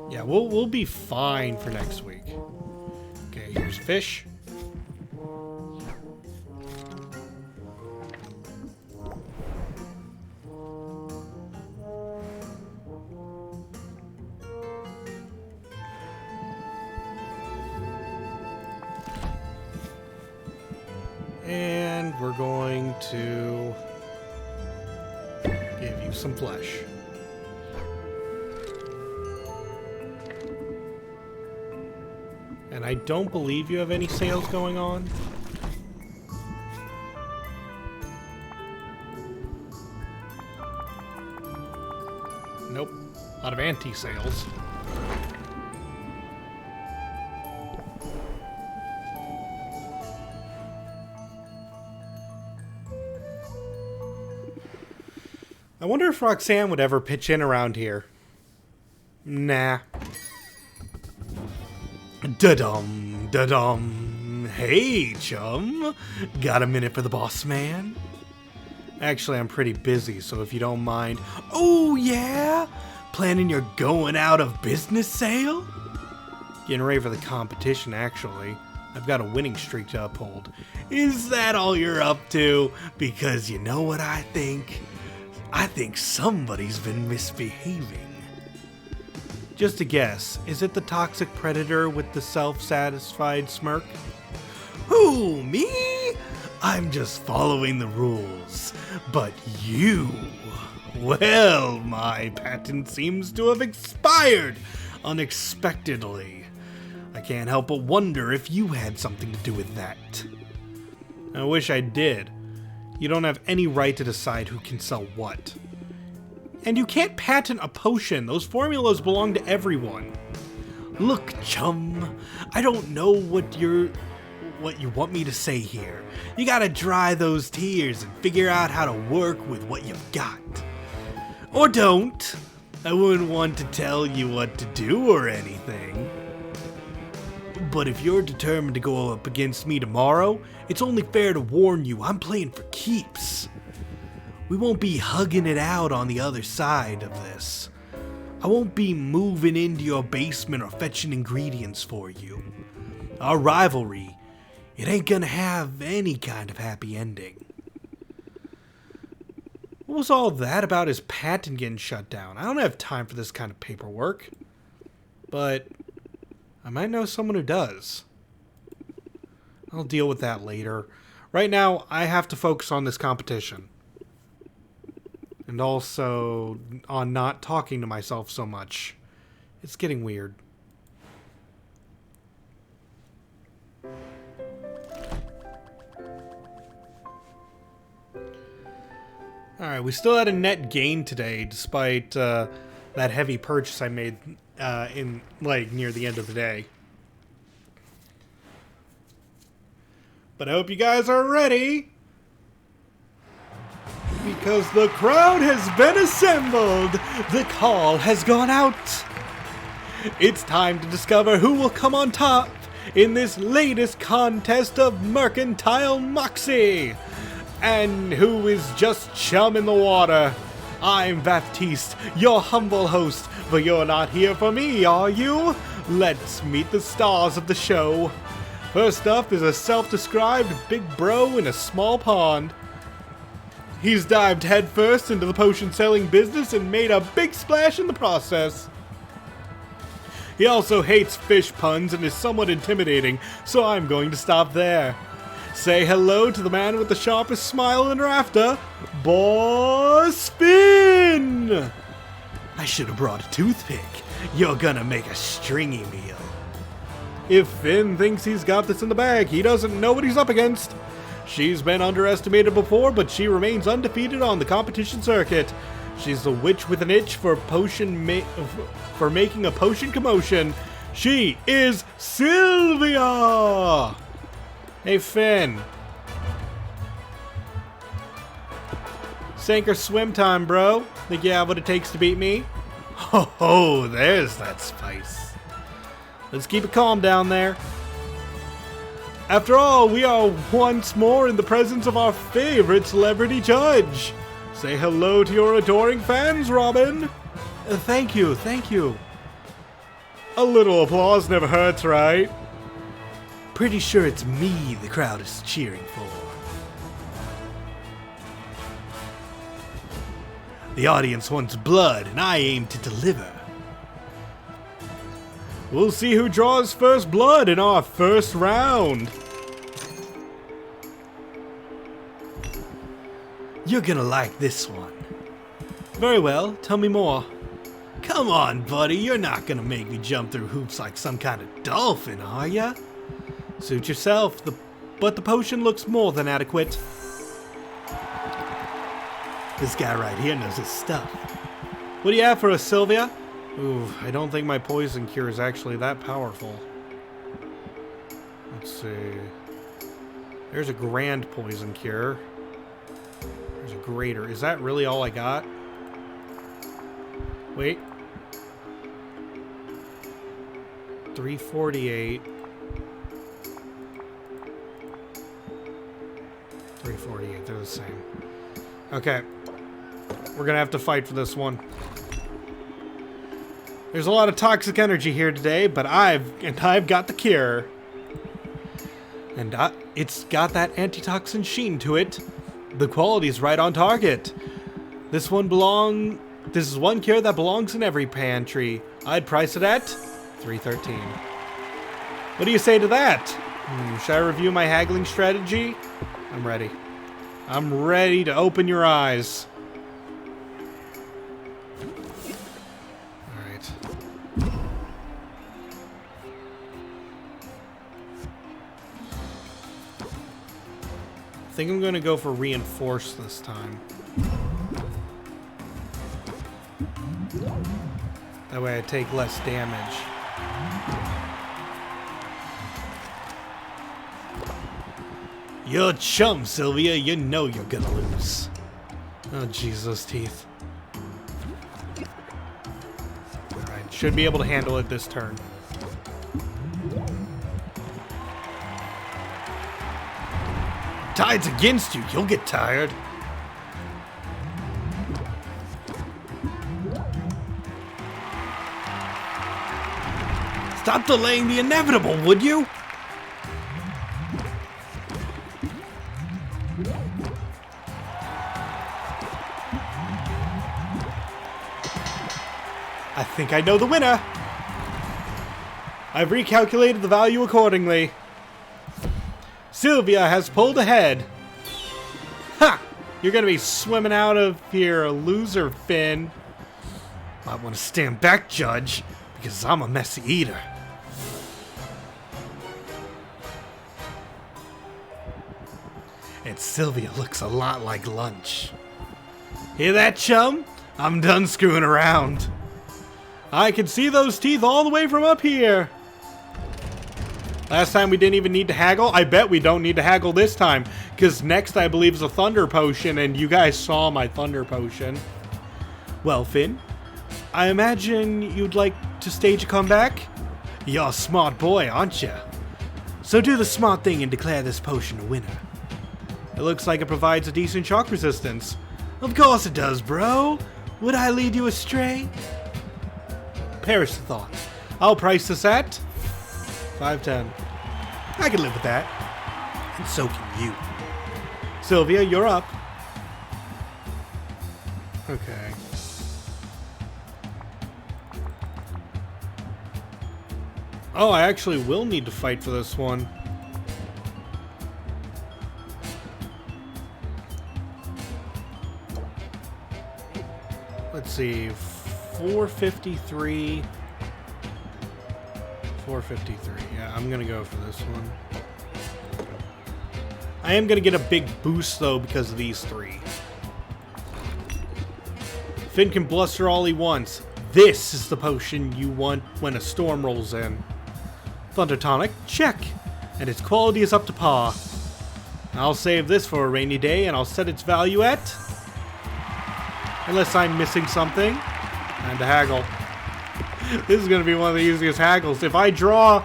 Yeah, we'll be fine for next week. Okay, here's fish. And we're going to give you some flesh. And I don't believe you have any sales going on. Nope. A lot of anti-sales. I wonder if Roxanne would ever pitch in around here. Nah. Da-dum, da-dum. Hey, chum. Got a minute for the boss man? Actually, I'm pretty busy, so if you don't mind... Oh, yeah? Planning your going out of business sale? Getting ready for the competition, actually. I've got a winning streak to uphold. Is that all you're up to? Because you know what I think? I think somebody's been misbehaving. Just a guess, is it the toxic predator with the self-satisfied smirk? Who, me? I'm just following the rules. But you... Well, my patent seems to have expired unexpectedly. I can't help but wonder if you had something to do with that. I wish I did. You don't have any right to decide who can sell what. And you can't patent a potion. Those formulas belong to everyone. Look, chum, I don't know what you want me to say here. You gotta dry those tears and figure out how to work with what you've got. Or don't. I wouldn't want to tell you what to do or anything. But if you're determined to go up against me tomorrow, it's only fair to warn you I'm playing for keeps. We won't be hugging it out on the other side of this. I won't be moving into your basement or fetching ingredients for you. Our rivalry, it ain't gonna have any kind of happy ending. What was all that about his patent getting shut down? I don't have time for this kind of paperwork. But I might know someone who does. I'll deal with that later. Right now, I have to focus on this competition. And also on not talking to myself so much. It's getting weird. Alright, we still had a net gain today, despite that heavy purchase I made in, like, near the end of the day. But I hope you guys are ready, because the crowd has been assembled. The call has gone out. It's time to discover who will come on top in this latest contest of mercantile moxie. And who is just chum in the water. I'm Baptiste, your humble host, but you're not here for me, are you? Let's meet the stars of the show. First up is a self-described big bro in a small pond. He's dived headfirst into the potion selling business and made a big splash in the process. He also hates fish puns and is somewhat intimidating, so I'm going to stop there. Say hello to the man with the sharpest smile in Rafter, Boss Finn! I should have brought a toothpick. You're gonna make a stringy meal. If Finn thinks he's got this in the bag, he doesn't know what he's up against. She's been underestimated before, but she remains undefeated on the competition circuit. She's a witch with an itch for for making a potion commotion. She is Sylvia! Hey, Finn. Sink or swim time, bro. Think you have what it takes to beat me? Ho, there's that spice. Let's keep it calm down there. After all, we are once more in the presence of our favorite celebrity judge. Say hello to your adoring fans, Robin. Thank you, thank you. A little applause never hurts, right? Pretty sure it's me the crowd is cheering for. The audience wants blood, and I aim to deliver. We'll see who draws first blood in our first round. You're gonna like this one. Very well, tell me more. Come on, buddy, you're not gonna make me jump through hoops like some kind of dolphin, are ya? Suit yourself, but the potion looks more than adequate. This guy right here knows his stuff. What do you have for us, Sylvia? Ooh, I don't think my poison cure is actually that powerful. Let's see. There's a grand poison cure. There's a greater. Is that really all I got? Wait. 348. 348, they're the same. Okay. We're gonna have to fight for this one. There's a lot of toxic energy here today, but I've got the cure. And it's got that antitoxin sheen to it. The quality's right on target. This is one cure that belongs in every pantry. I'd price it at $3.13. What do you say to that? Should I review my haggling strategy? I'm ready. I'm ready to open your eyes. Alright. I think I'm gonna go for reinforce this time. That way I take less damage. You're a chum, Sylvia. You know you're gonna lose. Oh, jeez, those teeth. Alright, should be able to handle it this turn. Tide's against you. You'll get tired. Stop delaying the inevitable, would you? I think I know the winner. I've recalculated the value accordingly. Sylvia has pulled ahead. Ha! You're gonna be swimming out of here, a loser, Finn. Might want to stand back, Judge, because I'm a messy eater. And Sylvia looks a lot like lunch. Hear that, chum? I'm done screwing around. I can see those teeth all the way from up here. Last time we didn't even need to haggle. I bet we don't need to haggle this time, because next I believe is a thunder potion, and you guys saw my thunder potion. Well, Finn, I imagine you'd like to stage a comeback? You're a smart boy, aren't you? So do the smart thing and declare this potion a winner. It looks like it provides a decent shock resistance. Of course it does, bro. Would I lead you astray? Perish the thought. I'll price this at $5.10. I can live with that. And so can you. Sylvia, you're up. Okay. Oh, I actually will need to fight for this one. Let's see. 453. 453. Yeah, I'm gonna go for this one. I am gonna get a big boost though because of these three. Finn can bluster all he wants. This is the potion you want when a storm rolls in. Thunder Tonic, check. And its quality is up to par. I'll save this for a rainy day and I'll set its value at... Unless I'm missing something. And to haggle. This is going to be one of the easiest haggles. If I draw...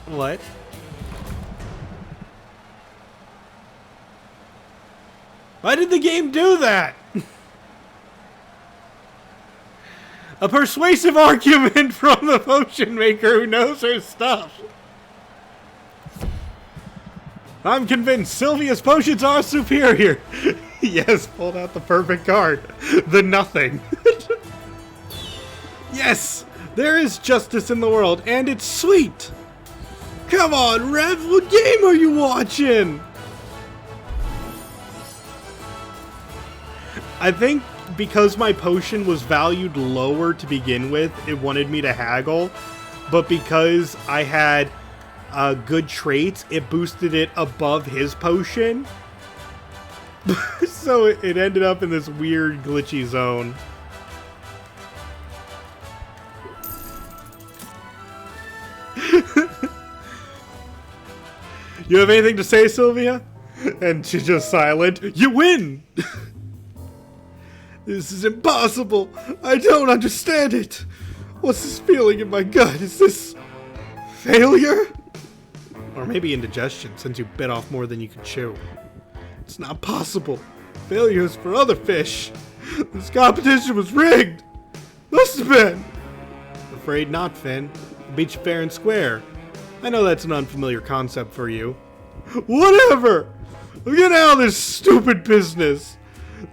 What? Why did the game do that? A persuasive argument from the potion maker who knows her stuff. I'm convinced Sylvia's potions are superior. Yes, pulled out the perfect card. The nothing. Yes, there is justice in the world, and it's sweet. Come on, Rev, what game are you watching? I think because my potion was valued lower to begin with, it wanted me to haggle. But because I had good traits, it boosted it above his potion. So it ended up in this weird glitchy zone. You have anything to say, Sylvia? And she's just silent. You win! This is impossible. I don't understand it. What's this feeling in my gut? Is this failure? Or maybe indigestion, since you bit off more than you could chew. It's not possible. Failure is for other fish. This competition was rigged. Must have been. Afraid not, Finn. I beat you fair and square. I know that's an unfamiliar concept for you. Whatever! Get out of this stupid business.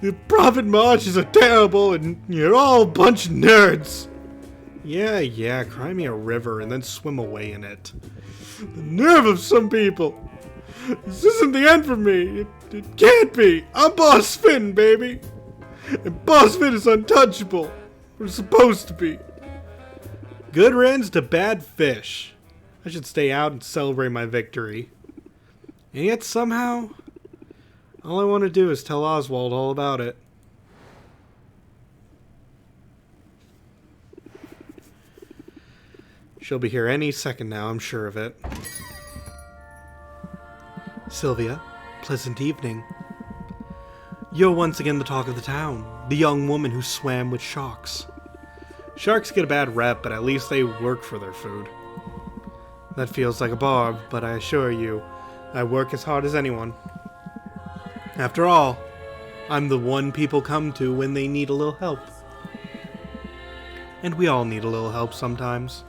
The profit margins are terrible and you're all a bunch of nerds. Yeah, cry me a river and then swim away in it. The nerve of some people. This isn't the end for me. It can't be. I'm Boss Finn, baby. And Boss Finn is untouchable. We're supposed to be. Good riddance to bad fish. I should stay out and celebrate my victory. And yet somehow, all I want to do is tell Oswald all about it. She'll be here any second now, I'm sure of it. Sylvia, pleasant evening. You're once again the talk of the town, the young woman who swam with sharks. Sharks get a bad rep, but at least they work for their food. That feels like a barb, but I assure you, I work as hard as anyone. After all, I'm the one people come to when they need a little help. And we all need a little help sometimes.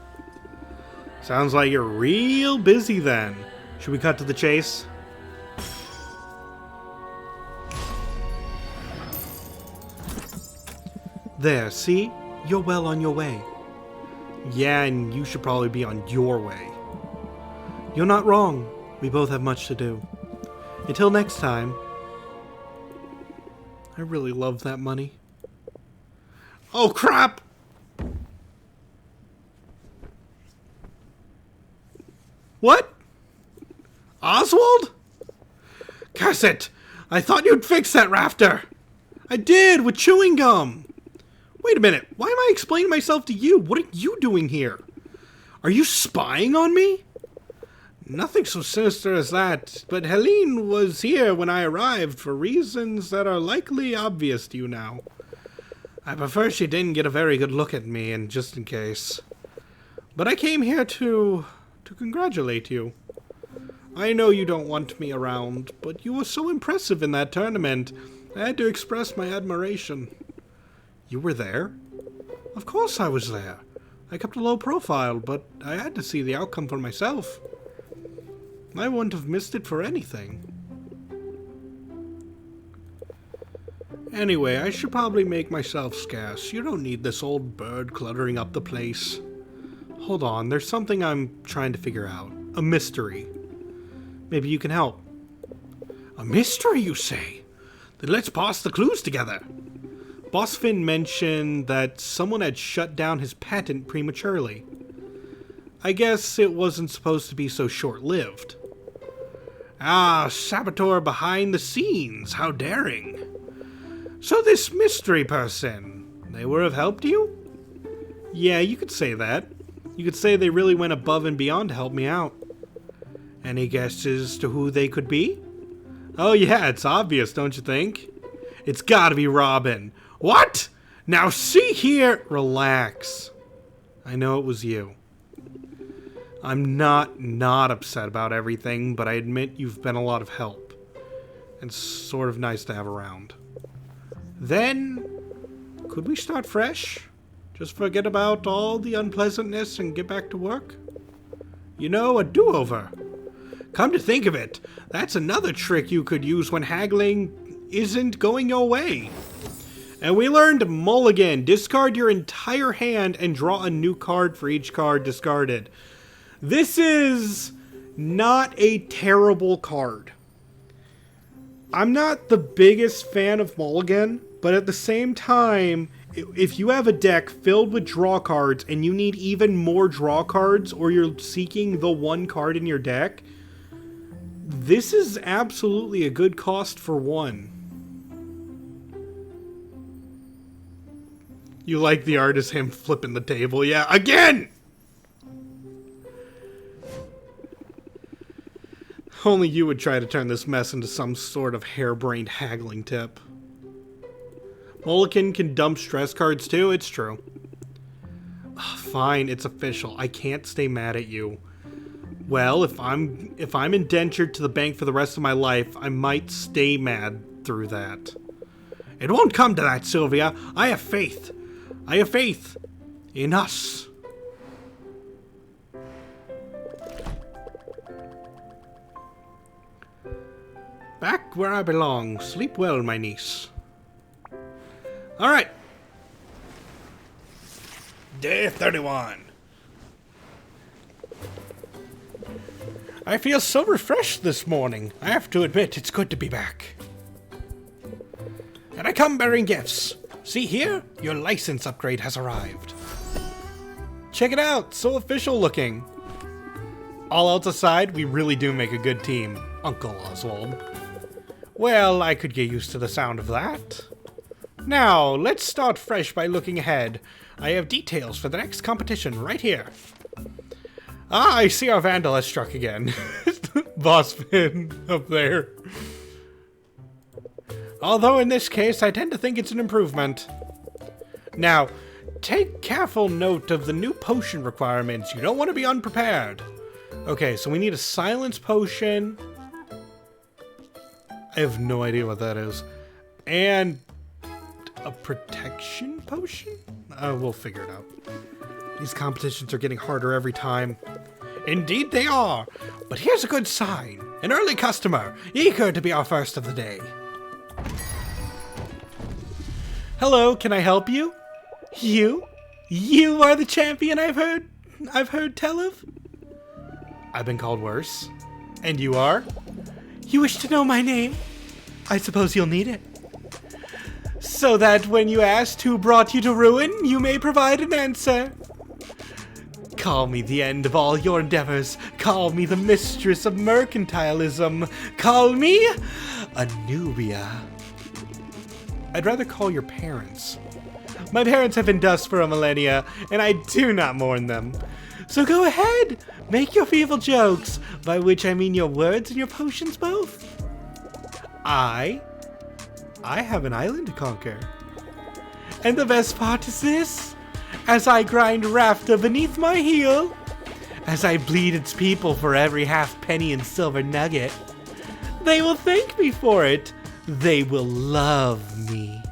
Sounds like you're real busy then. Should we cut to the chase? There, see? You're well on your way. Yeah, and you should probably be on your way. You're not wrong. We both have much to do. Until next time. I really love that money. Oh, crap! What? Oswald? Curse it! I thought you'd fix that rafter! I did, with chewing gum! Wait a minute, why am I explaining myself to you? What are you doing here? Are you spying on me? Nothing so sinister as that, but Helene was here when I arrived for reasons that are likely obvious to you now. I prefer she didn't get a very good look at me, and just in case. But I came here to congratulate you. I know you don't want me around, but you were so impressive in that tournament, I had to express my admiration. You were there? Of course I was there. I kept a low profile, but I had to see the outcome for myself. I wouldn't have missed it for anything. Anyway, I should probably make myself scarce. You don't need this old bird cluttering up the place. Hold on, there's something I'm trying to figure out. A mystery. Maybe you can help. A mystery, you say? Then let's parse the clues together. Boss Finn mentioned that someone had shut down his patent prematurely. I guess it wasn't supposed to be so short-lived. Ah, saboteur behind the scenes. How daring. So this mystery person, they would have helped you? Yeah, you could say that. You could say they really went above and beyond to help me out. Any guesses to who they could be? Oh yeah, it's obvious, don't you think? It's gotta be Robin. What? Now see here. Relax. I know it was you. I'm not upset about everything, but I admit you've been a lot of help. And sort of nice to have around. Then, could we start fresh? Just forget about all the unpleasantness and get back to work? You know, a do-over. Come to think of it, that's another trick you could use when haggling isn't going your way. And we learned Mulligan. Discard your entire hand and draw a new card for each card discarded. This is not a terrible card. I'm not the biggest fan of Mulligan, but at the same time, if you have a deck filled with draw cards and you need even more draw cards, or you're seeking the one card in your deck, this is absolutely a good cost for one. You like the art as him flipping the table, yeah, again! Only you would try to turn this mess into some sort of harebrained haggling tip. Mulligan can dump stress cards too, it's true. Fine, it's official. I can't stay mad at you. Well, if I'm indentured to the bank for the rest of my life, I might stay mad through that. It won't come to that, Sylvia. I have faith. I have faith in us. Back where I belong. Sleep well, my niece. Alright. Day 31. I feel so refreshed this morning. I have to admit, it's good to be back. And I come bearing gifts. See here? Your license upgrade has arrived. Check it out. So official looking. All else aside, we really do make a good team, Uncle Oswald. Well, I could get used to the sound of that. Now, let's start fresh by looking ahead. I have details for the next competition right here. Ah, I see our vandal has struck again. Boss Finn up there. Although in this case, I tend to think it's an improvement. Now, take careful note of the new potion requirements. You don't want to be unprepared. Okay, so we need a silence potion. I have no idea what that is. And a protection potion? We'll figure it out. These competitions are getting harder every time. Indeed they are. But here's a good sign. An early customer, eager to be our first of the day. Hello, can I help you? You? You are the champion I've heard tell of? I've been called worse. And you are? You wish to know my name? I suppose you'll need it. So that when you asked who brought you to ruin, you may provide an answer. Call me the end of all your endeavors. Call me the mistress of mercantilism. Call me Anubia. I'd rather call your parents. My parents have been dust for a millennia, and I do not mourn them. So go ahead, make your feeble jokes, by which I mean your words and your potions both. I have an island to conquer. And the best part is this, as I grind rafter beneath my heel, as I bleed its people for every half penny and silver nugget, they will thank me for it. They will love me.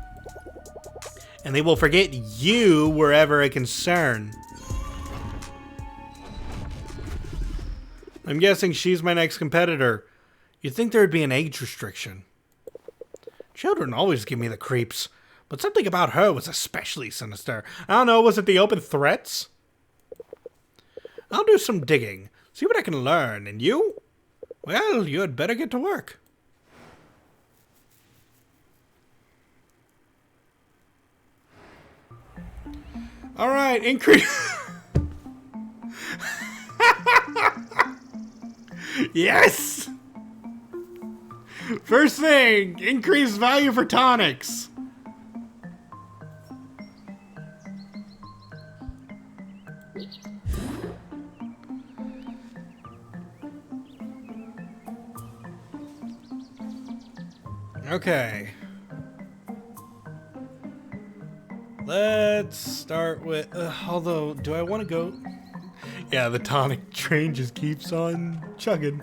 And they will forget you wherever a concern. I'm guessing she's my next competitor. You'd think there would be an age restriction. Children always give me the creeps, but something about her was especially sinister. I don't know, was it the open threats? I'll do some digging, see what I can learn, and you? Well, you had better get to work. Alright, increase... Yes! First thing, increase value for tonics. Okay. Let's start with, although, do I want to go? Yeah, the tonic train just keeps on chugging.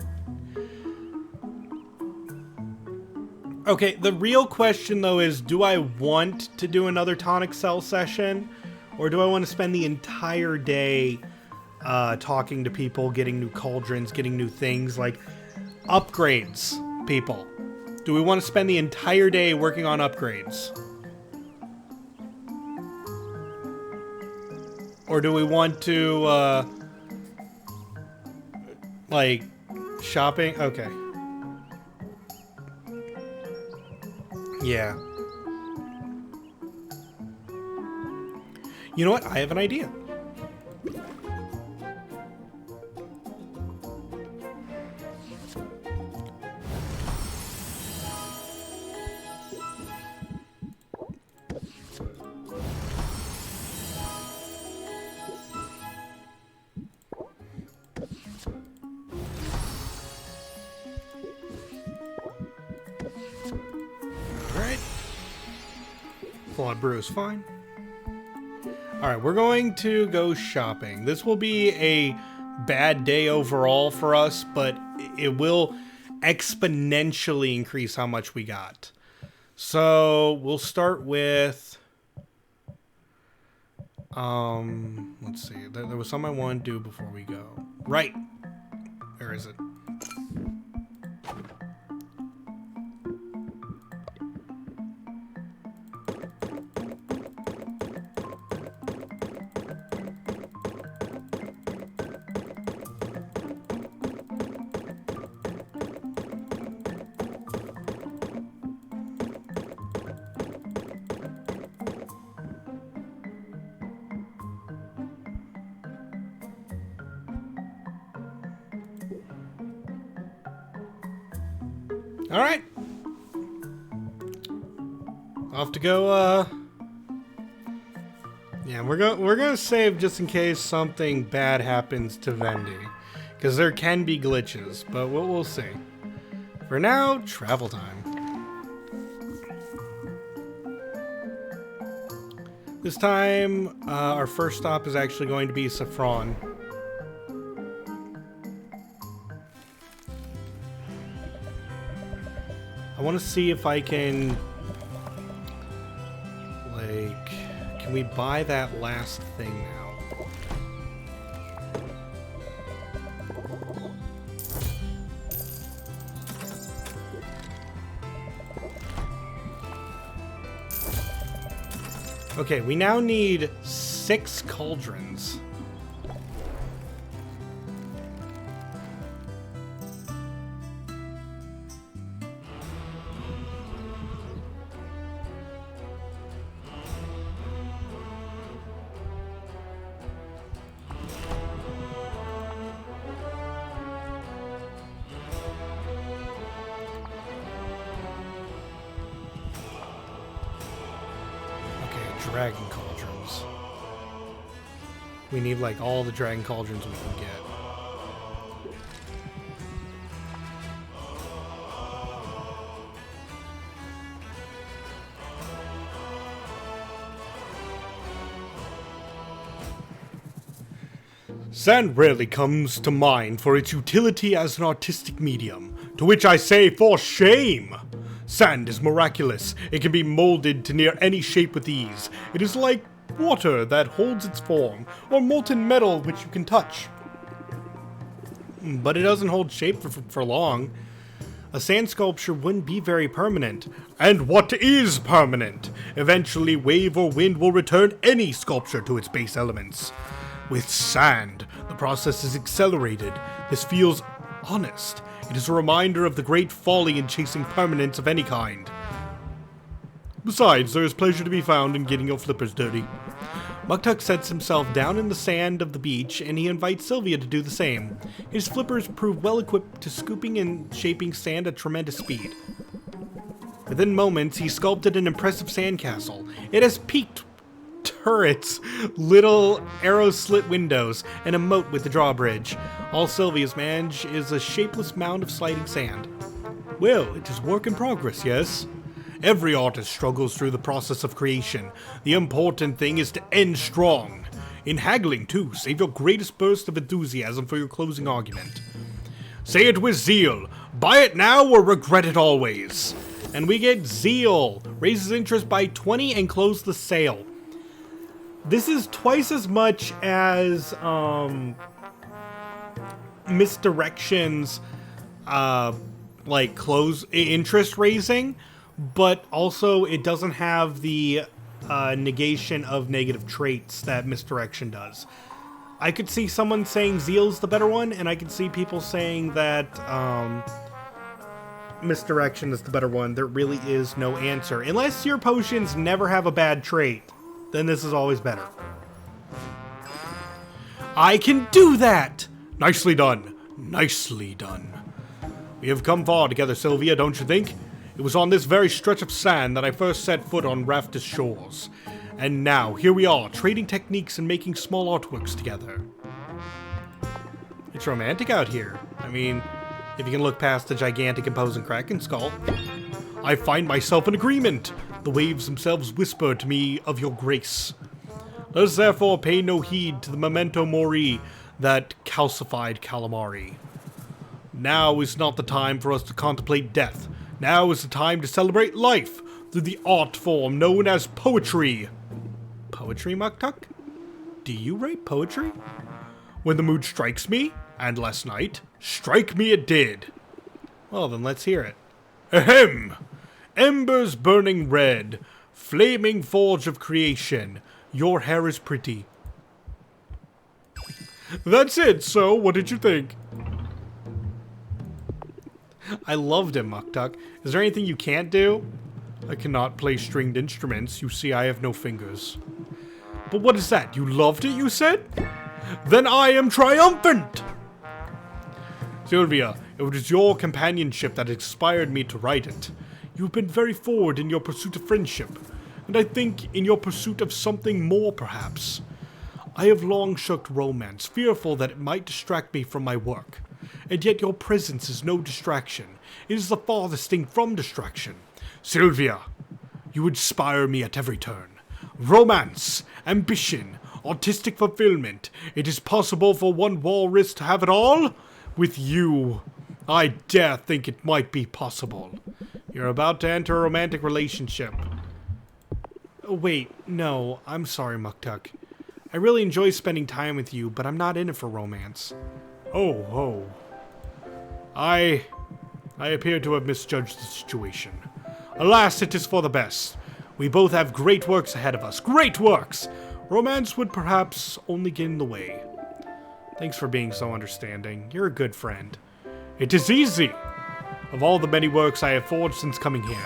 Okay, the real question though is, do I want to do another tonic cell session? Or do I want to spend the entire day talking to people, getting new cauldrons, getting new things, like upgrades, people? Do we want to spend the entire day working on upgrades? Or do we want to, like, shopping? Okay. Yeah. You know what? I have an idea. Flawed brew is fine. Alright, we're going to go shopping. This will be a bad day overall for us, but it will exponentially increase how much we got. So, we'll start with... let's see. There was something I wanted to do before we go. Right! Where is it? Alright. Off to go, yeah, we're gonna save just in case something bad happens to Vendy. Because there can be glitches, but we'll see. For now, travel time. This time, our first stop is actually going to be Saffron. I want to see if I can, like, can we buy that last thing now? Okay, we now need 6 cauldrons. Dragon cauldrons. We need like all the dragon cauldrons we can get. Sand rarely comes to mind for its utility as an artistic medium, to which I say for shame! Sand is miraculous. It can be molded to near any shape with ease. It is like water that holds its form, or molten metal which you can touch. But it doesn't hold shape for long. A sand sculpture wouldn't be very permanent. And what is permanent? Eventually, wave or wind will return any sculpture to its base elements. With sand, the process is accelerated. This feels honest. It is a reminder of the great folly in chasing permanence of any kind. Besides, there is pleasure to be found in getting your flippers dirty. Muktuk sets himself down in the sand of the beach, and he invites Sylvia to do the same. His flippers prove well equipped to scooping and shaping sand at tremendous speed. Within moments, he sculpted an impressive sandcastle. It has peaked turrets, little arrow-slit windows, and a moat with a drawbridge. All Sylvia's manage is a shapeless mound of sliding sand. Well, it is work in progress, yes? Every artist struggles through the process of creation. The important thing is to end strong. In haggling, too, save your greatest burst of enthusiasm for your closing argument. Say it with zeal. Buy it now or regret it always. And we get zeal. Raises interest by 20 and close the sale. This is twice as much as Misdirection's close interest raising, but also it doesn't have the negation of negative traits that Misdirection does. I could see someone saying Zeal's the better one, and I could see people saying that Misdirection is the better one. There really is no answer. Unless your potions never have a bad trait, then this is always better. I can do that! Nicely done. Nicely done. We have come far together, Sylvia, don't you think? It was on this very stretch of sand that I first set foot on Raftus shores. And now, here we are, trading techniques and making small artworks together. It's romantic out here. I mean, if you can look past the gigantic imposing Kraken skull. I find myself in agreement. The waves themselves whisper to me of your grace. Let us therefore pay no heed to the memento mori that calcified calamari. Now is not the time for us to contemplate death. Now is the time to celebrate life through the art form known as poetry. Poetry, Muktuk? Do you write poetry? When the mood strikes me, and last night, strike me it did. Well, then let's hear it. Ahem! Embers burning red, flaming forge of creation, your hair is pretty. That's it, so what did you think? I loved him, Muktuk. Is there anything you can't do? I cannot play stringed instruments. You see, I have no fingers. But what is that? You loved it, you said? Then I am triumphant! Sylvia, it was your companionship that inspired me to write it. You've been very forward in your pursuit of friendship, and I think in your pursuit of something more, perhaps. I have long shirked romance, fearful that it might distract me from my work. And yet your presence is no distraction. It is the farthest thing from distraction. Sylvia, you inspire me at every turn. Romance, ambition, artistic fulfillment. It is possible for one walrus to have it all? With you, I dare think it might be possible. You're about to enter a romantic relationship. Oh, wait, no, I'm sorry, Muktuk. I really enjoy spending time with you, but I'm not in it for romance. Oh. I appear to have misjudged the situation. Alas, it is for the best. We both have great works ahead of us. Great works! Romance would perhaps only get in the way. Thanks for being so understanding. You're a good friend. It is easy! Of all the many works I have forged since coming here,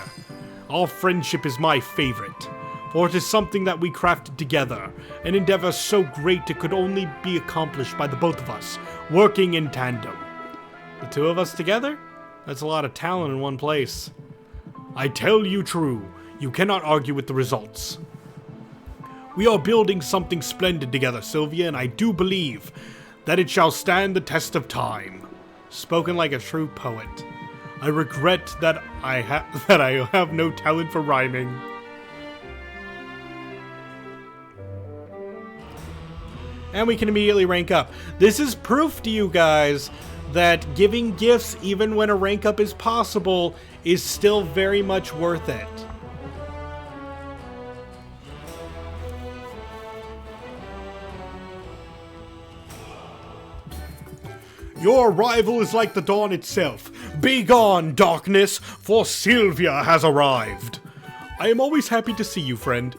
our friendship is my favorite. For it is something that we crafted together, an endeavor so great it could only be accomplished by the both of us, working in tandem. The two of us together? That's a lot of talent in one place. I tell you true, you cannot argue with the results. We are building something splendid together, Sylvia, and I do believe that it shall stand the test of time. Spoken like a true poet. I regret that I have no talent for rhyming. And we can immediately rank up. This is proof to you guys that giving gifts, even when a rank up is possible, is still very much worth it. Your arrival is like the dawn itself, Begone, darkness, for Sylvia has arrived. I am always happy to see you, friend.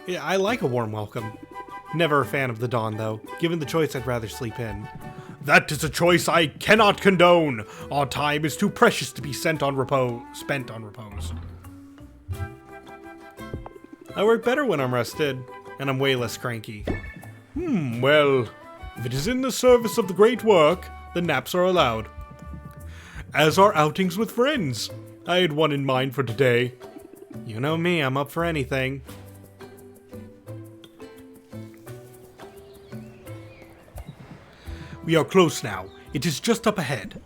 Yeah, I like a warm welcome. Never a fan of the dawn, though. Given the choice, I'd rather sleep in. That is a choice I cannot condone. Our time is too precious to be spent on repose. I work better when I'm rested, and I'm way less cranky. Well, if it is in the service of the great work, then naps are allowed. As are outings with friends. I had one in mind for today. You know me, I'm up for anything. We are close now. It is just up ahead.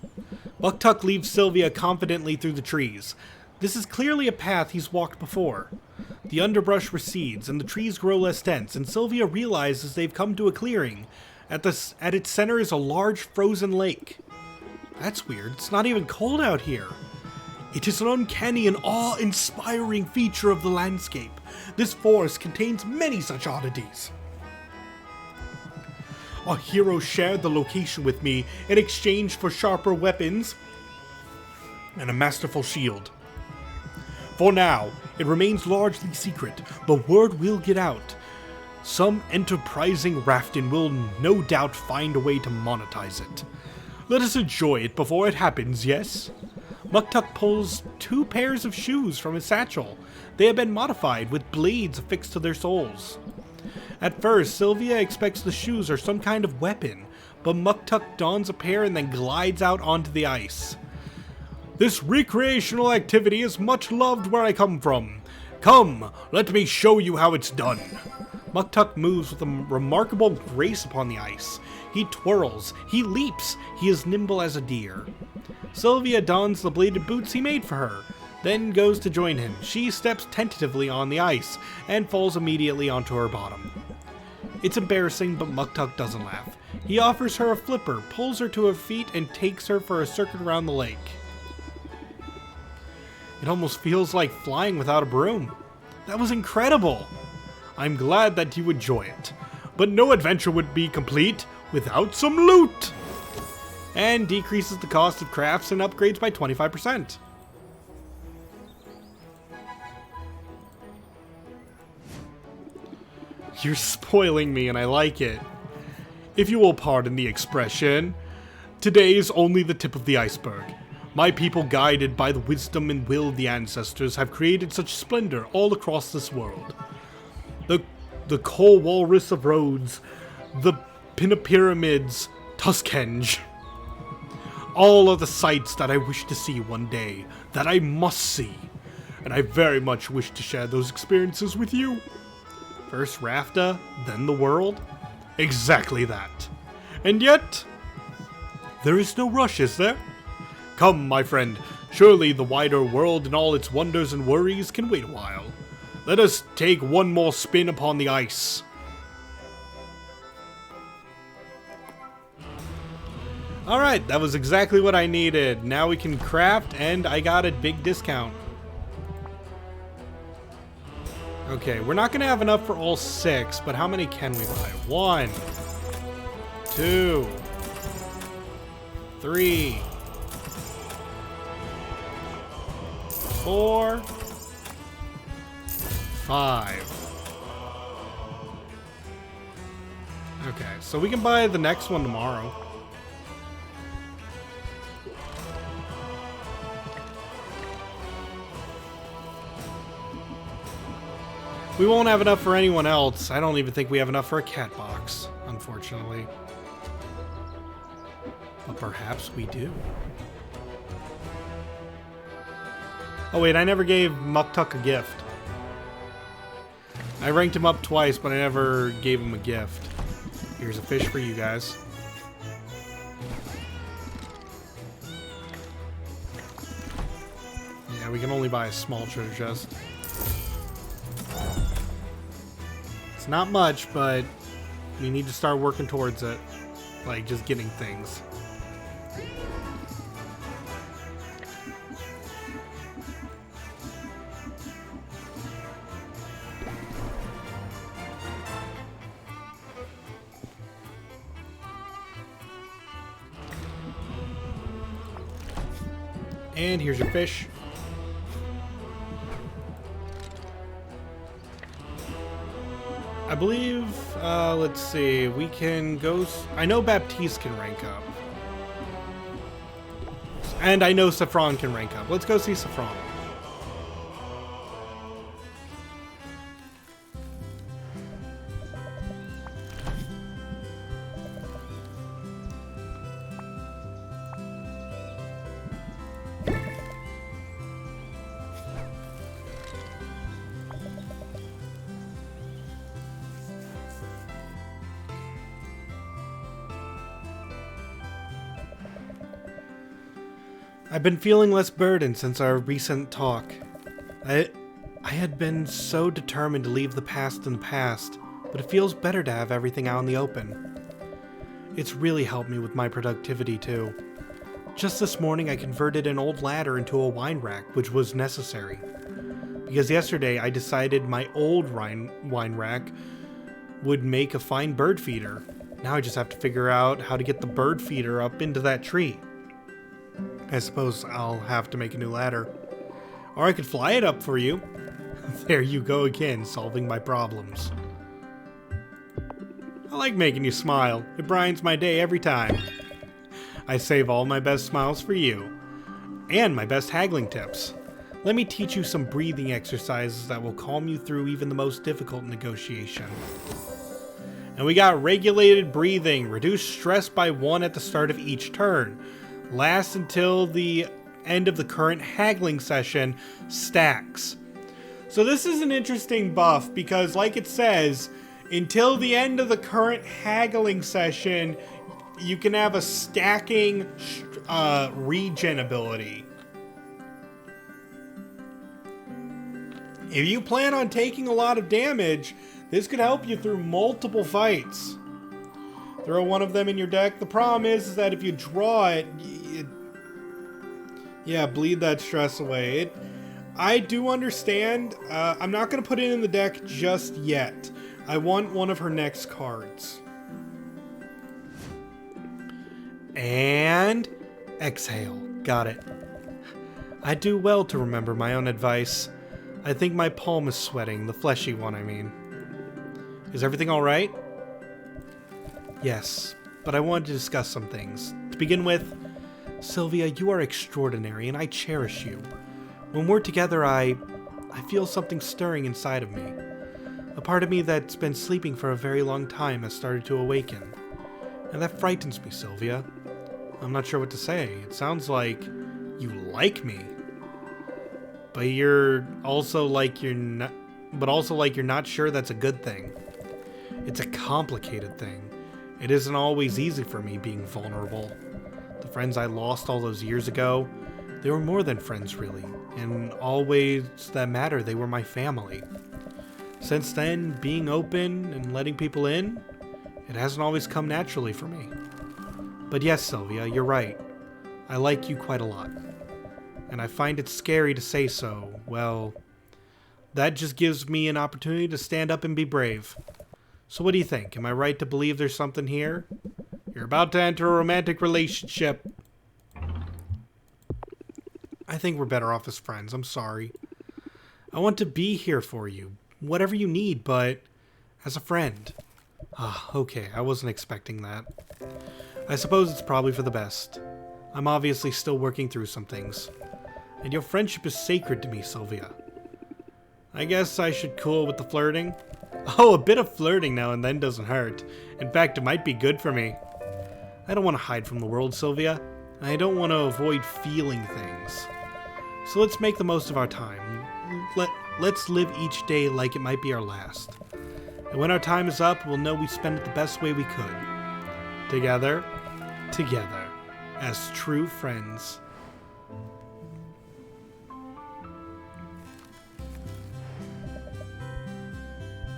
Muktuk leads Sylvia confidently through the trees. This is clearly a path he's walked before. The underbrush recedes, and the trees grow less dense, and Sylvia realizes they've come to a clearing. At its center is a large frozen lake. That's weird. It's not even cold out here. It is an uncanny and awe-inspiring feature of the landscape. This forest contains many such oddities. Our hero shared the location with me in exchange for sharper weapons and a masterful shield. For now, it remains largely secret, but word will get out. Some enterprising raftin will no doubt find a way to monetize it. Let us enjoy it before it happens, yes? Muktuk pulls 2 pairs of shoes from his satchel. They have been modified with blades affixed to their soles. At first, Sylvia expects the shoes are some kind of weapon, but Muktuk dons a pair and then glides out onto the ice. This recreational activity is much loved where I come from. Come, let me show you how it's done. Muktuk moves with a remarkable grace upon the ice. He twirls, he leaps, he is nimble as a deer. Sylvia dons the bladed boots he made for her, then goes to join him. She steps tentatively on the ice and falls immediately onto her bottom. It's embarrassing, but Muktuk doesn't laugh. He offers her a flipper, pulls her to her feet, and takes her for a circuit around the lake. It almost feels like flying without a broom. That was incredible! I'm glad that you enjoy it, but no adventure would be complete without some loot! And decreases the cost of crafts and upgrades by 25%. You're spoiling me, and I like it. If you will pardon the expression, today is only the tip of the iceberg. My people, guided by the wisdom and will of the ancestors, have created such splendor all across this world. The coal walrus of Rhodes, the Pinapyramids, Tuskenge. All are the sights that I wish to see one day, that I must see. And I very much wish to share those experiences with you. First Rafta, then the world? Exactly that. And yet, there is no rush, is there? Come, my friend, surely the wider world and all its wonders and worries can wait a while. Let us take one more spin upon the ice. Alright, that was exactly what I needed. Now we can craft, and I got a big discount. Okay, we're not going to have enough for all 6, but how many can we buy? 1, 2, 3, 4, 5. Okay, so we can buy the next one tomorrow. We won't have enough for anyone else. I don't even think we have enough for a cat box, unfortunately. But perhaps we do. Oh wait, I never gave Muktuk a gift. I ranked him up twice, but I never gave him a gift. Here's a fish for you guys. Yeah, we can only buy a small treasure chest. It's not much, but we need to start working towards it. Like, just getting things. And here's your fish. I believe, let's see, we can go... I know Baptiste can rank up. And I know Saffron can rank up. Let's go see Saffron. I've been feeling less burdened since our recent talk. I had been so determined to leave the past in the past, but it feels better to have everything out in the open. It's really helped me with my productivity too. Just this morning I converted an old ladder into a wine rack, which was necessary. Because yesterday I decided my old wine rack would make a fine bird feeder. Now I just have to figure out how to get the bird feeder up into that tree. I suppose I'll have to make a new ladder. Or I could fly it up for you. There you go again, solving my problems. I like making you smile. It brightens my day every time. I save all my best smiles for you. And my best haggling tips. Let me teach you some breathing exercises that will calm you through even the most difficult negotiation. And we got regulated breathing. Reduce stress by 1 at the start of each turn. Lasts until the end of the current haggling session. Stacks. So this is an interesting buff because, like it says, until the end of the current haggling session, you can have a stacking regen ability. If you plan on taking a lot of damage, this could help you through multiple fights. Throw one of them in your deck. The problem is that if you draw it, yeah, bleed that stress away. I do understand. I'm not going to put it in the deck just yet. I want one of her next cards. And exhale. Got it. I do well to remember my own advice. I think my palm is sweating, the fleshy one, I mean. Is everything all right? Yes, but I wanted to discuss some things. To begin with, Sylvia, you are extraordinary and I cherish you. When we're together, I feel something stirring inside of me. A part of me that's been sleeping for a very long time has started to awaken. And that frightens me, Sylvia. I'm not sure what to say. It sounds like you like me. But you're also like you're not sure that's a good thing. It's a complicated thing. It isn't always easy for me being vulnerable. The friends I lost all those years ago, they were more than friends really. In all ways that matter, they were my family. Since then, being open and letting people in, it hasn't always come naturally for me. But yes, Sylvia, you're right. I like you quite a lot. And I find it scary to say so. Well, that just gives me an opportunity to stand up and be brave. So what do you think? Am I right to believe there's something here? You're about to enter a romantic relationship. I think we're better off as friends. I'm sorry. I want to be here for you. Whatever you need, but as a friend. Ah, okay. I wasn't expecting that. I suppose it's probably for the best. I'm obviously still working through some things. And your friendship is sacred to me, Sylvia. I guess I should cool with the flirting. Oh, a bit of flirting now and then doesn't hurt. In fact, it might be good for me. I don't want to hide from the world, Sylvia. And I don't want to avoid feeling things. So let's make the most of our time. Let's live each day like it might be our last. And when our time is up, we'll know we spent it the best way we could. Together, as true friends.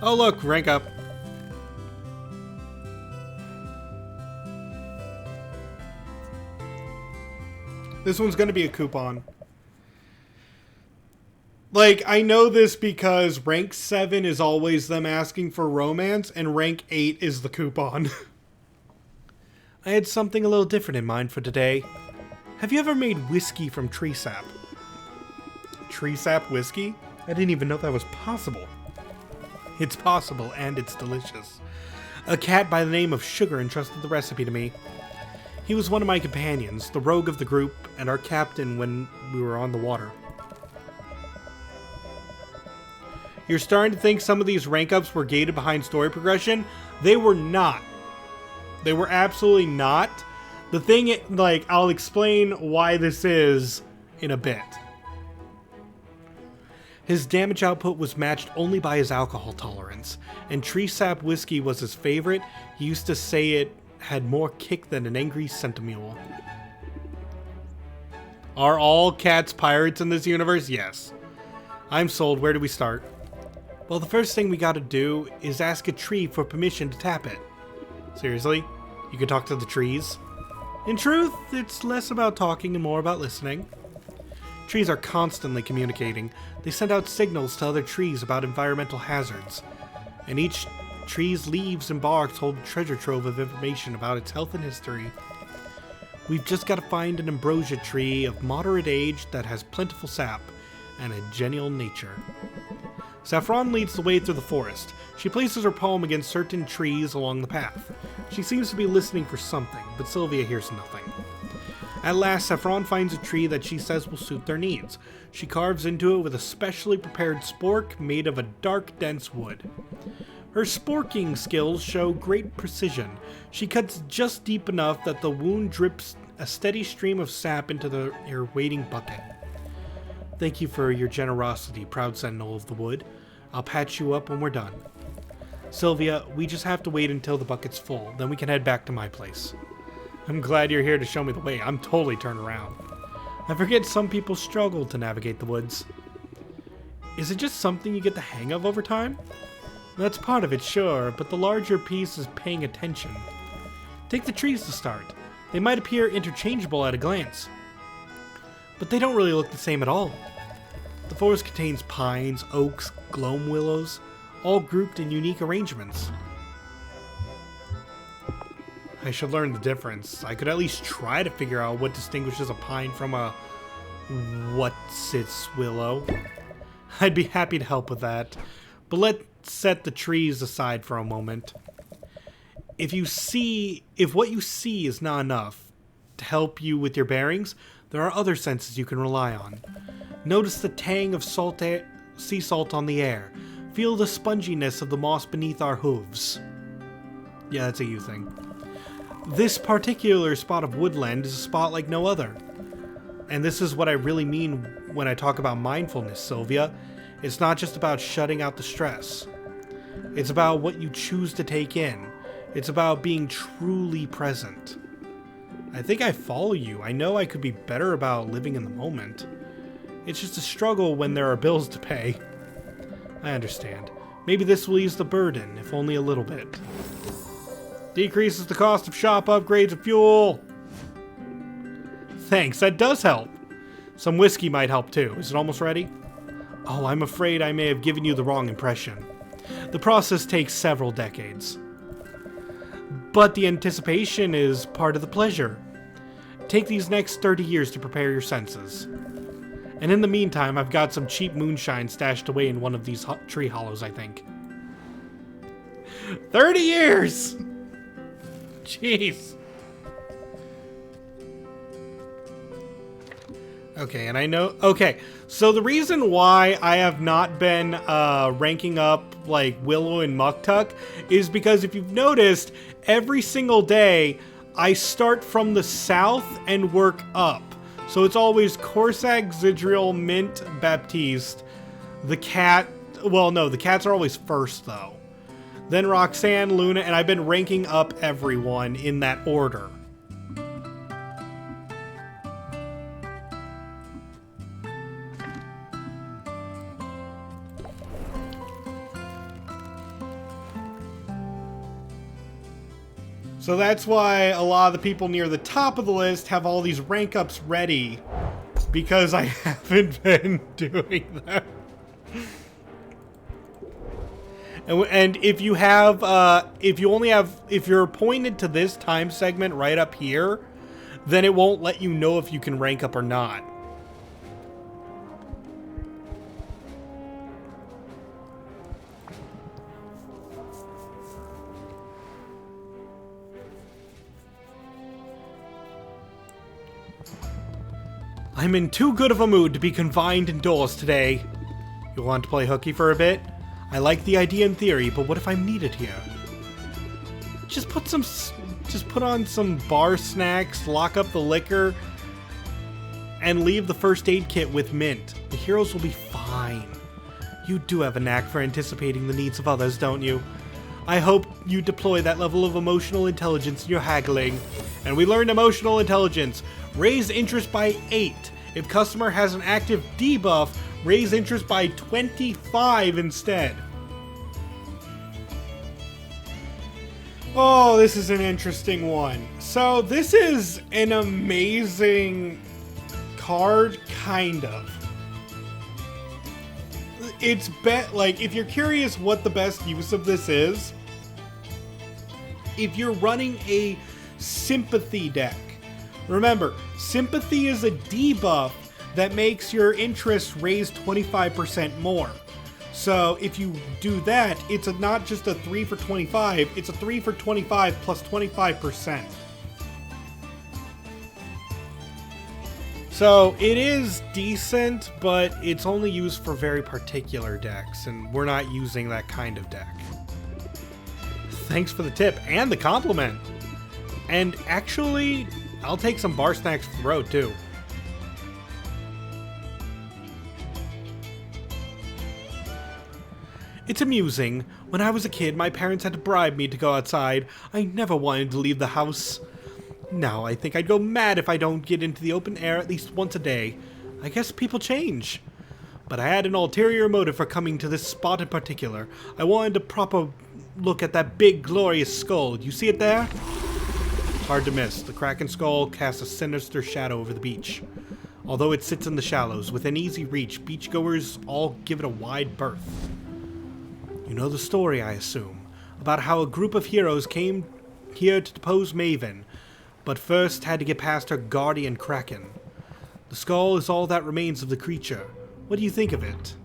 Oh look, rank up. This one's gonna be a coupon. Like, I know this because rank 7 is always them asking for romance, and rank 8 is the coupon. I had something a little different in mind for today. Have you ever made whiskey from tree sap? Tree sap whiskey? I didn't even know that was possible. It's possible, and it's delicious. A cat by the name of Sugar entrusted the recipe to me. He was one of my companions, the rogue of the group, and our captain when we were on the water. You're starting to think some of these rank ups were gated behind story progression? They were not. They were absolutely not. The thing, like, I'll explain why this is in a bit. His damage output was matched only by his alcohol tolerance, and tree sap whiskey was his favorite. He used to say it had more kick than an angry centimule. Are all cats pirates in this universe? Yes. I'm sold. Where do we start? Well, the first thing we gotta do is ask a tree for permission to tap it. Seriously? You can talk to the trees? In truth, it's less about talking and more about listening. Trees are constantly communicating. They send out signals to other trees about environmental hazards. And each tree's leaves and barks hold a treasure trove of information about its health and history. We've just got to find an ambrosia tree of moderate age that has plentiful sap and a genial nature. Saffron leads the way through the forest. She places her palm against certain trees along the path. She seems to be listening for something, but Sylvia hears nothing. At last, Saffron finds a tree that she says will suit their needs. She carves into it with a specially prepared spork made of a dark, dense wood. Her sporking skills show great precision. She cuts just deep enough that the wound drips a steady stream of sap into her waiting bucket. Thank you for your generosity, proud sentinel of the wood. I'll patch you up when we're done. Sylvia, we just have to wait until the bucket's full, then we can head back to my place. I'm glad you're here to show me the way. I'm totally turned around. I forget some people struggle to navigate the woods. Is it just something you get the hang of over time? That's part of it, sure, but the larger piece is paying attention. Take the trees to start. They might appear interchangeable at a glance, but they don't really look the same at all. The forest contains pines, oaks, gloam willows, all grouped in unique arrangements. I should learn the difference. I could at least try to figure out what distinguishes a pine from a what's-its willow. I'd be happy to help with that, but let's set the trees aside for a moment. If what you see is not enough to help you with your bearings, there are other senses you can rely on. Notice the tang of sea salt on the air. Feel the sponginess of the moss beneath our hooves. Yeah, that's a you thing. This particular spot of woodland is a spot like no other. And this is what I really mean when I talk about mindfulness, Sylvia. It's not just about shutting out the stress. It's about what you choose to take in. It's about being truly present. I think I follow you. I know I could be better about living in the moment. It's just a struggle when there are bills to pay. I understand. Maybe this will ease the burden, if only a little bit. Decreases the cost of shop upgrades and fuel. Thanks, that does help. Some whiskey might help too. Is it almost ready? Oh, I'm afraid I may have given you the wrong impression. The process takes several decades. But the anticipation is part of the pleasure. Take these next 30 years to prepare your senses. And in the meantime, I've got some cheap moonshine stashed away in one of these tree hollows, I think. 30 years! Jeez. Okay, and I know... Okay, so the reason why I have not been ranking up, like, Willow and Muktuk is because if you've noticed, every single day, I start from the south and work up. So it's always Corsac, Zidriel, Mint, Baptiste, the cat... Well, no, the cats are always first, though. Then Roxanne, Luna, and I've been ranking up everyone in that order. So that's why a lot of the people near the top of the list have all these rank ups ready, because I haven't been doing them. And if you have, if you're pointed to this time segment right up here, then it won't let you know if you can rank up or not. I'm in too good of a mood to be confined indoors today. You want to play hooky for a bit? I like the idea in theory, but what if I'm needed here? Just put on some bar snacks, lock up the liquor, and leave the first aid kit with Mint. The heroes will be fine. You do have a knack for anticipating the needs of others, don't you? I hope you deploy that level of emotional intelligence in your haggling. And we learned emotional intelligence. Raise interest by 8. If customer has an active debuff, raise interest by 25 instead. Oh, this is an interesting one. So this is an amazing card, kind of. It's like, if you're curious what the best use of this is, if you're running a sympathy deck, remember, sympathy is a debuff that makes your interest raise 25% more. So if you do that, it's not just a 3 for 25, it's a 3 for 25 plus 25%. So it is decent, but it's only used for very particular decks, and we're not using that kind of deck. Thanks for the tip and the compliment. And actually, I'll take some bar snacks for the road too. It's amusing. When I was a kid, my parents had to bribe me to go outside. I never wanted to leave the house. Now I think I'd go mad if I don't get into the open air at least once a day. I guess people change. But I had an ulterior motive for coming to this spot in particular. I wanted a proper look at that big, glorious skull. You see it there? Hard to miss. The Kraken skull casts a sinister shadow over the beach. Although it sits in the shallows, within easy reach, beachgoers all give it a wide berth. You know the story, I assume, about how a group of heroes came here to depose Maven, but first had to get past her guardian Kraken. The skull is all that remains of the creature. What do you think of it?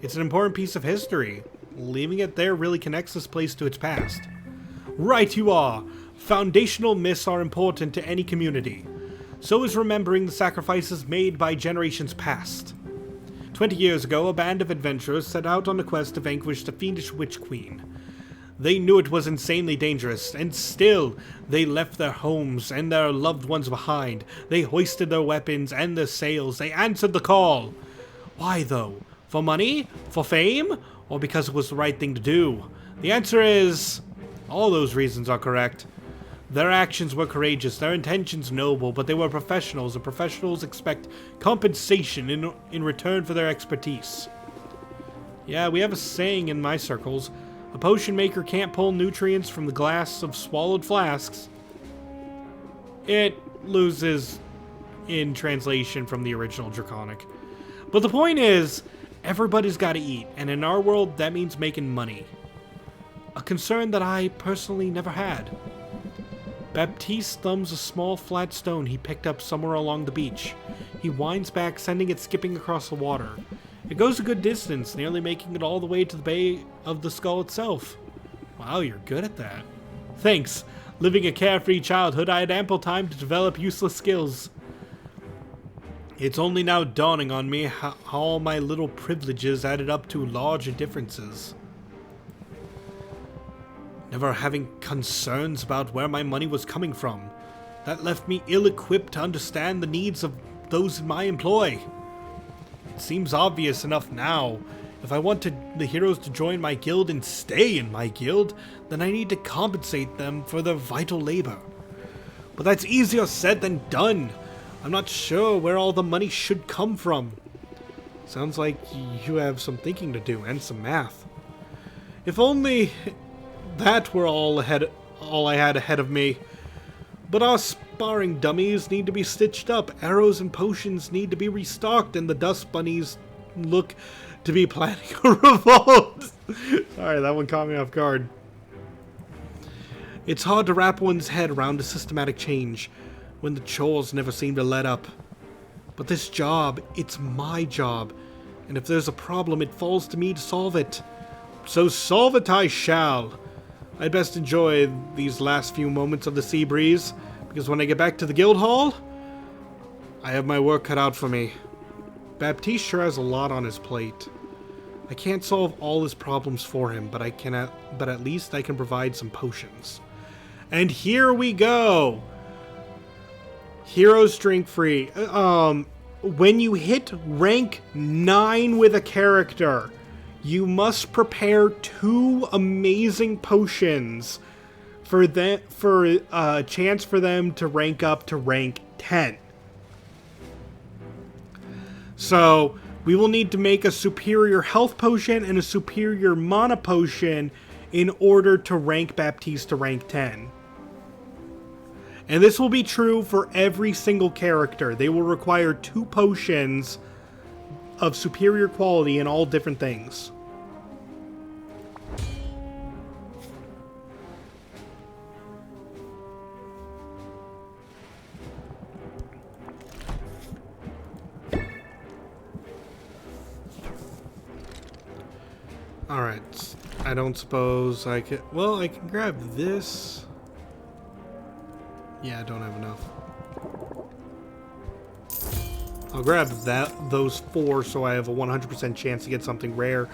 It's an important piece of history. Leaving it there really connects this place to its past. Right you are! Foundational myths are important to any community. So is remembering the sacrifices made by generations past. 20 years ago, a band of adventurers set out on a quest to vanquish the fiendish Witch Queen. They knew it was insanely dangerous, and still, they left their homes and their loved ones behind. They hoisted their weapons and their sails. They answered the call. Why, though? For money? For fame? Or because it was the right thing to do? The answer is, all those reasons are correct. Their actions were courageous, their intentions noble, but they were professionals, and professionals expect compensation in return for their expertise. Yeah, we have a saying in my circles. A potion maker can't pull nutrients from the glass of swallowed flasks. It loses in translation from the original Draconic. But the point is, everybody's got to eat, and in our world, that means making money. A concern that I personally never had. Baptiste thumbs a small flat stone he picked up somewhere along the beach. He winds back, sending it skipping across the water. It goes a good distance, nearly making it all the way to the bay of the skull itself. Wow, you're good at that. Thanks. Living a carefree childhood, I had ample time to develop useless skills. It's only now dawning on me how all my little privileges added up to larger differences. Never having concerns about where my money was coming from. That left me ill-equipped to understand the needs of those in my employ. It seems obvious enough now. If I want the heroes to join my guild and stay in my guild, then I need to compensate them for their vital labor. But that's easier said than done. I'm not sure where all the money should come from. Sounds like you have some thinking to do and some math. If only that were all I had ahead of me. But our sparring dummies need to be stitched up, arrows and potions need to be restocked, and the dust bunnies look to be planning a revolt. Sorry, that one caught me off guard. It's hard to wrap one's head around a systematic change when the chores never seem to let up. But this job, it's my job, and if there's a problem, it falls to me to solve it. So solve it I shall. I'd best enjoy these last few moments of the sea breeze, because when I get back to the guild hall, I have my work cut out for me. Baptiste sure has a lot on his plate. I can't solve all his problems for him, but at least I can provide some potions. And here we go! Heroes drink free. When you hit rank 9 with a character, you must prepare 2 amazing potions for a chance for them to rank up to rank 10. So, we will need to make a superior health potion and a superior mana potion in order to rank Baptiste to rank 10. And this will be true for every single character. They will require 2 potions of superior quality in all different things. Alright, I don't suppose I could... Well, I can grab this. Yeah, I don't have enough. I'll grab those 4 so I have a 100% chance to get something rare.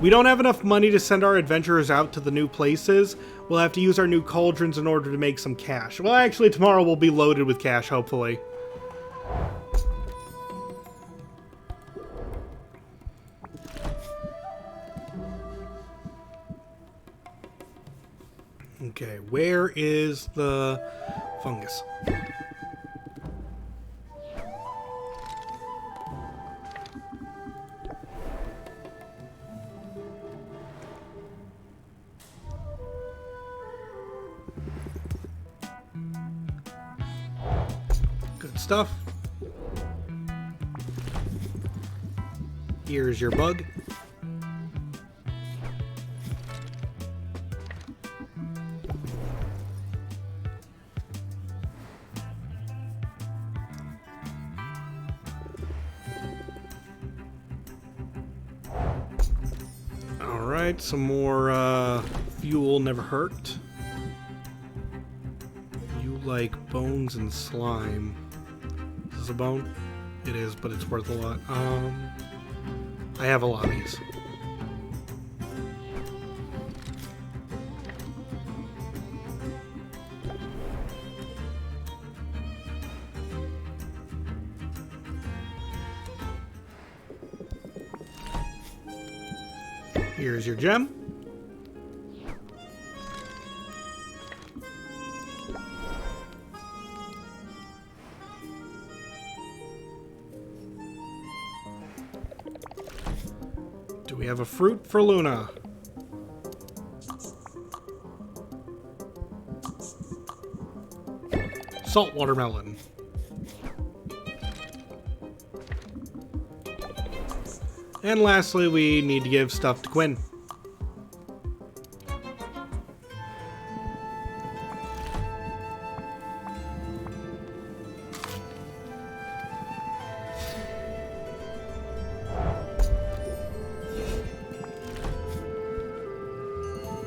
We don't have enough money to send our adventurers out to the new places. We'll have to use our new cauldrons in order to make some cash. Well, actually, tomorrow we'll be loaded with cash, hopefully. Okay, where is the fungus? Good stuff. Here's your bug. Alright, some more fuel never hurt. You like bones and slime. Is this a bone? It is, but it's worth a lot. I have a lot of these. Here's your gem. Do we have a fruit for Luna? Salt watermelon. And lastly, we need to give stuff to Quinn.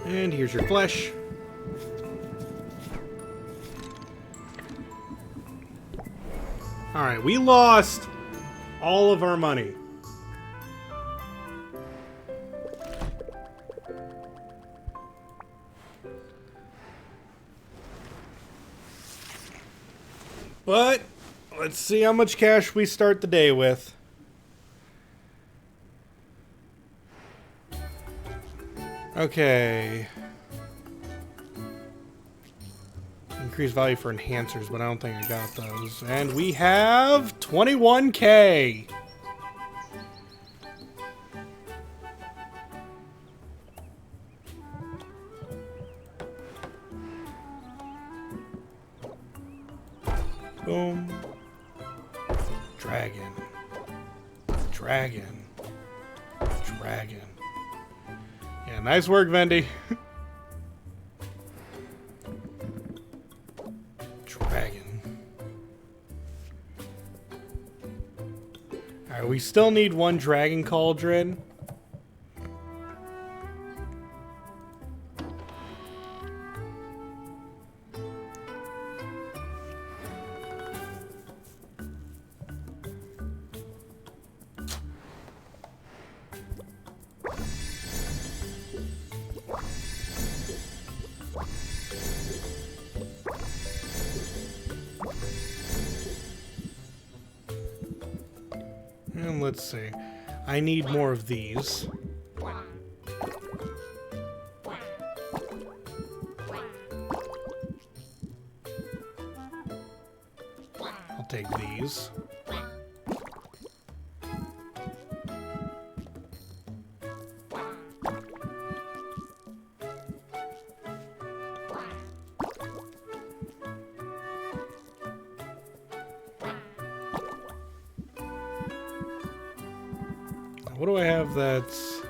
And here's your flesh. Alright, we lost all of our money. But let's see how much cash we start the day with. Okay. Increased value for enhancers, but I don't think I got those. And we have 21K. Boom. Dragon. Dragon. Dragon. Yeah, nice work, Vendy. Alright, we still need one dragon cauldron. And let's see. I need more of these. I'll take these. What do I have that's...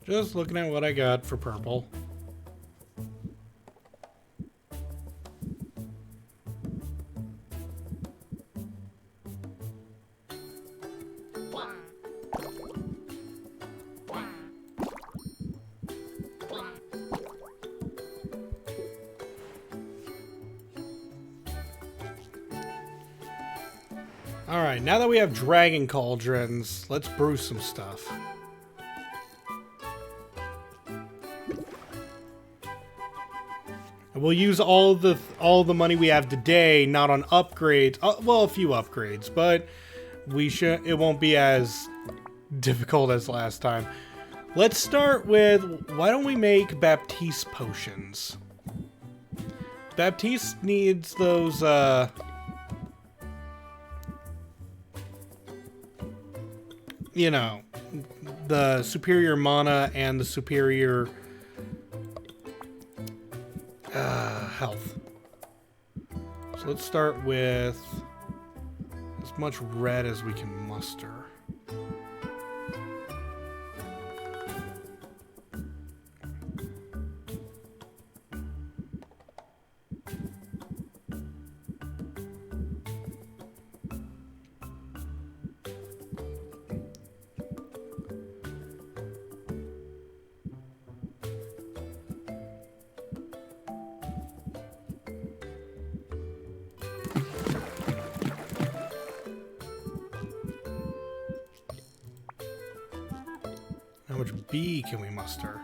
Just looking at what I got for purple. Alright, now that we have dragon cauldrons, let's brew some stuff. We'll use all the money we have today, not on upgrades. Well, a few upgrades, but it won't be as difficult as last time. Let's start with, why don't we make Baptiste potions? Baptiste needs those, you know, the superior mana and the superior health. So let's start with as much red as we can muster. How much B can we muster?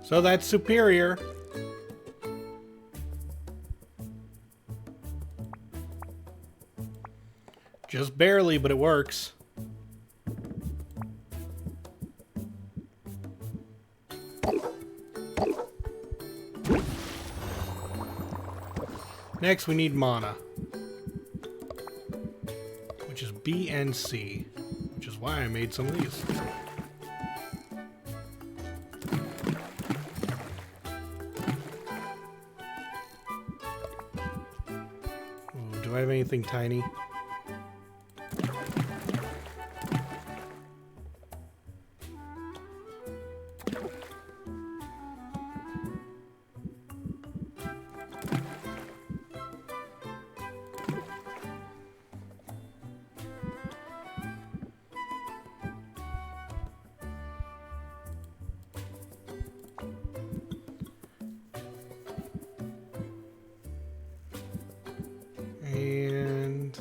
So that's superior. Just barely, but it works. Next, we need mana, which is B and C, which is why I made some of these. Ooh, do I have anything tiny? And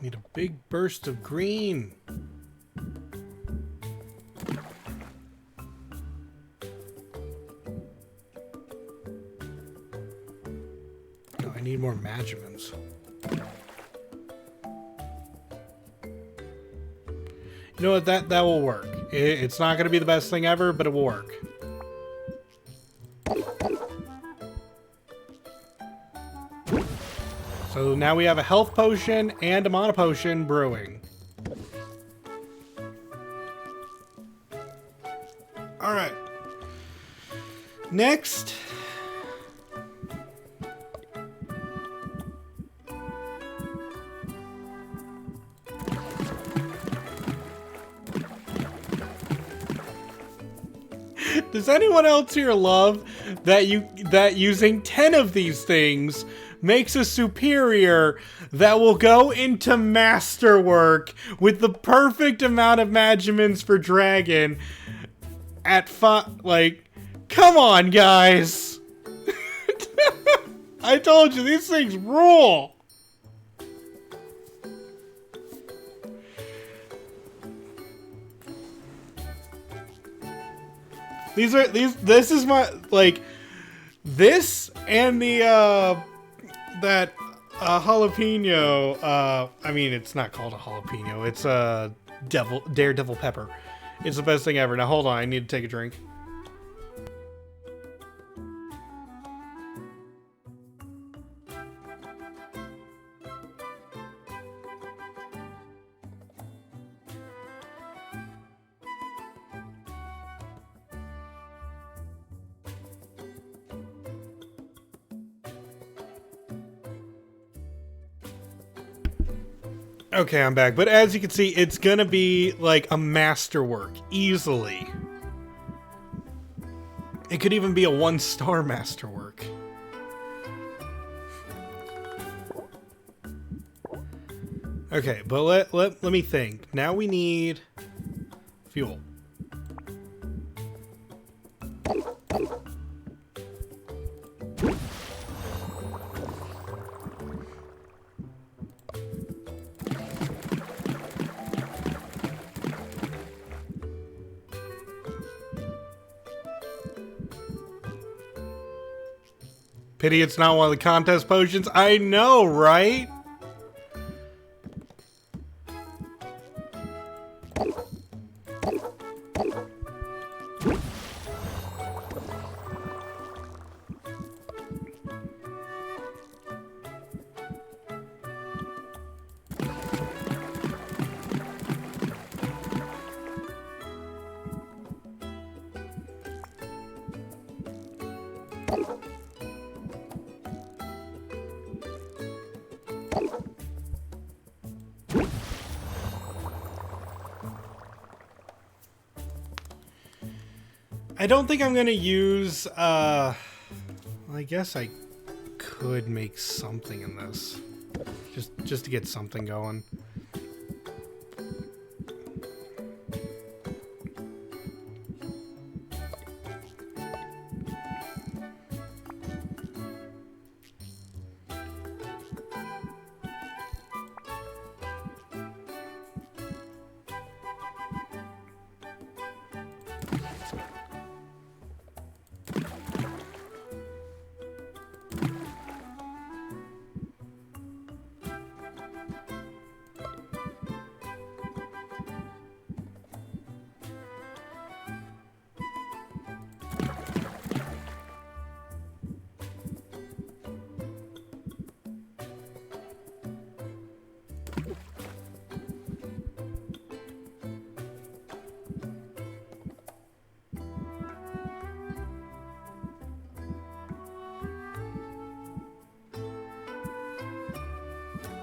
need a big burst of green. need more Magimins. You know what? That will work. It's not going to be the best thing ever, but it will work. So now we have a health potion and a mana potion brewing. All right. Next. Does anyone else here love that using 10 of these things makes a superior that will go into masterwork with the perfect amount of Magimins for dragon at like, come on, guys. I told you, these things rule. This is my, like, this and the, that jalapeno, I mean, it's not called a jalapeno, it's a daredevil pepper. It's the best thing ever. Now hold on, I need to take a drink. Okay, I'm back. But as you can see, it's gonna be like a masterwork, easily. It could even be a 1-star masterwork. Okay, but let me think. Now we need fuel. Pity it's not one of the contest potions. I know, right? I don't think I'm gonna use, I guess I could make something in this. Just to get something going.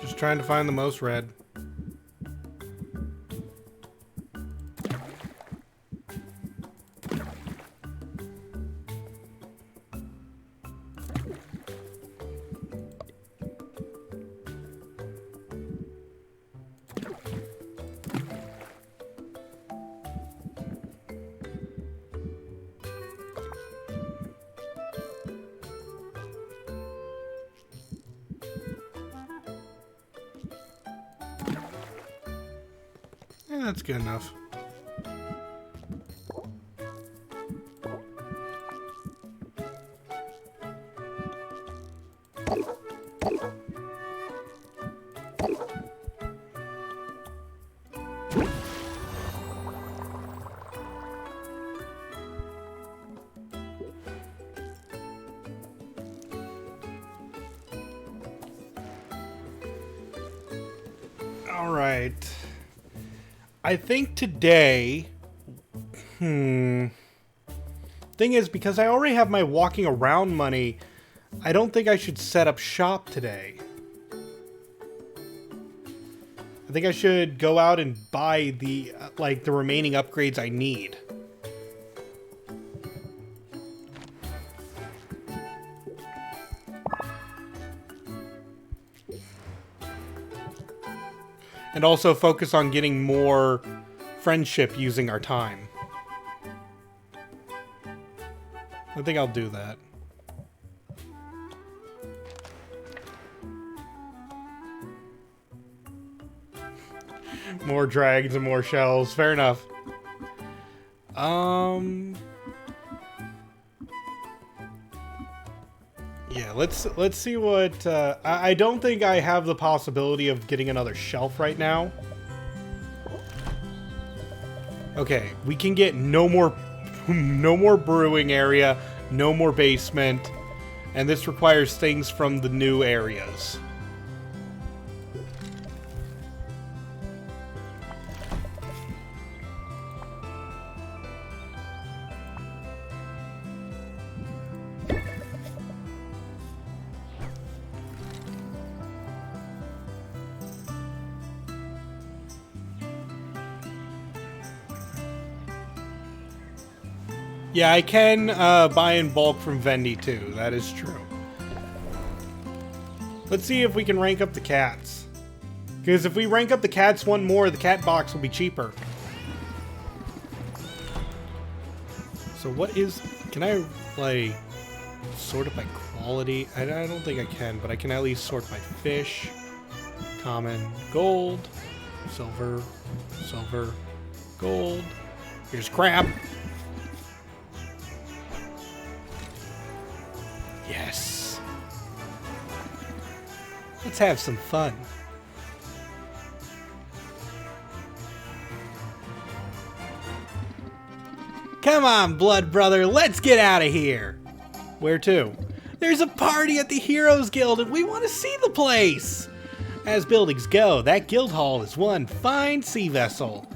Just trying to find the most red. Yeah, that's good enough. All right. I think today... Thing is, because I already have my walking around money, I don't think I should set up shop today. I think I should go out and buy the, the remaining upgrades I need. And also focus on getting more friendship using our time. I think I'll do that. More dragons and more shells. Fair enough. Yeah, let's see what... I don't think I have the possibility of getting another shelf right now. Okay, we can get no more brewing area, no more basement, and this requires things from the new areas. Yeah, I can buy in bulk from Vendy too. That is true. Let's see if we can rank up the cats. Because if we rank up the cats one more, the cat box will be cheaper. So what is... Can I, like, sort it by quality? I don't think I can, but I can at least sort by fish, common, gold, silver, silver, gold. Here's crab. Yes. Let's have some fun. Come on, blood brother, let's get out of here. Where to? There's a party at the Heroes Guild and we want to see the place. As buildings go, that guild hall is one fine sea vessel.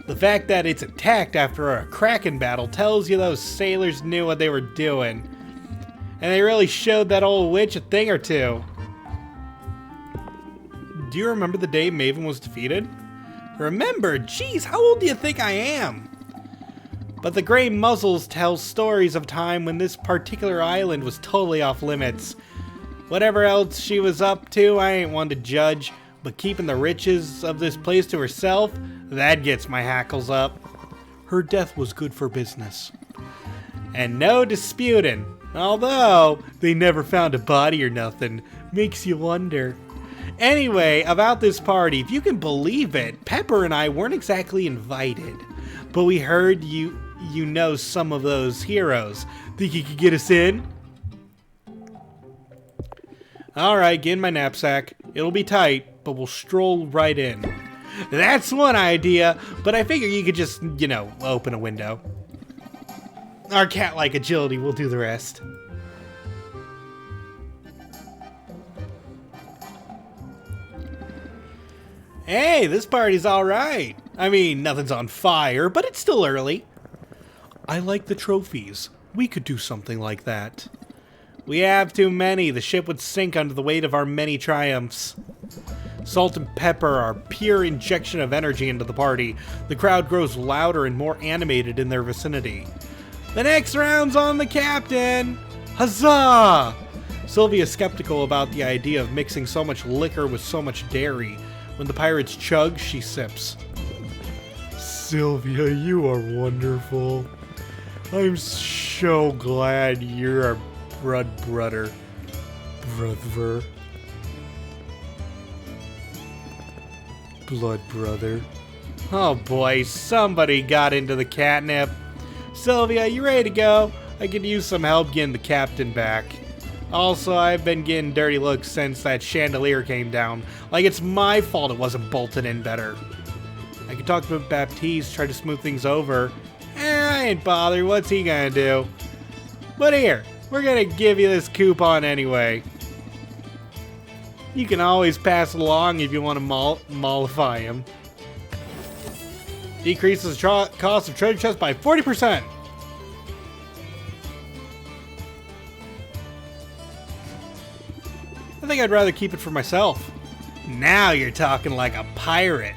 The fact that it's attacked after a Kraken battle tells you those sailors knew what they were doing. And they really showed that old witch a thing or two. Do you remember the day Maven was defeated? Remember? Jeez, how old do you think I am? But the Grey Muzzles tell stories of time when this particular island was totally off limits. Whatever else she was up to, I ain't one to judge, but keeping the riches of this place to herself, that gets my hackles up. Her death was good for business. And no disputing. Although, they never found a body or nothing. Makes you wonder. Anyway, about this party, if you can believe it, Pepper and I weren't exactly invited. But we heard you know some of those heroes. Think you could get us in? Alright, get in my knapsack. It'll be tight, but we'll stroll right in. That's one idea, but I figure you could just, open a window. Our cat-like agility will do the rest. Hey, this party's alright. I mean, nothing's on fire, but it's still early. I like the trophies. We could do something like that. We have too many. The ship would sink under the weight of our many triumphs. Salt and pepper are pure injection of energy into the party. The crowd grows louder and more animated in their vicinity. The next round's on the captain! Huzzah! Sylvia's skeptical about the idea of mixing so much liquor with so much dairy. When the pirates chug, she sips. Sylvia, you are wonderful. I'm so glad you're our brother. Blood brother. Oh boy, somebody got into the catnip. Sylvia, you ready to go? I could use some help getting the captain back. Also, I've been getting dirty looks since that chandelier came down. Like it's my fault it wasn't bolted in better. I could talk to Baptiste, try to smooth things over. I ain't bothered. What's he gonna do? But here, we're gonna give you this coupon anyway. You can always pass it along if you want to mollify him. Decreases the cost of treasure chests by 40%. I think I'd rather keep it for myself. Now you're talking like a pirate.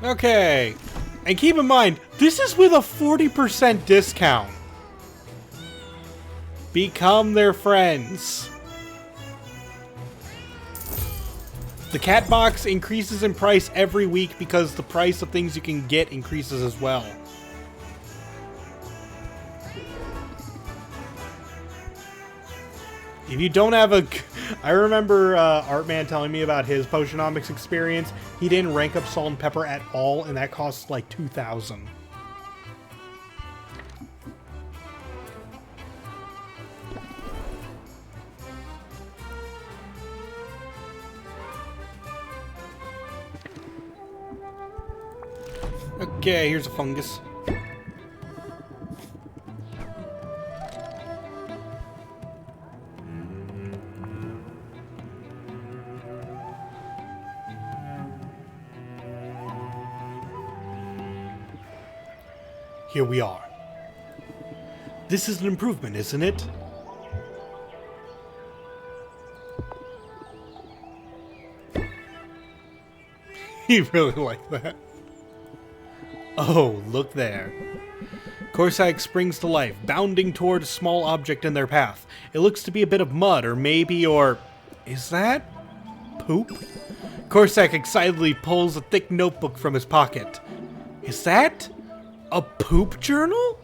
Okay. And keep in mind, this is with a 40% discount. Become their friends. The cat box increases in price every week because the price of things you can get increases as well. If you don't have a... I remember Artman telling me about his Potionomics experience. He didn't rank up salt and pepper at all, and that costs like 2,000. Okay, here's a fungus. Here we are. This is an improvement, isn't it? He really liked that. Oh, look there. Corsac springs to life, bounding toward a small object in their path. It looks to be a bit of mud, or maybe, is that poop? Corsac excitedly pulls a thick notebook from his pocket. Is that a poop journal?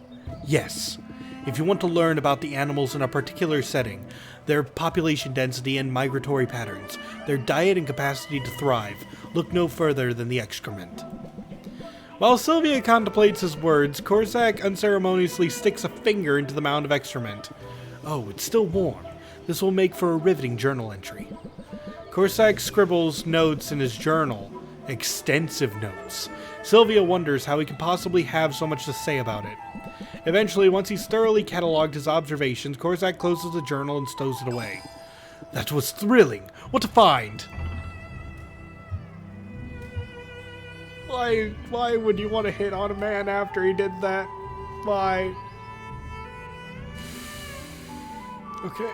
Yes. If you want to learn about the animals in a particular setting, their population density and migratory patterns, their diet and capacity to thrive, look no further than the excrement. While Sylvia contemplates his words, Corsac unceremoniously sticks a finger into the mound of excrement. Oh, it's still warm. This will make for a riveting journal entry. Corsac scribbles notes in his journal. Extensive notes. Sylvia wonders how he could possibly have so much to say about it. Eventually, once he's thoroughly cataloged his observations, Corsac closes the journal and stows it away. That was thrilling! What a find! Why would you want to hit on a man after he did that? Why? Okay.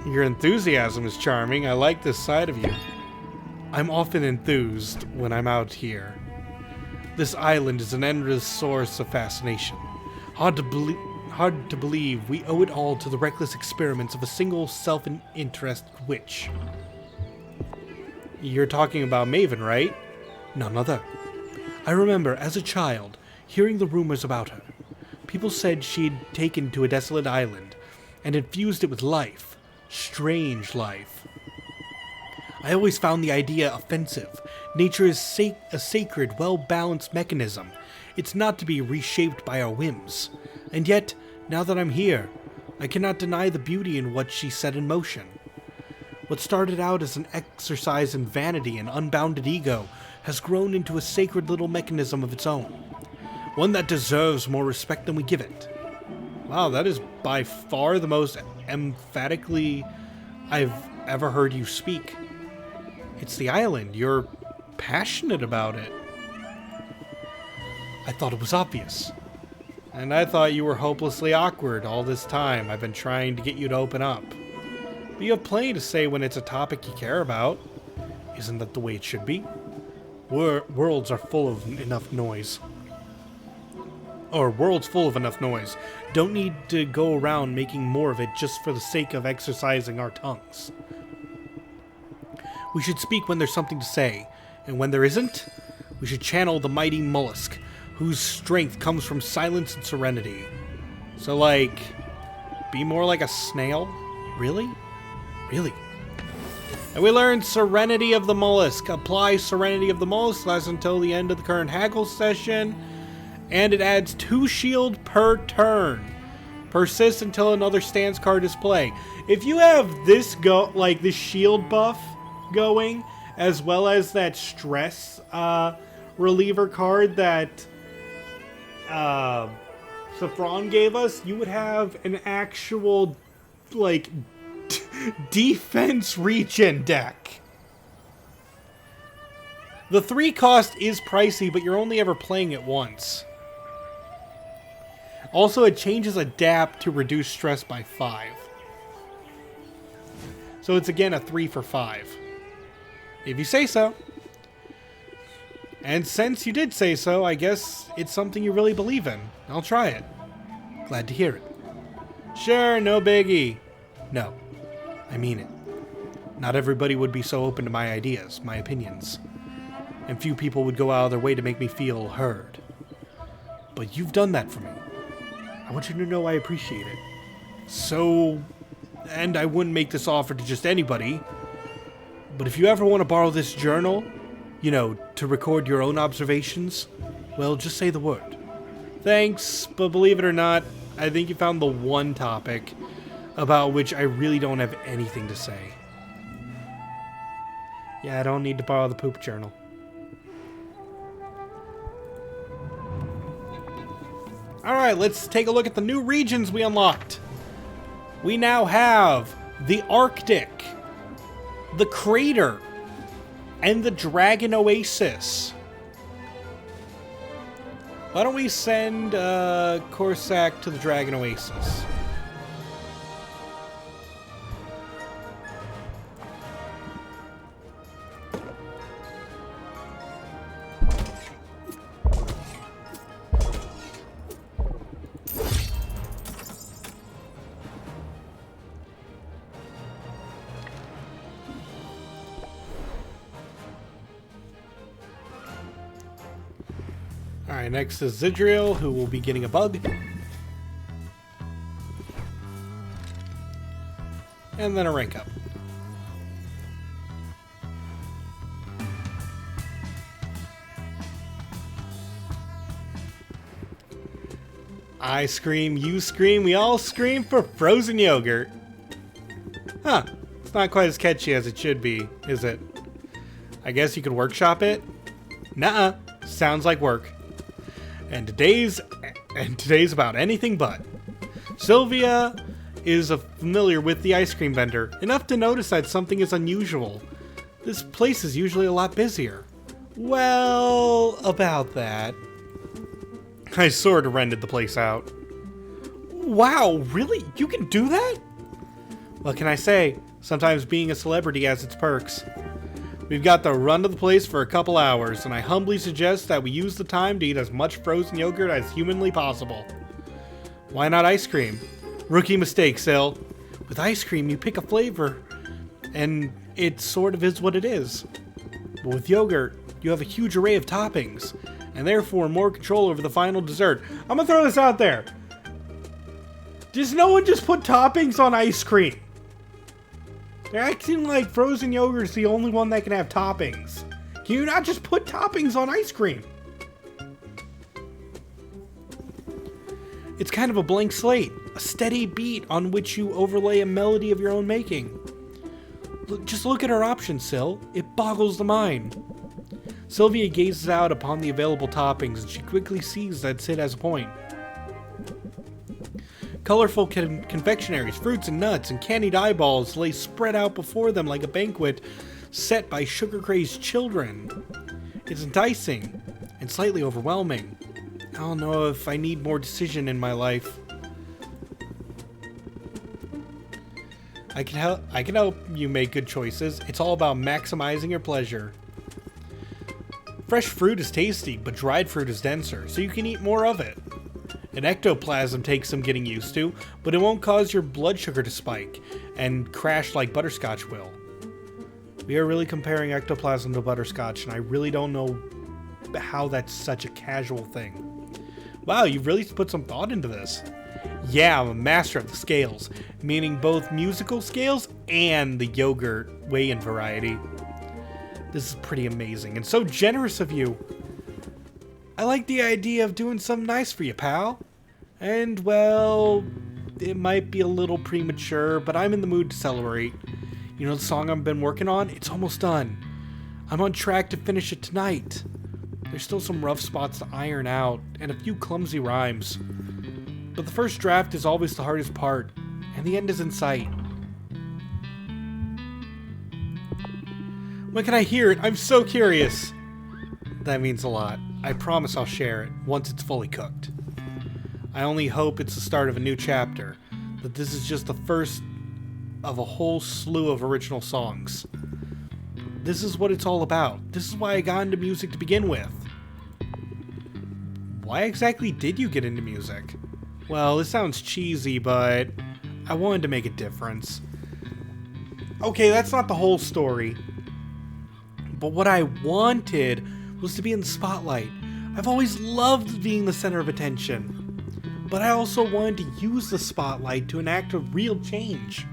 Your enthusiasm is charming. I like this side of you. I'm often enthused when I'm out here. This island is an endless source of fascination. Hard to believe we owe it all to the reckless experiments of a single self-interested witch. You're talking about Maven, right? None other. I remember, as a child, hearing the rumors about her. People said she'd taken to a desolate island and infused it with life. Strange life. I always found the idea offensive. Nature is a sacred, well-balanced mechanism. It's not to be reshaped by our whims. And yet, now that I'm here, I cannot deny the beauty in what she set in motion. What started out as an exercise in vanity and unbounded ego has grown into a sacred little mechanism of its own. One that deserves more respect than we give it. Wow, that is by far the most emphatically I've ever heard you speak. It's the island. You're passionate about it. I thought it was obvious. And I thought you were hopelessly awkward all this time. I've been trying to get you to open up. But you have plenty to say when it's a topic you care about. Isn't that the way it should be? Worlds are full of enough noise. Or worlds full of enough noise. Don't need to go around making more of it just for the sake of exercising our tongues. We should speak when there's something to say, and when there isn't, we should channel the mighty mollusk, whose strength comes from silence and serenity. So, like, be more like a snail? Really? Really? And we learned Serenity of the Mollusk. Apply Serenity of the Mollusk. Lasts until the end of the current haggle session. And it adds 2 shield per turn. Persists until another stance card is played. If you have this this shield buff going, as well as that stress reliever card that Saffron gave us, you would have an actual defense regen deck. The 3 cost is pricey, but you're only ever playing it once. Also, it changes adapt to reduce stress by 5. So it's again a 3 for 5. If you say so. And since you did say so, I guess it's something you really believe in. I'll try it. Glad to hear it. Sure, no biggie. No, I mean it. Not everybody would be so open to my ideas, my opinions. And few people would go out of their way to make me feel heard. But you've done that for me. I want you to know I appreciate it. So, and I wouldn't make this offer to just anybody, but if you ever want to borrow this journal, you know, to record your own observations, well, just say the word. Thanks, but believe it or not, I think you found the one topic about which I really don't have anything to say. Yeah, I don't need to borrow the poop journal. Alright, let's take a look at the new regions we unlocked. We now have the Arctic, the Crater, and the Dragon Oasis. Why don't we send Corsac to the Dragon Oasis? Alright, next is Zidriel, who will be getting a bug. And then a rank up. I scream, you scream, we all scream for frozen yogurt. Huh, it's not quite as catchy as it should be, is it? I guess you could workshop it? Nuh-uh, sounds like work. And today's about anything but. Sylvia is familiar with the ice cream vendor, enough to notice that something is unusual. This place is usually a lot busier. Well, about that. I sort of rented the place out. Wow, really? You can do that? What can I say? Sometimes being a celebrity has its perks. We've got the run to the place for a couple hours, and I humbly suggest that we use the time to eat as much frozen yogurt as humanly possible. Why not ice cream? Rookie mistake, Sil. With ice cream, you pick a flavor, and it sort of is what it is. But with yogurt, you have a huge array of toppings, and therefore more control over the final dessert. I'm gonna throw this out there. Does no one just put toppings on ice cream? They're acting like frozen yogurt is the only one that can have toppings. Can you not just put toppings on ice cream? It's kind of a blank slate, a steady beat on which you overlay a melody of your own making. Just look at our options, Sil. It boggles the mind. Sylvia gazes out upon the available toppings, and she quickly sees that Sid has a point. Colorful confectionaries, fruits and nuts, and candied eyeballs lay spread out before them like a banquet set by sugar-crazed children. It's enticing and slightly overwhelming. I don't know if I need more decision in my life. I can help you make good choices. It's all about maximizing your pleasure. Fresh fruit is tasty, but dried fruit is denser, so you can eat more of it. An ectoplasm takes some getting used to, but it won't cause your blood sugar to spike and crash like butterscotch will. We are really comparing ectoplasm to butterscotch, and I really don't know how that's such a casual thing. Wow, you've really put some thought into this. Yeah, I'm a master of the scales, meaning both musical scales and the yogurt weigh-in variety. This is pretty amazing, and so generous of you. I like the idea of doing something nice for you, pal. And, well, it might be a little premature, but I'm in the mood to celebrate. You know the song I've been working on? It's almost done. I'm on track to finish it tonight. There's still some rough spots to iron out, and a few clumsy rhymes. But the first draft is always the hardest part, and the end is in sight. When can I hear it? I'm so curious. That means a lot. I promise I'll share it once it's fully cooked. I only hope it's the start of a new chapter, that this is just the first of a whole slew of original songs. This is what it's all about. This is why I got into music to begin with. Why exactly did you get into music? Well, this sounds cheesy, but I wanted to make a difference. Okay, that's not the whole story. But what I wanted was to be in the spotlight. I've always loved being the center of attention. But I also wanted to use the spotlight to enact a real change.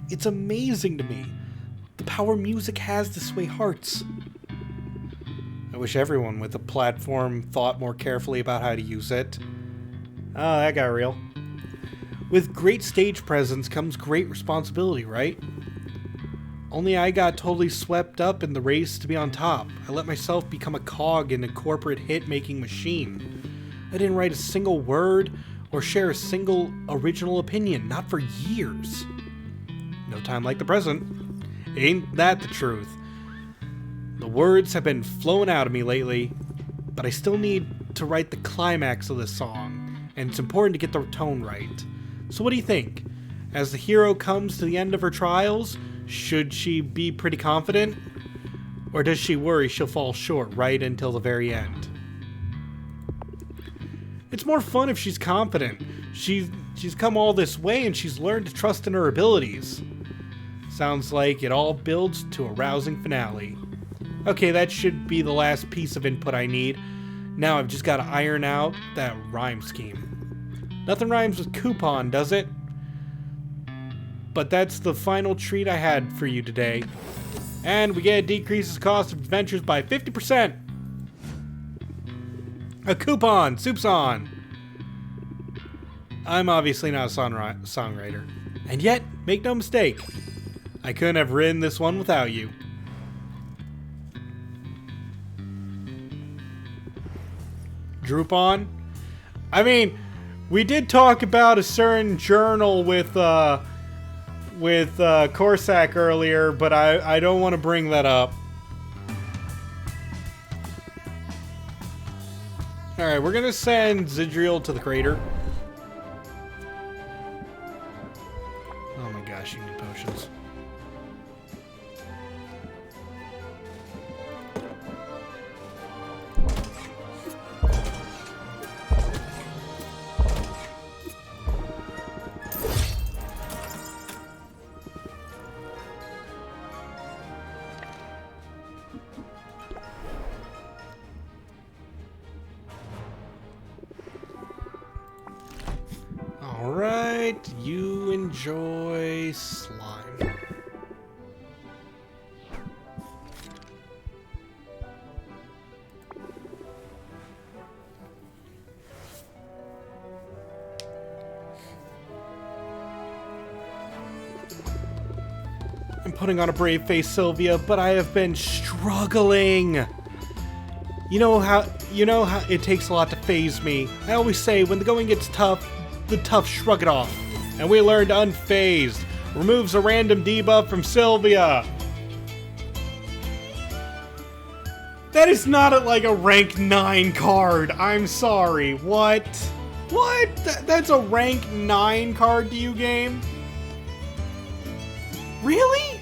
It's amazing to me the power music has to sway hearts. I wish everyone with a platform thought more carefully about how to use it. Oh, that got real. With great stage presence comes great responsibility, right? Only I got totally swept up in the race to be on top. I let myself become a cog in a corporate hit-making machine. I didn't write a single word or share a single original opinion, not for years. No time like the present. Ain't that the truth? The words have been flowing out of me lately, but I still need to write the climax of this song. And it's important to get the tone right. So what do you think? As the hero comes to the end of her trials, should she be pretty confident? Or does she worry she'll fall short right until the very end? It's more fun if she's confident. She's come all this way and she's learned to trust in her abilities. Sounds like it all builds to a rousing finale. Okay, that should be the last piece of input I need. Now I've just got to iron out that rhyme scheme. Nothing rhymes with coupon, does it? But that's the final treat I had for you today. And we get decreases cost of adventures by 50%. A coupon! Soup's on! I'm obviously not a songwriter. And yet, make no mistake, I couldn't have written this one without you. Droopon? I mean, we did talk about a certain journal with Corsac earlier, but I don't want to bring that up. Alright, we're gonna send Zidriel to the crater. Oh my gosh, you need potions. Alright, you enjoy slime. I'm putting on a brave face, Sylvia, but I have been struggling. You know how it takes a lot to phase me. I always say when the going gets tough, the tough shrug it off. And we learned unfazed. Removes a random debuff from Sylvia. That is not like a rank 9 card. I'm sorry. What? What? That's a rank 9 card to you, game? Really?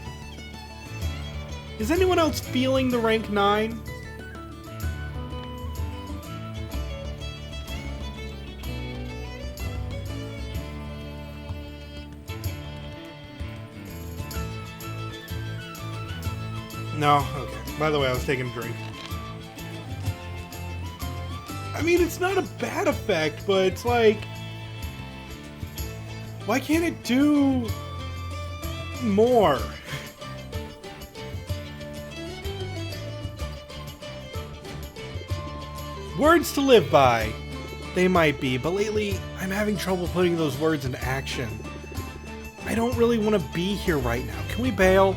Is anyone else feeling the rank 9? No? Okay. By the way, I was taking a drink. I mean, it's not a bad effect, but it's like... why can't it do... more? Words to live by. They might be, but lately I'm having trouble putting those words into action. I don't really want to be here right now. Can we bail?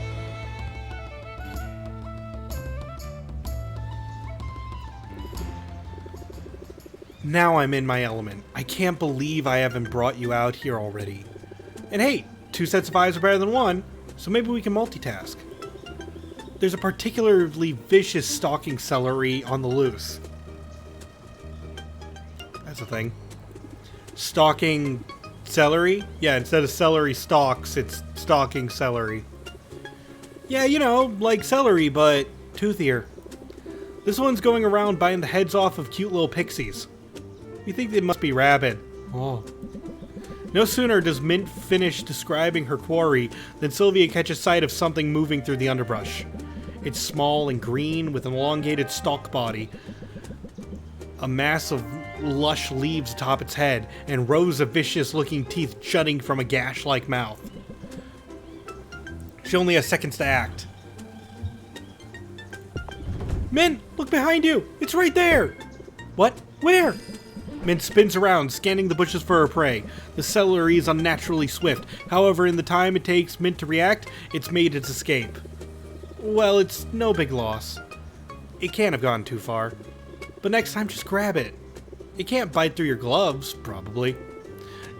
Now I'm in my element. I can't believe I haven't brought you out here already. And hey, 2 sets of eyes are better than 1, so maybe we can multitask. There's a particularly vicious stalking celery on the loose. That's a thing. Stalking celery? Yeah, instead of celery stalks, it's stalking celery. Yeah, you know, like celery, but toothier. This one's going around biting the heads off of cute little pixies. We think they must be rabid. Oh. No sooner does Mint finish describing her quarry than Sylvia catches sight of something moving through the underbrush. It's small and green with an elongated stalk body, a mass of lush leaves atop its head, and rows of vicious-looking teeth jutting from a gash-like mouth. She only has seconds to act. Mint, look behind you! It's right there! What? Where? Mint spins around, scanning the bushes for her prey. The celery is unnaturally swift. However, in the time it takes Mint to react, it's made its escape. Well, it's no big loss. It can't have gone too far. But next time, just grab it. It can't bite through your gloves, probably.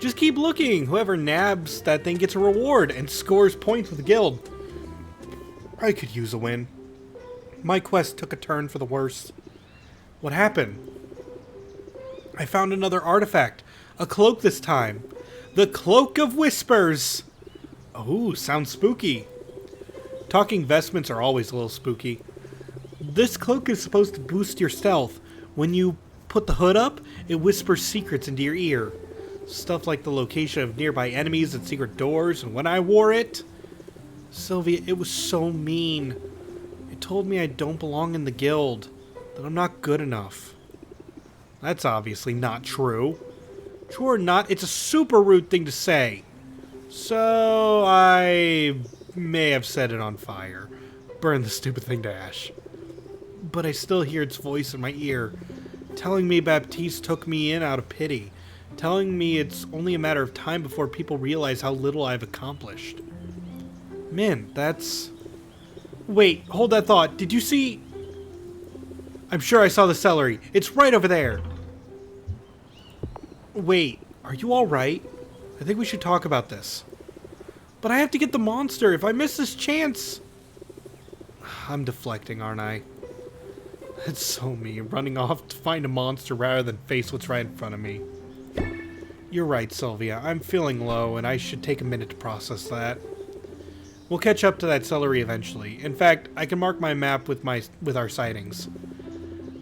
Just keep looking. Whoever nabs that thing gets a reward and scores points with the guild. I could use a win. My quest took a turn for the worse. What happened? I found another artifact. A cloak this time. The Cloak of Whispers. Oh, sounds spooky. Talking vestments are always a little spooky. This cloak is supposed to boost your stealth. When you put the hood up, it whispers secrets into your ear. Stuff like the location of nearby enemies and secret doors, and when I wore it... Sylvia, it was so mean. It told me I don't belong in the guild, that I'm not good enough. That's obviously not true. True or not, it's a super rude thing to say. So I may have set it on fire. Burn the stupid thing to ash. But I still hear its voice in my ear, telling me Baptiste took me in out of pity, telling me it's only a matter of time before people realize how little I've accomplished. Man, that's... Wait, hold that thought. Did you see... I'm sure I saw the celery. It's right over there. Wait, are you alright? I think we should talk about this. But I have to get the monster. If I miss this chance... I'm deflecting, aren't I? That's so me, running off to find a monster rather than face what's right in front of me. You're right, Sylvia. I'm feeling low, and I should take a minute to process that. We'll catch up to that celery eventually. In fact, I can mark my map with our sightings.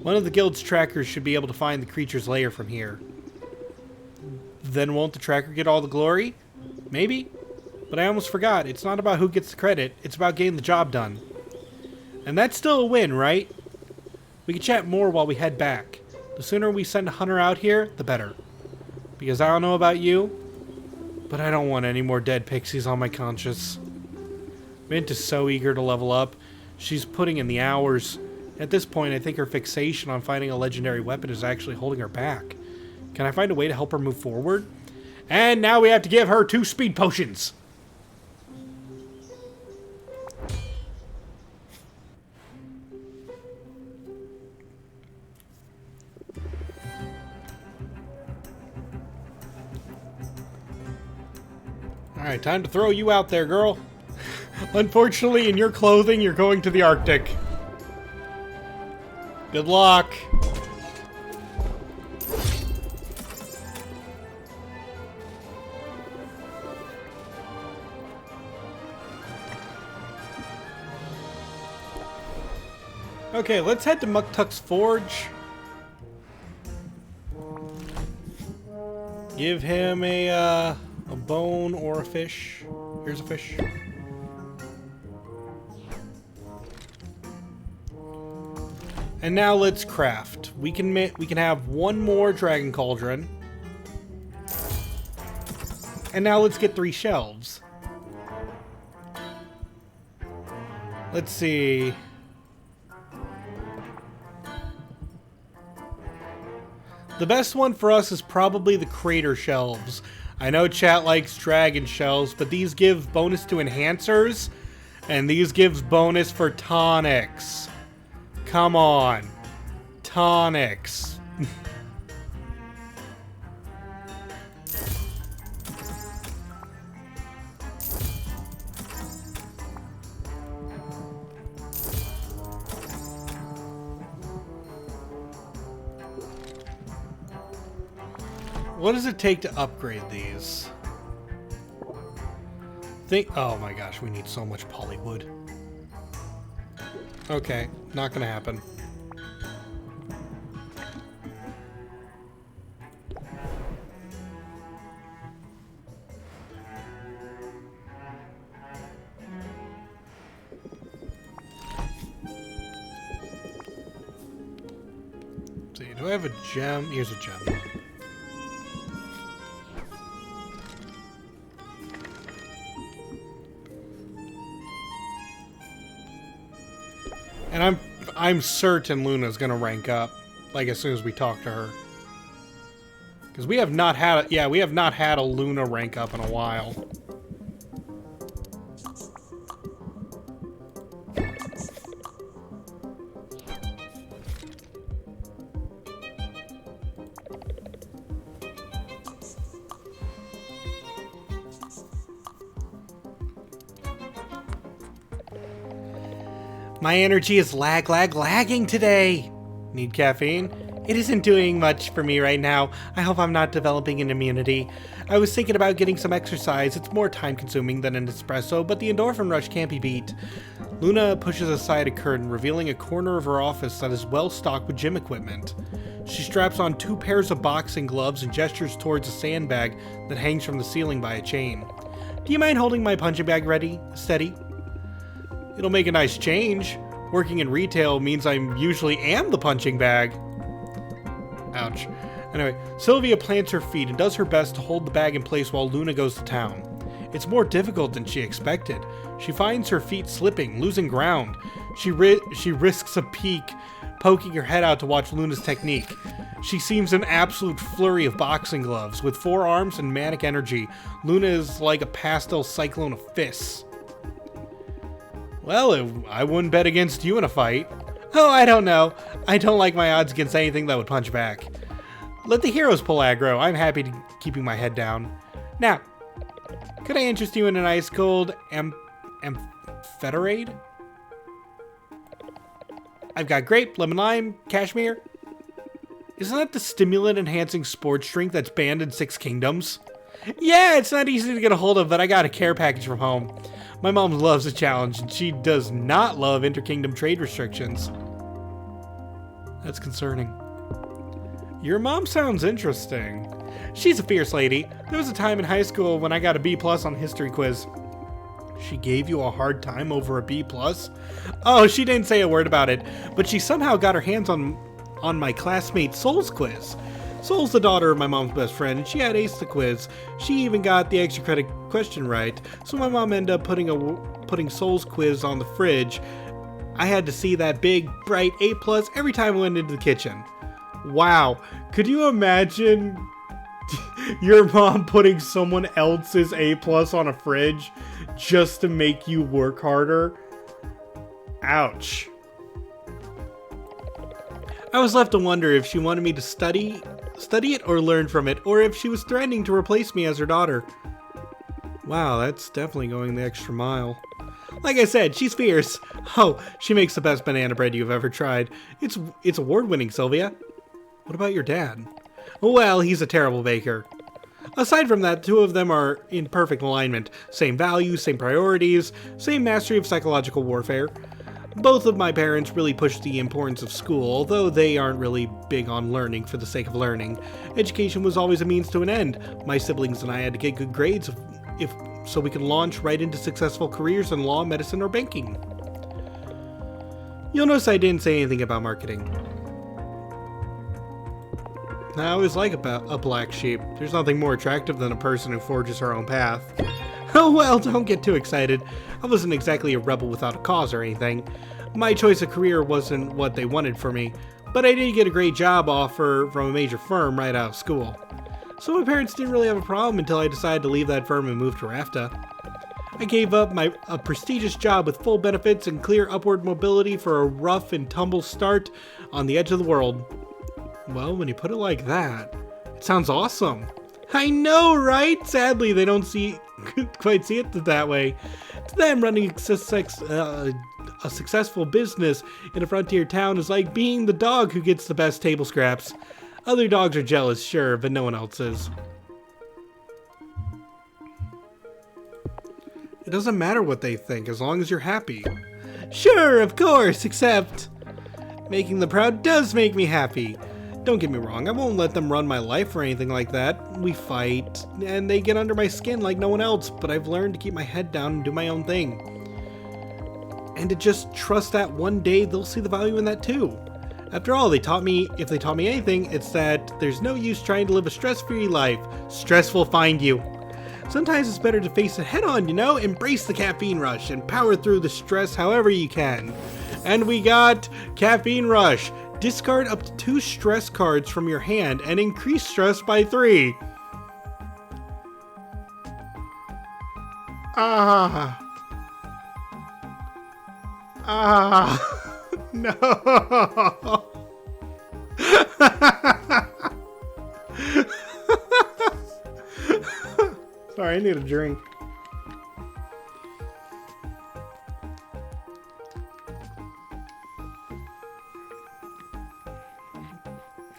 One of the guild's trackers should be able to find the creature's lair from here. Then won't the tracker get all the glory? Maybe. But I almost forgot. It's not about who gets the credit. It's about getting the job done. And that's still a win, right? We can chat more while we head back. The sooner we send a hunter out here, the better. Because I don't know about you, but I don't want any more dead pixies on my conscience. Mint is so eager to level up. She's putting in the hours. At this point, I think her fixation on finding a legendary weapon is actually holding her back. Can I find a way to help her move forward? And now we have to give her 2 speed potions. Alright, time to throw you out there, girl. Unfortunately, in your clothing, you're going to the Arctic. Good luck. Okay, let's head to Muktuk's Forge. Give him a bone or a fish. Here's a fish. And now let's craft. We can have 1 more dragon cauldron. And now let's get 3 shelves. Let's see. The best one for us is probably the crater shelves. I know chat likes dragon shells, but these give bonus to enhancers, and these gives bonus for tonics. Come on. Tonics. What does it take to upgrade these? Oh my gosh, we need so much polywood. Okay, not gonna happen. Let's see, do I have a gem? Here's a gem. And I'm certain Luna's gonna rank up, like as soon as we talk to her, because we have not had a Luna rank up in a while. My energy is lagging today. Need caffeine? It isn't doing much for me right now. I hope I'm not developing an immunity. I was thinking about getting some exercise. It's more time consuming than an espresso, but the endorphin rush can't be beat. Luna pushes aside a curtain, revealing a corner of her office that is well stocked with gym equipment. She straps on 2 pairs of boxing gloves and gestures towards a sandbag that hangs from the ceiling by a chain. Do you mind holding my punching bag steady? It'll make a nice change. Working in retail means I usually am the punching bag. Ouch. Anyway, Sylvia plants her feet and does her best to hold the bag in place while Luna goes to town. It's more difficult than she expected. She finds her feet slipping, losing ground. She risks a peek, poking her head out to watch Luna's technique. She seems an absolute flurry of boxing gloves. With 4 arms and manic energy, Luna is like a pastel cyclone of fists. Well, I wouldn't bet against you in a fight. Oh, I don't know. I don't like my odds against anything that would punch back. Let the heroes pull aggro. I'm happy to keeping my head down. Now, could I interest you in an ice cold ampheterade? I've got grape, lemon lime, cashmere. Isn't that the stimulant enhancing sports drink that's banned in 6 kingdoms? Yeah, it's not easy to get a hold of, but I got a care package from home. My mom loves a challenge, and she does not love inter-kingdom trade restrictions. That's concerning. Your mom sounds interesting. She's a fierce lady. There was a time in high school when I got a B+ on history quiz. She gave you a hard time over a B+? Oh, she didn't say a word about it, but she somehow got her hands on my classmate Soul's quiz. Soul's the daughter of my mom's best friend, and she had aced the quiz. She even got the extra credit question right, so my mom ended up putting Soul's quiz on the fridge. I had to see that big, bright A+ every time I went into the kitchen. Wow, could you imagine your mom putting someone else's A+ on a fridge just to make you work harder? Ouch. I was left to wonder if she wanted me to study it or learn from it, or if she was threatening to replace me as her daughter. Wow, that's definitely going the extra mile. Like I said, she's fierce. Oh, she makes the best banana bread you've ever tried. It's award-winning, Sylvia. What about your dad? Well, he's a terrible baker. Aside from that, 2 of them are in perfect alignment. Same values, same priorities, same mastery of psychological warfare. Both of my parents really push the importance of school, although they aren't really big on learning for the sake of learning. Education was always a means to an end. My siblings and I had to get good grades so we could launch right into successful careers in law, medicine, or banking. You'll notice I didn't say anything about marketing. I always like a black sheep. There's nothing more attractive than a person who forges her own path. Oh well, don't get too excited. I wasn't exactly a rebel without a cause or anything. My choice of career wasn't what they wanted for me. But I did get a great job offer from a major firm right out of school. So my parents didn't really have a problem until I decided to leave that firm and move to Rafta. I gave up a prestigious job with full benefits and clear upward mobility for a rough and tumble start on the edge of the world. Well, when you put it like that, it sounds awesome. I know, right? Sadly, they don't quite see it that way. To them, running a successful business in a frontier town is like being the dog who gets the best table scraps. Other dogs are jealous, sure, but no one else is. It doesn't matter what they think, as long as you're happy. Sure, of course, except making them proud does make me happy. Don't get me wrong, I won't let them run my life or anything like that. We fight, and they get under my skin like no one else, but I've learned to keep my head down and do my own thing. And to just trust that one day they'll see the value in that too. After all, if they taught me anything, it's that there's no use trying to live a stress-free life. Stress will find you. Sometimes it's better to face it head on, you know? Embrace the caffeine rush and power through the stress however you can. And we got Caffeine Rush. Discard up to 2 stress cards from your hand and increase stress by 3. No. Sorry, I need a drink.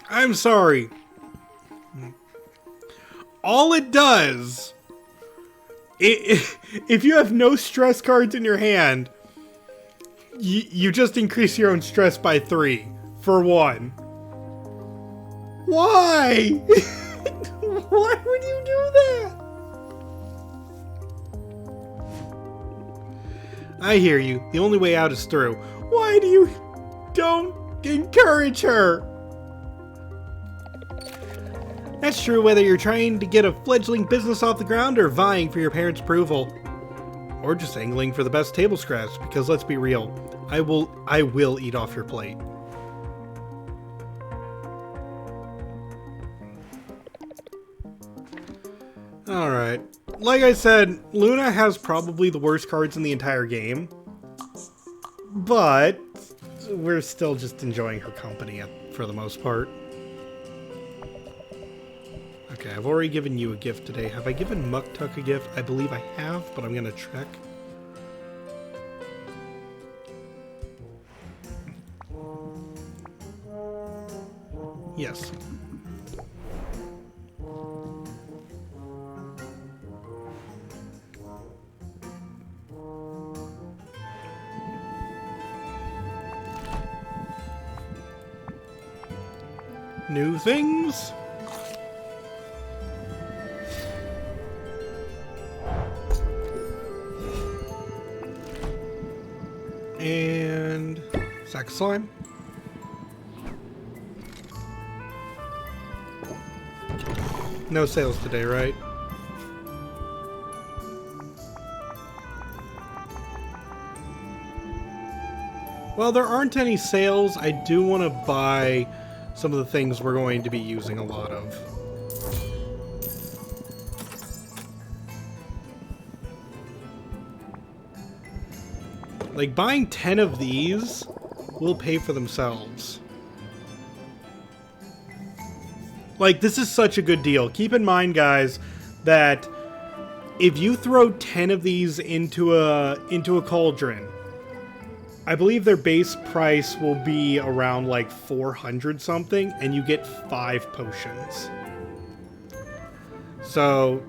I'm sorry. All it does, if you have no stress cards in your hand, you just increase your own stress by 3 for 1. Why? Why would you do that? I hear you. The only way out is through. Why do you don't encourage her? That's true whether you're trying to get a fledgling business off the ground or vying for your parents' approval. Or just angling for the best table scraps, because let's be real, I will eat off your plate. Alright. Like I said, Luna has probably the worst cards in the entire game. But we're still just enjoying her company for the most part. Okay, I've already given you a gift today. Have I given Muktuk a gift? I believe I have, but I'm gonna check. Yes. New things? And sack of slime. No sales today, right? Well, there aren't any sales. I do want to buy some of the things we're going to be using a lot of. Like, buying 10 of these will pay for themselves. Like, this is such a good deal. Keep in mind, guys, that if you throw 10 of these into a cauldron, I believe their base price will be around like 400 something, and you get 5 potions. So,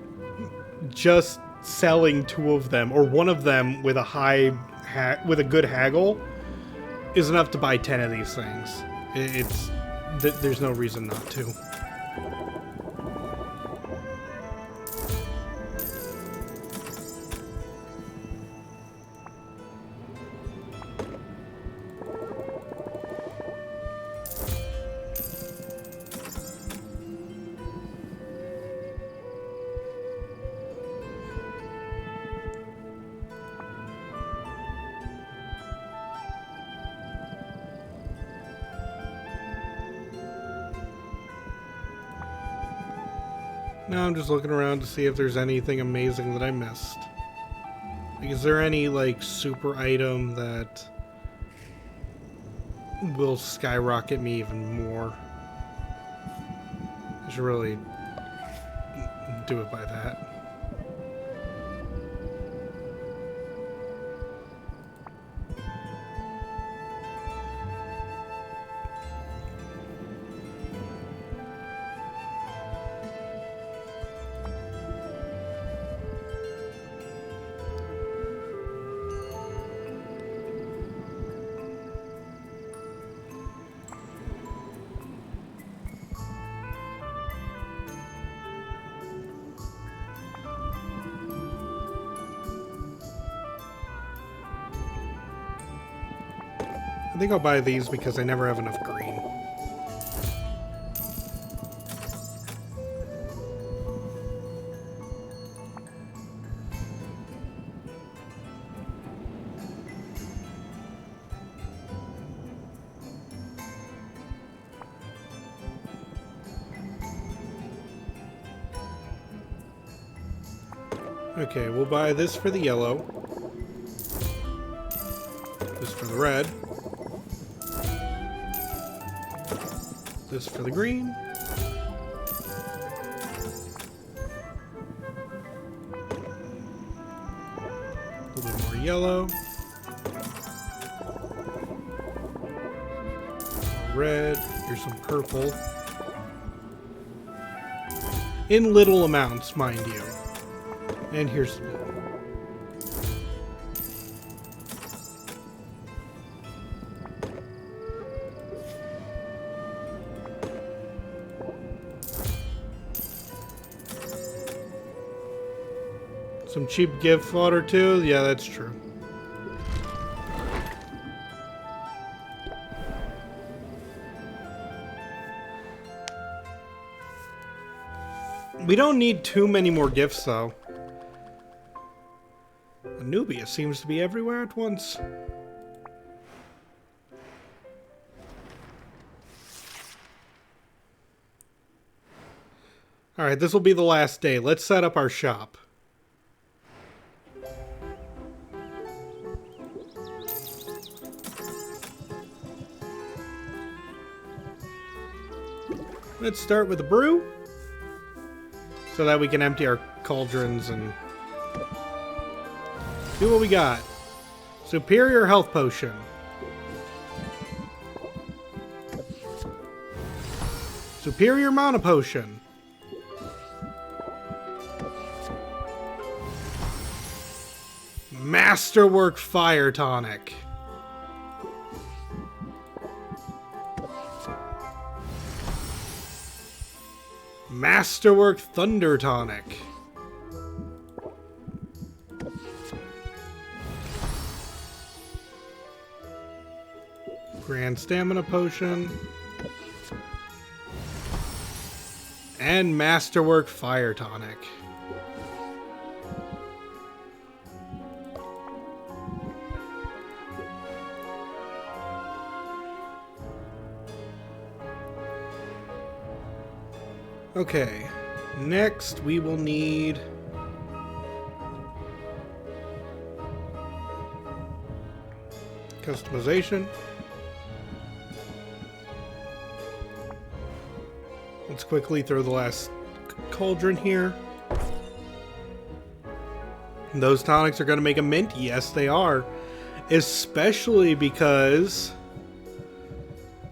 just selling 2 of them, or 1 of them with a good haggle, is enough to buy 10 of these things. There's no reason not to. Now I'm just looking around to see if there's anything amazing that I missed. Like, is there any, like, super item that will skyrocket me even more? I should really do it by that. I think I'll buy these because I never have enough green. Okay, we'll buy this for the yellow. This for the red. This for the green. A little bit more yellow. Red. Here's some purple. In little amounts, mind you. And here's the blue. Some cheap gift fodder too? Yeah, that's true. We don't need too many more gifts though. Anubia seems to be everywhere at once. Alright, this will be the last day. Let's set up our shop. Let's start with a brew, so that we can empty our cauldrons and do what we got. Superior health potion. Superior mana potion. Masterwork fire tonic. Masterwork Thunder Tonic. Grand Stamina Potion. And Masterwork Fire Tonic. Okay, next we will need customization. Let's quickly throw the last cauldron here. Those tonics are going to make a mint? Yes, they are. Especially because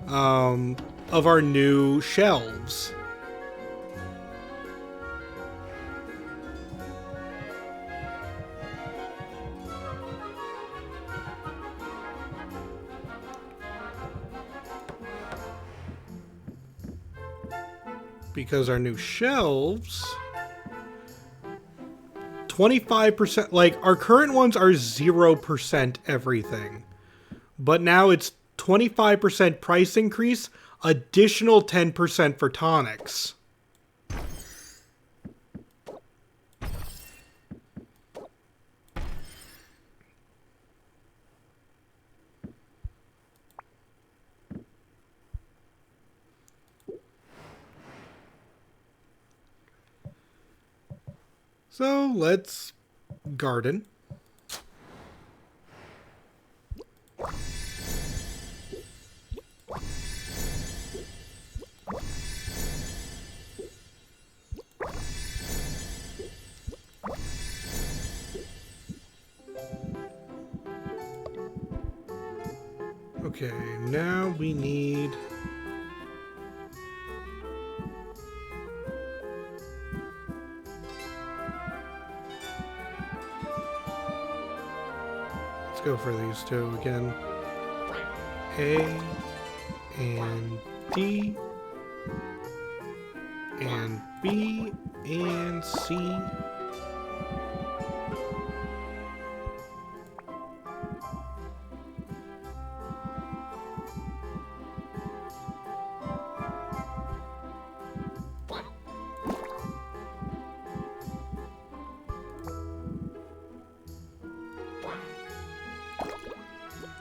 of our new shelves. Because our new shelves, 25%, like our current ones are 0% everything, but now it's 25% price increase, additional 10% for tonics. So let's garden. Okay, now we need... Let's go for these two again. A and D and B and C.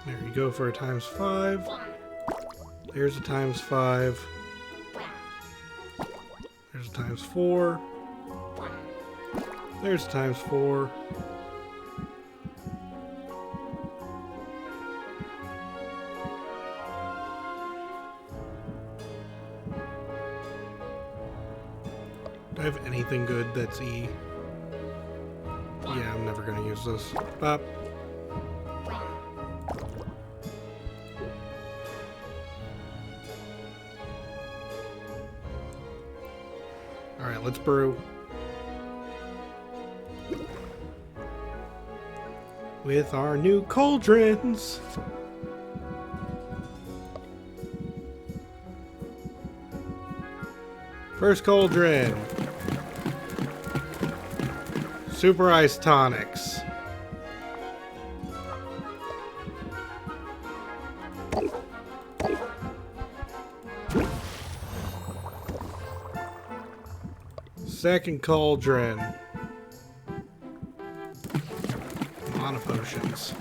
There you go for a times 5. There's a times 5. There's a times 4. There's a times 4. Do I have anything good that's E? Yeah, I'm never gonna use this. Bop. Alright, let's brew. With our new cauldrons. First cauldron. Super Ice Tonics. Second cauldron. Mana potions.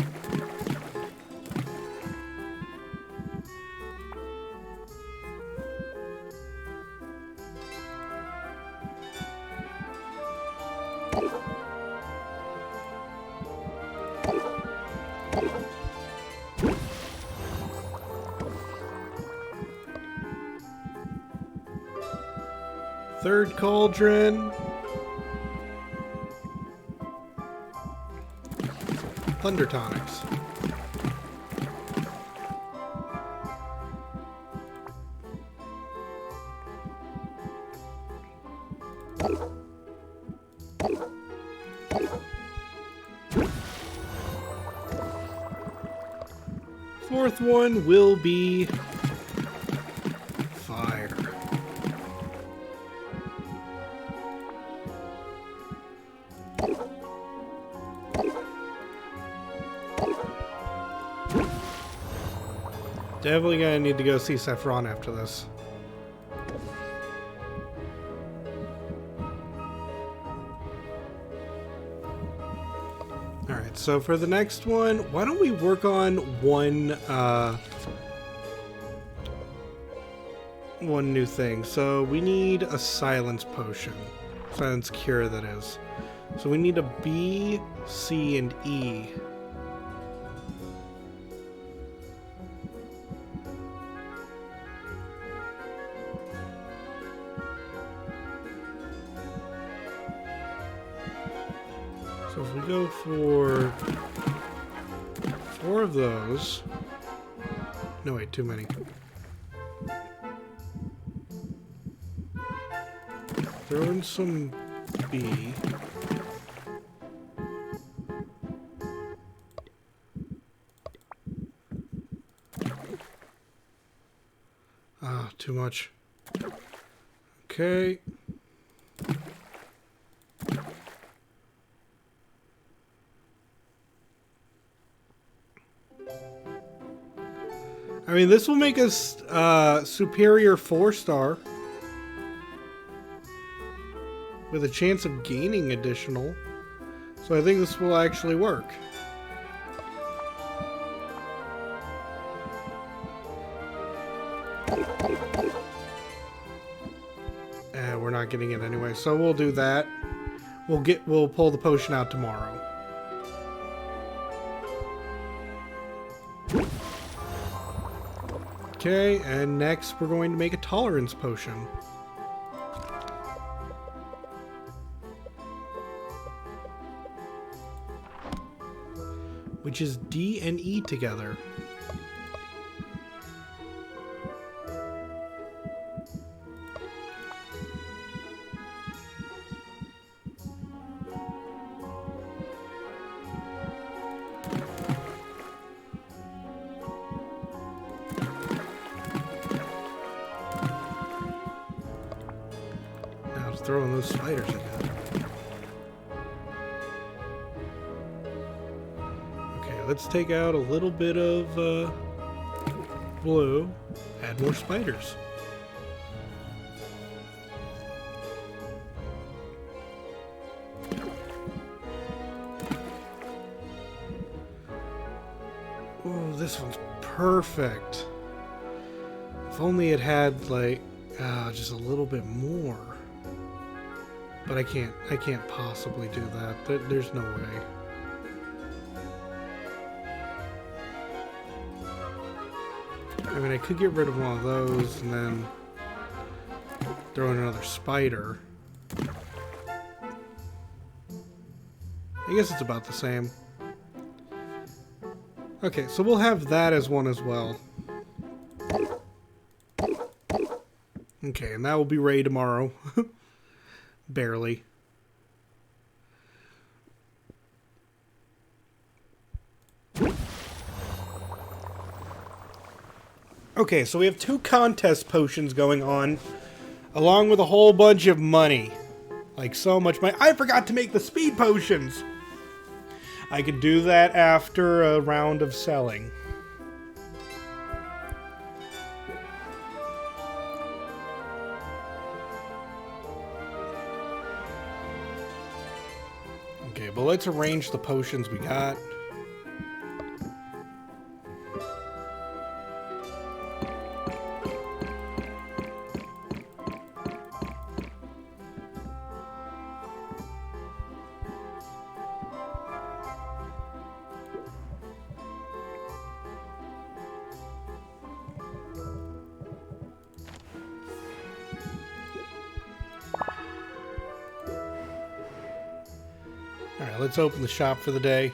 Third cauldron. Thunder Tonics. Fourth one will be fire. Definitely gonna need to go see Saffron after this. Alright, so for the next one, why don't we work on one new thing. So we need a silence potion. Silence cure, that is. So we need a B, C, and E. So if we go for 4 of those... No, wait, too many. Throw in some B. Ah, too much. Okay. I mean, this will make us superior 4-star. With a chance of gaining additional. So I think this will actually work. We're not getting it anyway, so we'll do that. We'll pull the potion out tomorrow. Okay, and next we're going to make a tolerance potion. Which is D and E together. Now it's throwing those spiders again. Let's take out a little bit of blue, add more spiders. Oh, this one's perfect. If only it had like just a little bit more. But I can't possibly do that. There's no way. I mean, I could get rid of one of those and then throw in another spider. I guess it's about the same. Okay, so we'll have that as one as well. Okay, and that will be ready tomorrow. Barely. Okay, so we have 2 contest potions going on, along with a whole bunch of money. Like, so much money. I forgot to make the speed potions! I could do that after a round of selling. Okay, but let's arrange the potions we got. Alright, let's open the shop for the day.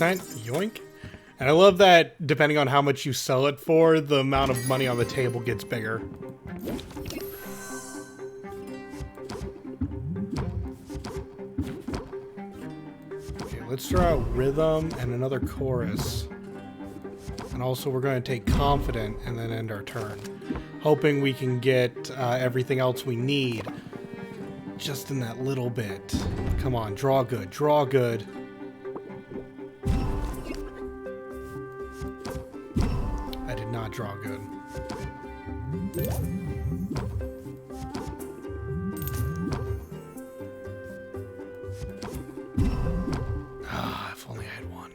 Yoink. And I love that depending on how much you sell it for, the amount of money on the table gets bigger. Okay, let's throw out rhythm and another chorus. And also we're going to take confident and then end our turn. Hoping we can get everything else we need just in that little bit. Come on, draw good, draw good. Draw good. Ah, if only I had one.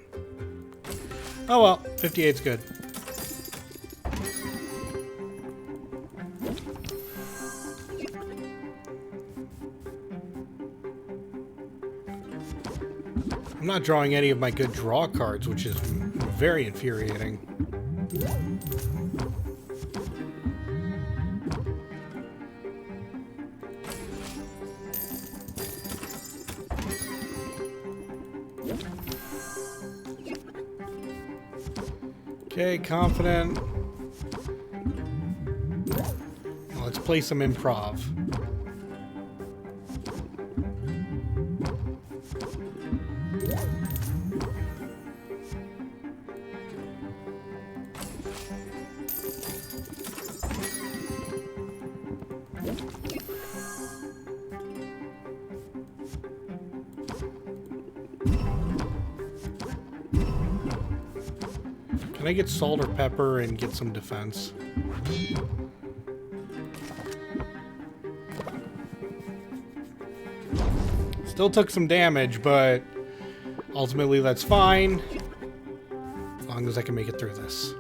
Oh well, 58's good. I'm not drawing any of my good draw cards, which is very infuriating. Okay, confident. Now let's play some improv. Can I get salt or pepper and get some defense? Still took some damage, but ultimately that's fine. As long as I can make it through this.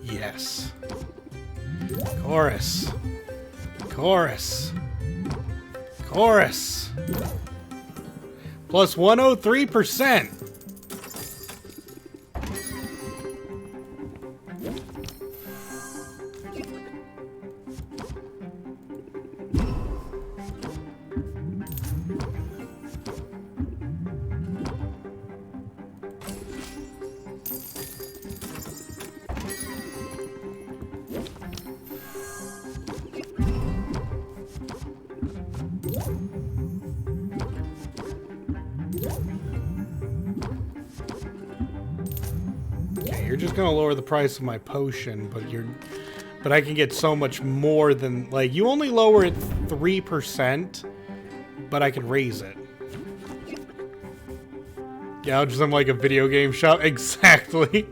Yes. Chorus. Chorus. Chorus. Plus 103%. You're just gonna lower the price of my potion, but I can get so much more than, like, you only lower it 3%, but I can raise it. Yeah, just I'm like a video game shop. Exactly.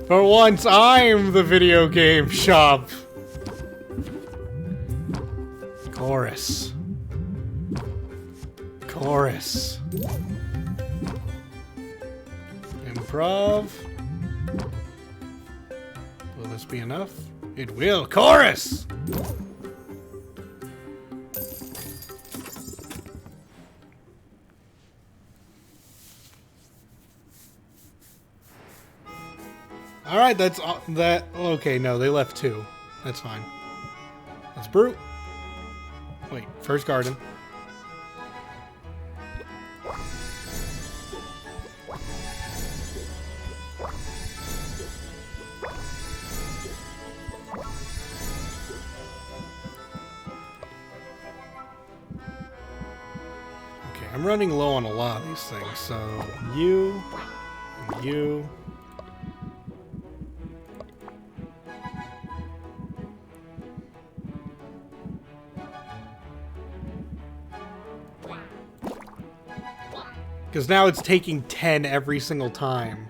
For once, I'm the video game shop. Chorus. Chorus. Improv. Will this be enough? It will. Chorus! Alright, that's that. Okay, no, they left 2. That's fine. Let's brew. Wait, first garden. I'm running low on a lot of these things, so you, and you. Because now it's taking 10 every single time.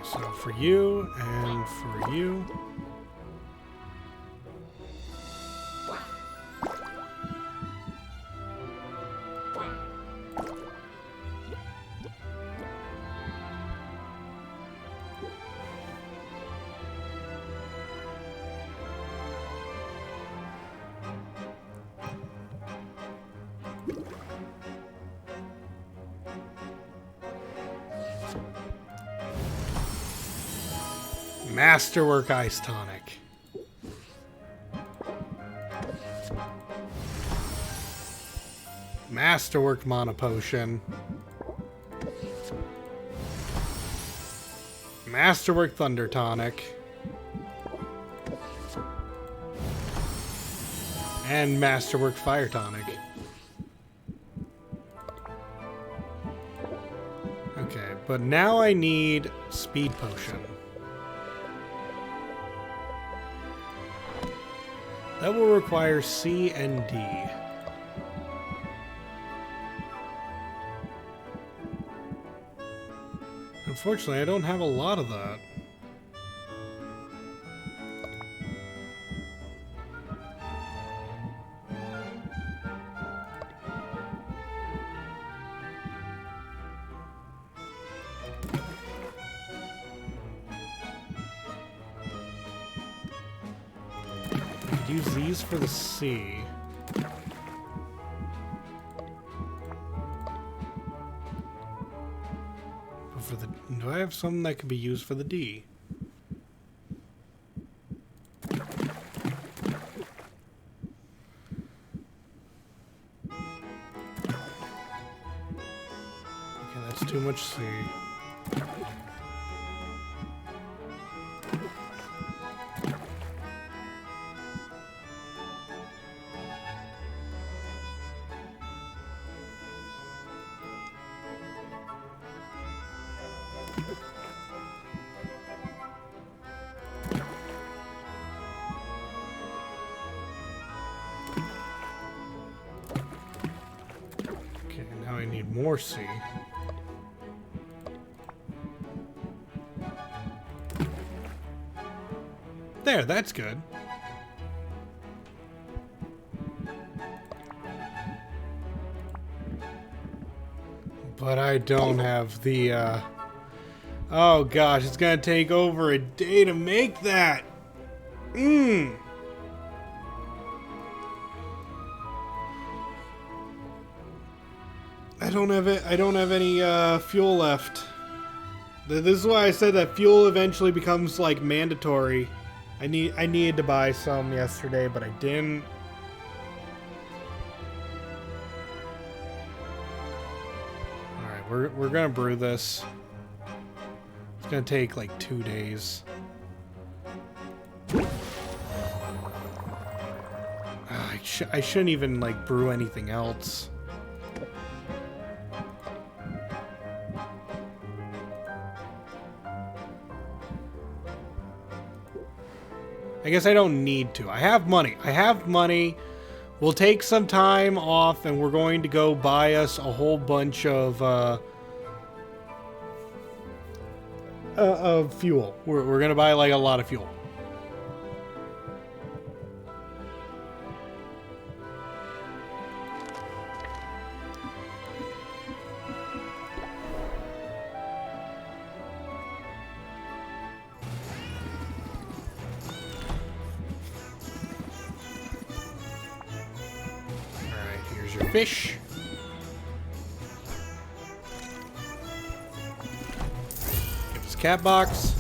So for you, and for you. Masterwork Ice Tonic. Masterwork Mana Potion. Masterwork Thunder Tonic. And Masterwork Fire Tonic. Okay, but now I need Speed Potion. That will require C and D. Unfortunately, I don't have a lot of that. Use these for the C. But for the, do I have something that could be used for the D? Okay, that's too much C. more C. There, that's good. But I don't have the, oh gosh, it's gonna take over a day to make that! I don't have any, fuel left. This is why I said that fuel eventually becomes, like, mandatory. I needed to buy some yesterday, but I didn't. Alright, we're gonna brew this. It's gonna take like 2 days. I shouldn't even like brew anything else. I guess I don't need to. I have money. We'll take some time off and we're going to go buy us a whole bunch of fuel. We're going to buy like a lot of fuel. Fish. Get this cat box.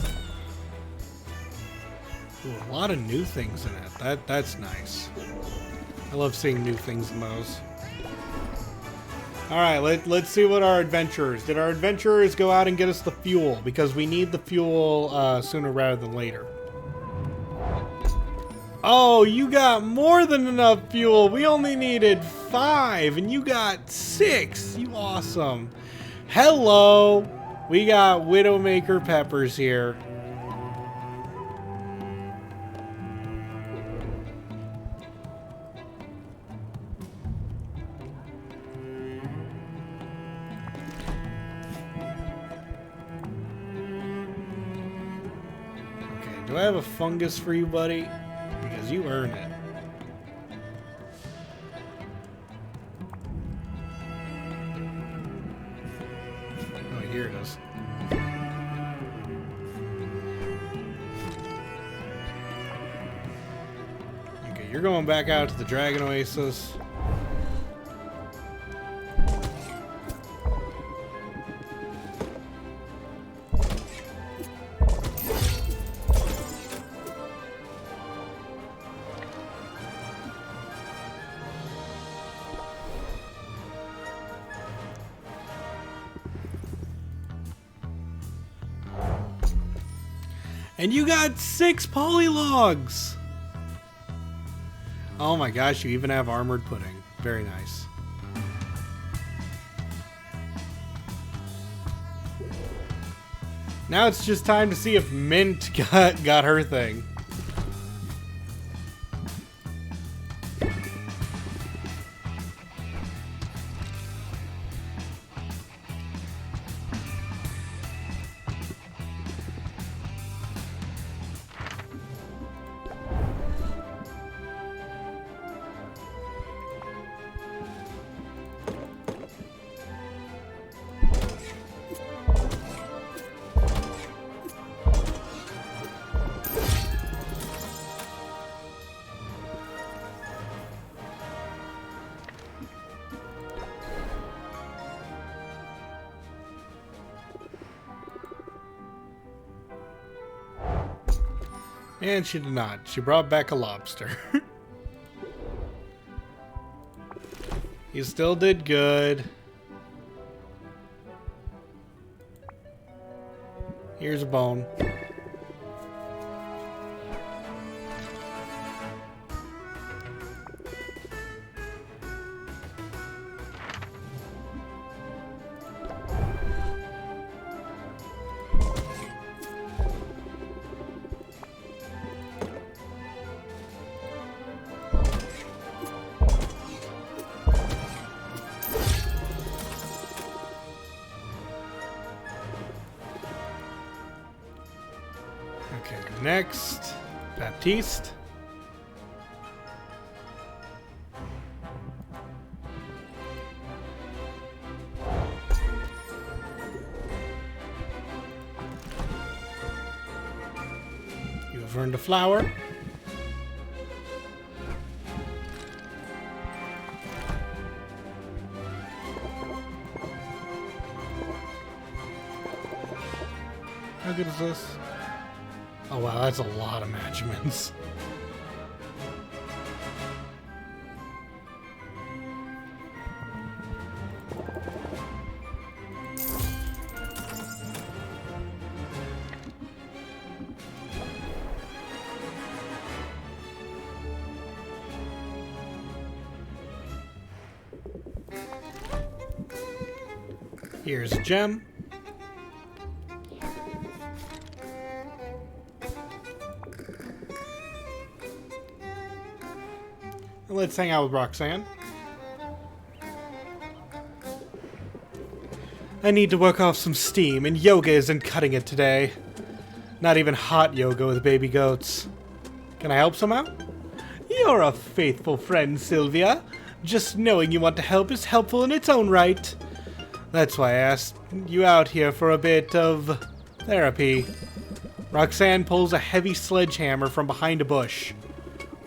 Ooh, a lot of new things in it. That's nice. I love seeing new things in those. Alright, let's see what our adventurers... Did our adventurers go out and get us the fuel? Because we need the fuel sooner rather than later. Oh, you got more than enough fuel. We only needed 5, and you got 6. You awesome. Hello. We got Widowmaker peppers here. Okay, do I have a fungus for you, buddy? Because you earned it. Oh, here it is. Okay, you're going back out to the Dragon Oasis. And you got 6 polylogs! Oh my gosh, you even have armored pudding. Very nice. Now it's just time to see if Mint got her thing. And she did not. She brought back a lobster. You still did good. Here's a bone. Okay, next, Baptiste. You have earned a flower. How good is this? Oh wow, that's a lot of matchments. Here's a gem. Let's hang out with Roxanne. I need to work off some steam, and yoga isn't cutting it today. Not even hot yoga with baby goats. Can I help somehow? You're a faithful friend, Sylvia. Just knowing you want to help is helpful in its own right. That's why I asked you out here for a bit of therapy. Roxanne pulls a heavy sledgehammer from behind a bush.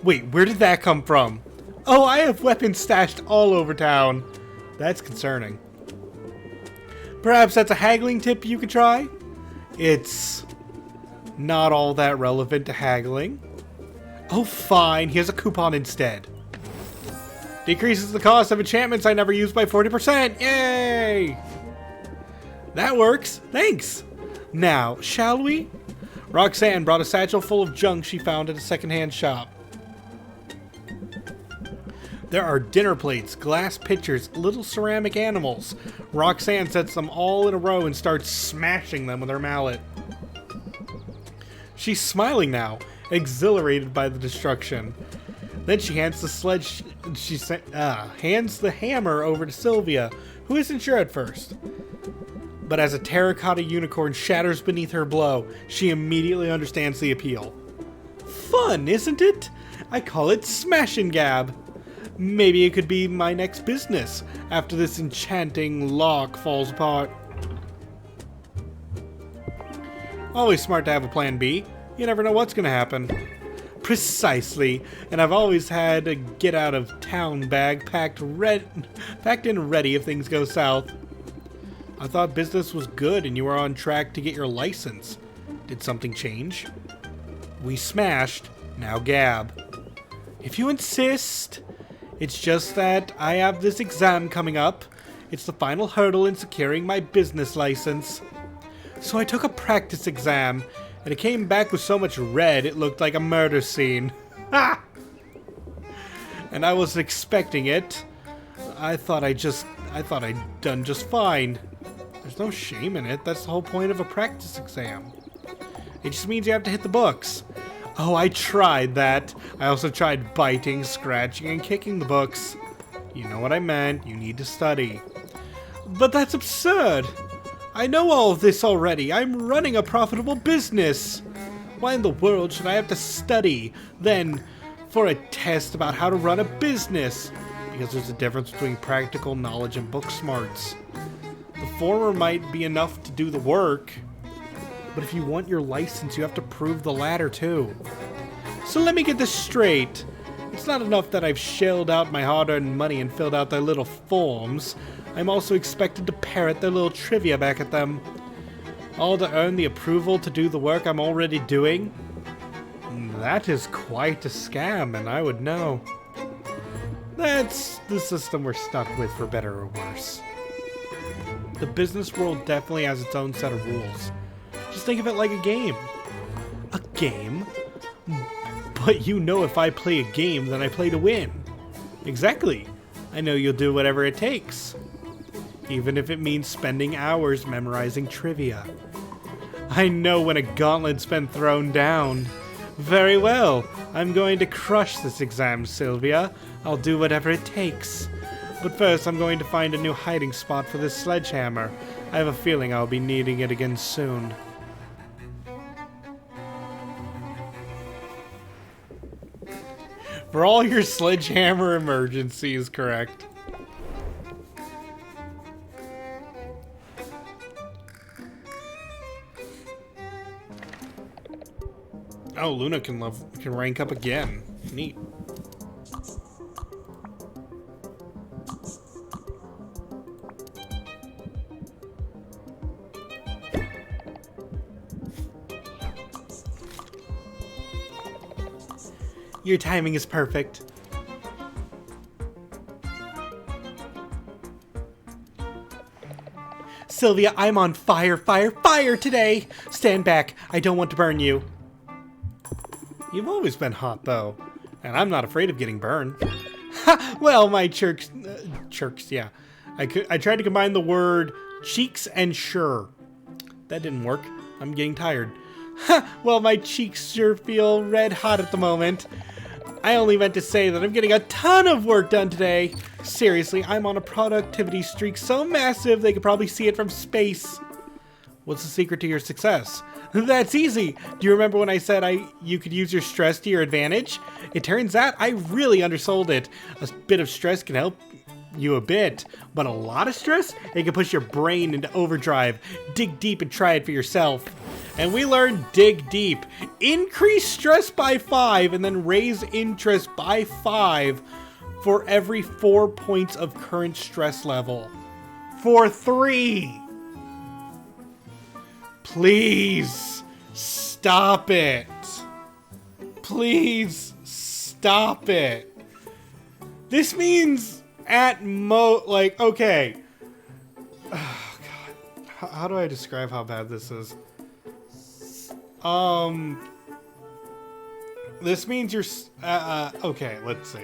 Wait, where did that come from? Oh, I have weapons stashed all over town. That's concerning. Perhaps that's a haggling tip you could try? It's not all that relevant to haggling. Oh, fine. Here's a coupon instead. Decreases the cost of enchantments I never use by 40%. Yay! That works. Thanks. Now, shall we? Roxanne brought a satchel full of junk she found at a secondhand shop. There are dinner plates, glass pitchers, little ceramic animals. Roxanne sets them all in a row and starts smashing them with her mallet. She's smiling now, exhilarated by the destruction. Then she hands hands the hammer over to Sylvia, who isn't sure at first. But as a terracotta unicorn shatters beneath her blow, she immediately understands the appeal. Fun, isn't it? I call it Smash and Gab. Maybe it could be my next business after this enchanting lock falls apart. Always smart to have a plan B. You never know what's going to happen. Precisely. And I've always had a get-out-of-town bag packed in ready if things go south. I thought business was good and you were on track to get your license. Did something change? We smashed. Now Gab. If you insist. It's just that I have this exam coming up. It's the final hurdle in securing my business license. So I took a practice exam, and it came back with so much red it looked like a murder scene. Ha! And I wasn't expecting it. I thought I'd done just fine. There's no shame in it. That's the whole point of a practice exam. It just means you have to hit the books. Oh, I tried that. I also tried biting, scratching, and kicking the books. You know what I meant. You need to study. But that's absurd. I know all of this already. I'm running a profitable business. Why in the world should I have to study, then, for a test about how to run a business? Because there's a difference between practical knowledge and book smarts. The former might be enough to do the work, but if you want your license, you have to prove the latter too. So let me get this straight. It's not enough that I've shelled out my hard-earned money and filled out their little forms. I'm also expected to parrot their little trivia back at them. All to earn the approval to do the work I'm already doing? That is quite a scam, and I would know. That's the system we're stuck with, for better or worse. The business world definitely has its own set of rules. Just think of it like a game. A game? But you know if I play a game, then I play to win. Exactly. I know you'll do whatever it takes. Even if it means spending hours memorizing trivia. I know when a gauntlet's been thrown down. Very well. I'm going to crush this exam, Sylvia. I'll do whatever it takes. But first, I'm going to find a new hiding spot for this sledgehammer. I have a feeling I'll be needing it again soon. For all your sledgehammer emergencies, correct. Oh, Luna can rank up again. Neat. Your timing is perfect. Sylvia, I'm on fire, fire, fire today! Stand back. I don't want to burn you. You've always been hot, though. And I'm not afraid of getting burned. Ha! Well, my chirks, yeah. I tried to combine the word cheeks and sure. That didn't work. I'm getting tired. Ha! Well, my cheeks sure feel red hot at the moment. I only meant to say that I'm getting a ton of work done today. Seriously, I'm on a productivity streak so massive they could probably see it from space. What's the secret to your success? That's easy. Do you remember when I said you could use your stress to your advantage? It turns out I really undersold it. A bit of stress can help you a bit, but a lot of stress, it can push your brain into overdrive. Dig deep and try it for yourself. And we learned dig deep. Increase stress by 5 and then raise interest by 5 for every 4 points of current stress level. For 3. Please stop it. Please stop it. This means at okay. Oh, God. How do I describe how bad this is? This means you're, okay, let's see.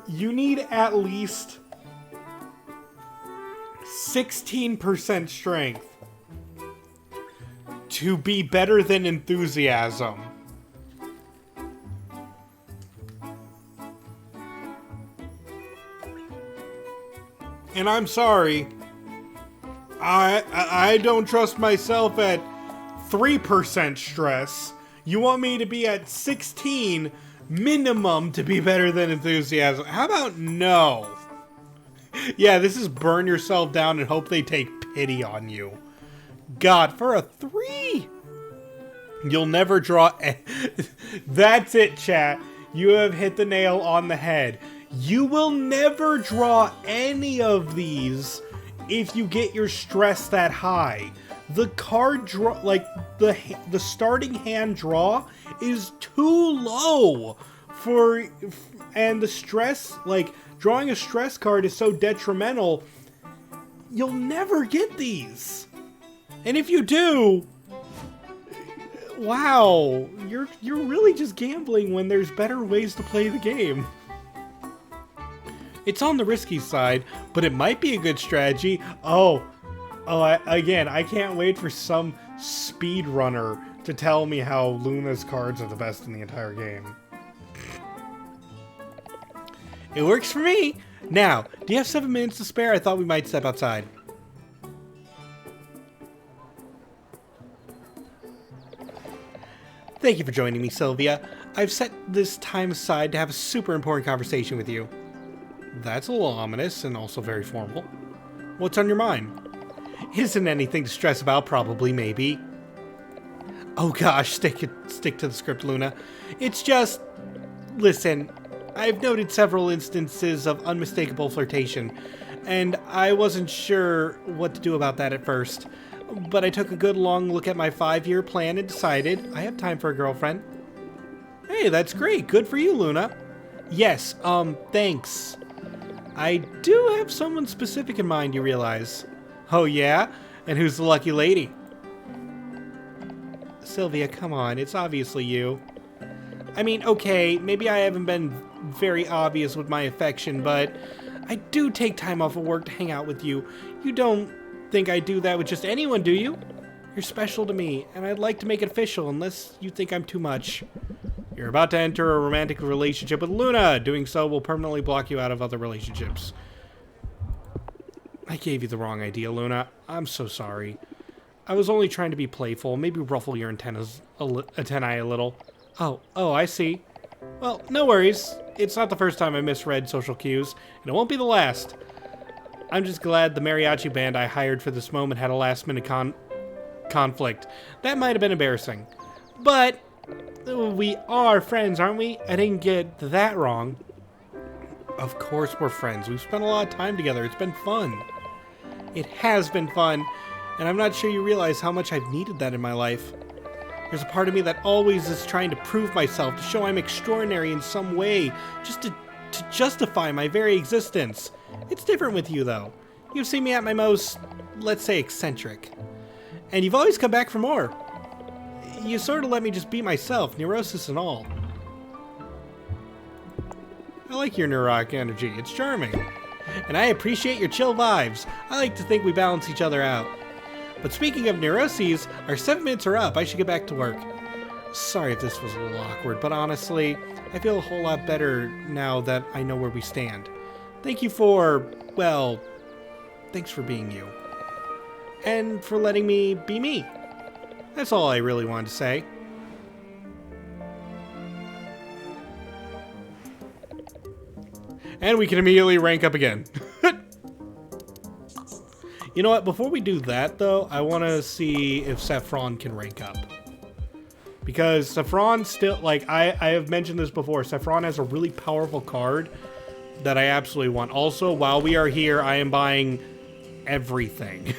You need at least 16% strength to be better than enthusiasm. And I'm sorry, I don't trust myself at 3% stress. You want me to be at 16 minimum to be better than enthusiasm. How about no? Yeah, this is burn yourself down and hope they take pity on you. God, for a 3, you'll never draw. That's it, chat. You have hit the nail on the head. You will never draw any of these if you get your stress that high. The card draw, like the starting hand draw, is too low for, and the stress, like drawing a stress card is so detrimental. You'll never get these, and if you do, wow, you're really just gambling when there's better ways to play the game. It's on the risky side, but it might be a good strategy. Again, I can't wait for some speedrunner to tell me how Luna's cards are the best in the entire game. It works for me! Now, do you have 7 minutes to spare? I thought we might step outside. Thank you for joining me, Sylvia. I've set this time aside to have a super important conversation with you. That's a little ominous and also very formal. What's on your mind? Isn't anything to stress about, probably, maybe. Oh gosh, stick to the script, Luna. It's just... Listen, I've noted several instances of unmistakable flirtation, and I wasn't sure what to do about that at first. But I took a good long look at my 5-year plan and decided I have time for a girlfriend. Hey, that's great. Good for you, Luna. Yes, thanks. I do have someone specific in mind, you realize. Oh yeah? And who's the lucky lady? Sylvia, come on, it's obviously you. I mean, okay, maybe I haven't been very obvious with my affection, but I do take time off of work to hang out with you. You don't think I do that with just anyone, do you? You're special to me, and I'd like to make it official unless you think I'm too much. You're about to enter a romantic relationship with Luna. Doing so will permanently block you out of other relationships. I gave you the wrong idea, Luna. I'm so sorry. I was only trying to be playful, maybe ruffle your antennae a little. Oh, I see. Well, no worries. It's not the first time I misread social cues, and it won't be the last. I'm just glad the mariachi band I hired for this moment had a last-minute conflict. That might have been embarrassing. But we are friends, aren't we? I didn't get that wrong. Of course we're friends. We've spent a lot of time together. It's been fun. It has been fun, and I'm not sure you realize how much I've needed that in my life. There's a part of me that always is trying to prove myself, to show I'm extraordinary in some way, just to justify my very existence. It's different with you, though. You've seen me at my most, let's say, eccentric. And you've always come back for more. You sort of let me just be myself, neurosis and all. I like your neurotic energy. It's charming. And I appreciate your chill vibes. I like to think we balance each other out. But speaking of neuroses, our 7 minutes are up. I should get back to work. Sorry if this was a little awkward, but honestly, I feel a whole lot better now that I know where we stand. Thank you for, well, thanks for being you. And for letting me be me. That's all I really wanted to say. And we can immediately rank up again. You know what? Before we do that, though, I want to see if Saffron can rank up. Because Saffron still, like, I have mentioned this before, Saffron has a really powerful card that I absolutely want. Also, while we are here, I am buying everything.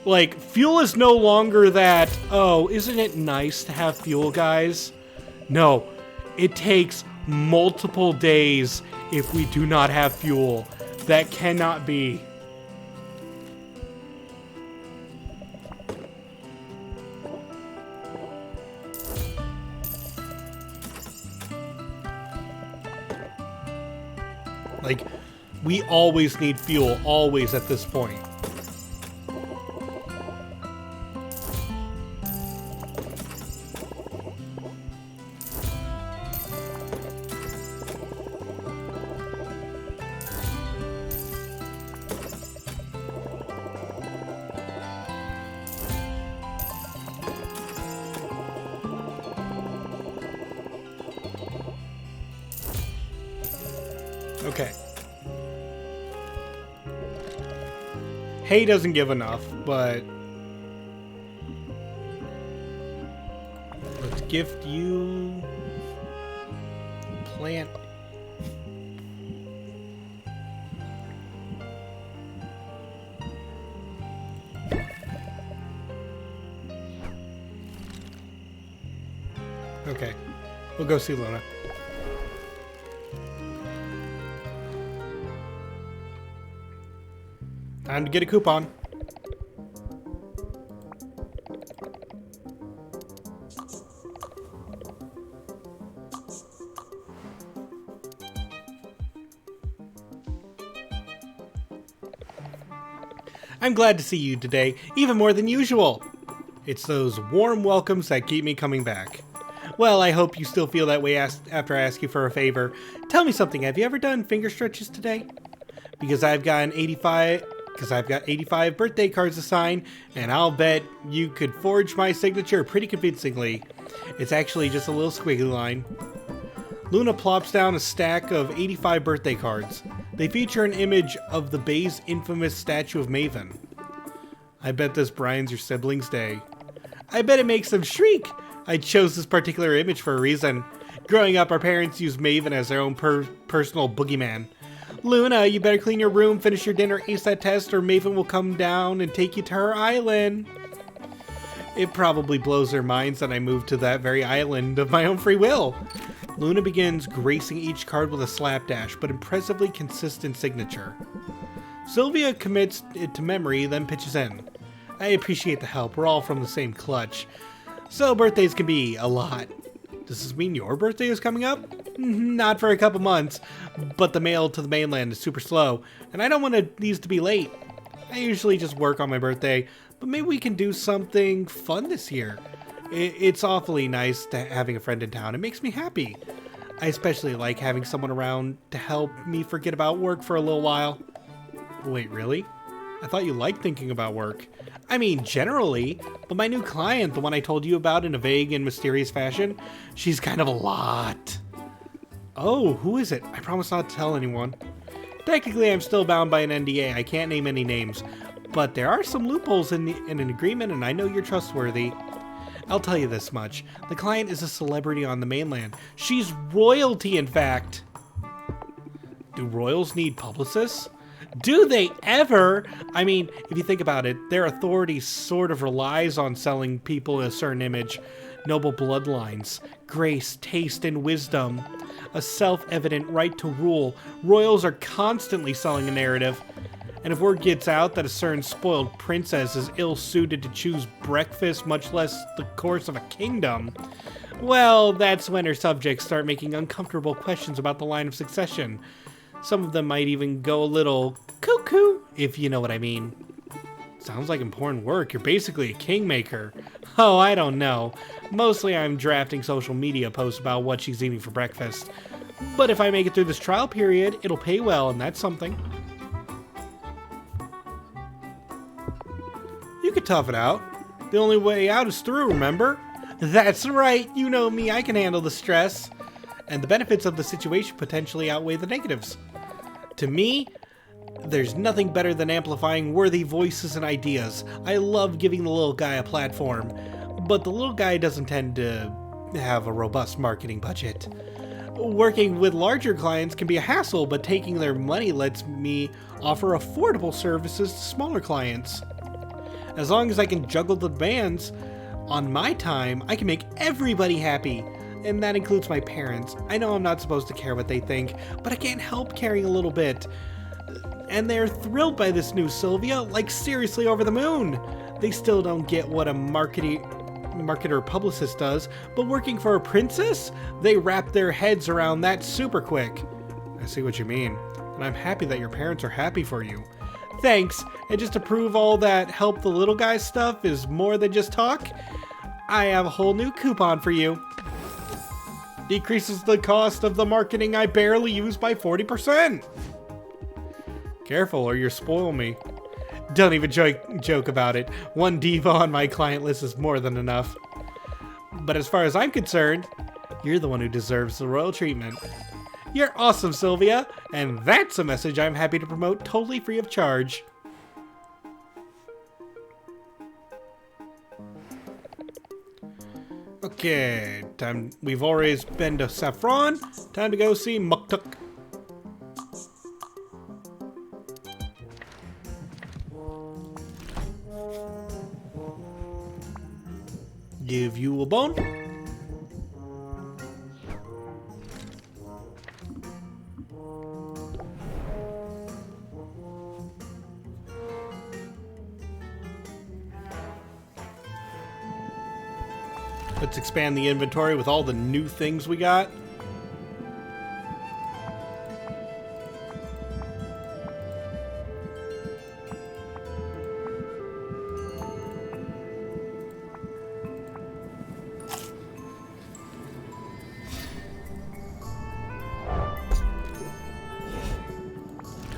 Like, fuel is no longer that, oh, isn't it nice to have fuel, guys? No, it takes multiple days if we do not have fuel. That cannot be. Like, we always need fuel, always at this point. Okay. Hay doesn't give enough, but let's gift you plant. Okay, we'll go see Luna. Time to get a coupon. I'm glad to see you today, even more than usual. It's those warm welcomes that keep me coming back. Well, I hope you still feel that way after I ask you for a favor. Tell me something, have you ever done finger stretches today? Because I've got 85 birthday cards to sign, and I'll bet you could forge my signature pretty convincingly. It's actually just a little squiggly line. Luna plops down a stack of 85 birthday cards. They feature an image of the Bay's infamous statue of Maven. I bet this brightens your siblings' day. I bet it makes them shriek! I chose this particular image for a reason. Growing up, our parents used Maven as their own personal boogeyman. Luna, you better clean your room, finish your dinner, ace that test, or Maven will come down and take you to her island. It probably blows their minds that I moved to that very island of my own free will. Luna begins gracing each card with a slapdash, but impressively consistent signature. Sylvia commits it to memory, then pitches in. I appreciate the help, we're all from the same clutch. So birthdays can be a lot. Does this mean your birthday is coming up? Not for a couple months, but the mail to the mainland is super slow, and I don't want these to be late. I usually just work on my birthday, but maybe we can do something fun this year. It's awfully nice to having a friend in town. It makes me happy. I especially like having someone around to help me forget about work for a little while. Wait, really? I thought you liked thinking about work. I mean, generally, but my new client, the one I told you about in a vague and mysterious fashion, she's kind of a lot. Oh, who is it? I promise not to tell anyone. Technically, I'm still bound by an NDA. I can't name any names. But there are some loopholes in an agreement, and I know you're trustworthy. I'll tell you this much. The client is a celebrity on the mainland. She's royalty, in fact. Do royals need publicists? Do they ever? I mean, if you think about it, their authority sort of relies on selling people a certain image. Noble bloodlines, grace, taste, and wisdom. A self-evident right to rule. Royals are constantly selling a narrative. And if word gets out that a certain spoiled princess is ill-suited to choose breakfast, much less the course of a kingdom, well, that's when her subjects start making uncomfortable questions about the line of succession. Some of them might even go a little cuckoo, if you know what I mean. Sounds like important work. You're basically a kingmaker. Oh, I don't know. Mostly I'm drafting social media posts about what she's eating for breakfast. But if I make it through this trial period, it'll pay well, and that's something. You could tough it out. The only way out is through, remember? That's right. You know me. I can handle the stress. And the benefits of the situation potentially outweigh the negatives. To me, there's nothing better than amplifying worthy voices and ideas. I love giving the little guy a platform, but the little guy doesn't tend to have a robust marketing budget. Working with larger clients can be a hassle, but taking their money lets me offer affordable services to smaller clients. As long as I can juggle the demands on my time, I can make everybody happy. And that includes my parents. I know I'm not supposed to care what they think, but I can't help caring a little bit. And they're thrilled by this news, Sylvia, like seriously over the moon. They still don't get what a marketer publicist does, but working for a princess, they wrap their heads around that super quick. I see what you mean, and I'm happy that your parents are happy for you. Thanks, and just to prove all that help the little guy stuff is more than just talk, I have a whole new coupon for you. Decreases the cost of the marketing I barely use by 40%. Careful or you'll spoil me. Don't even joke about it. One diva on my client list is more than enough. But as far as I'm concerned, you're the one who deserves the royal treatment. You're awesome, Sylvia, and that's a message I'm happy to promote totally free of charge. Okay, time. We've already been to Saffron. Time to go see Muktuk. Give you a bone. Let's expand the inventory with all the new things we got.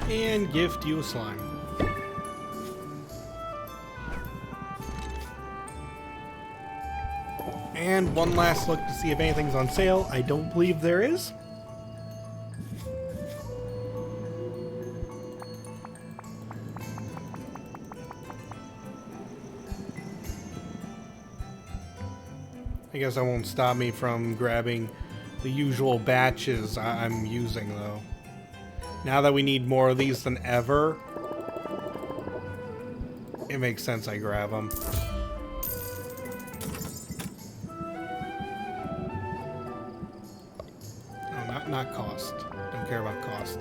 And gift you a slime. And one last look to see if anything's on sale. I don't believe there is. I guess that won't stop me from grabbing the usual batches I'm using, though. Now that we need more of these than ever, it makes sense I grab them. Oh, not cost. Don't care about cost.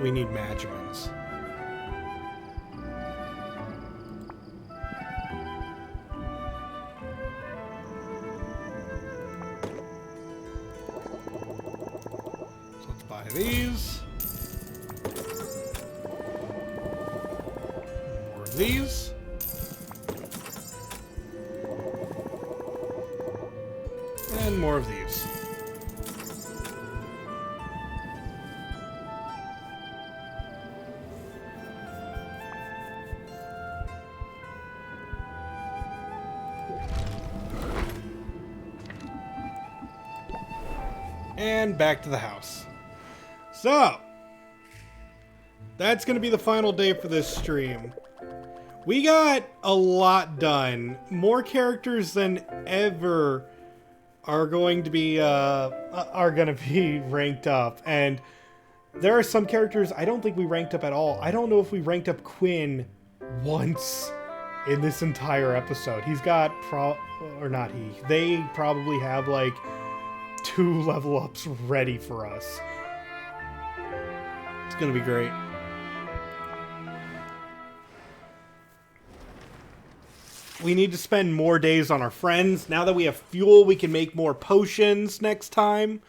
We need Magimans. So let's buy these. More of these. And more of these. And back to the house. So, that's going to be the final day for this stream. We got a lot done. More characters than ever are going to be ranked up, and there are some characters I don't think we ranked up at all. I don't know if we ranked up Quinn once in this entire episode. He's got they probably have like 2 level ups ready for us. It's gonna be great. We need to spend more days on our friends. Now that we have fuel, we can make more potions next time.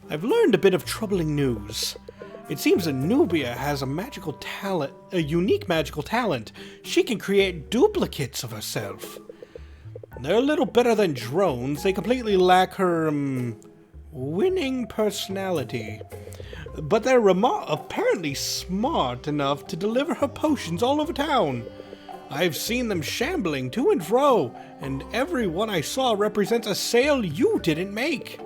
I've learned a bit of troubling news. It seems that Nubia has a unique magical talent. She can create duplicates of herself. They're a little better than drones. They completely lack her, winning personality. But they're apparently smart enough to deliver her potions all over town. I've seen them shambling to and fro, and every one I saw represents a sale you didn't make.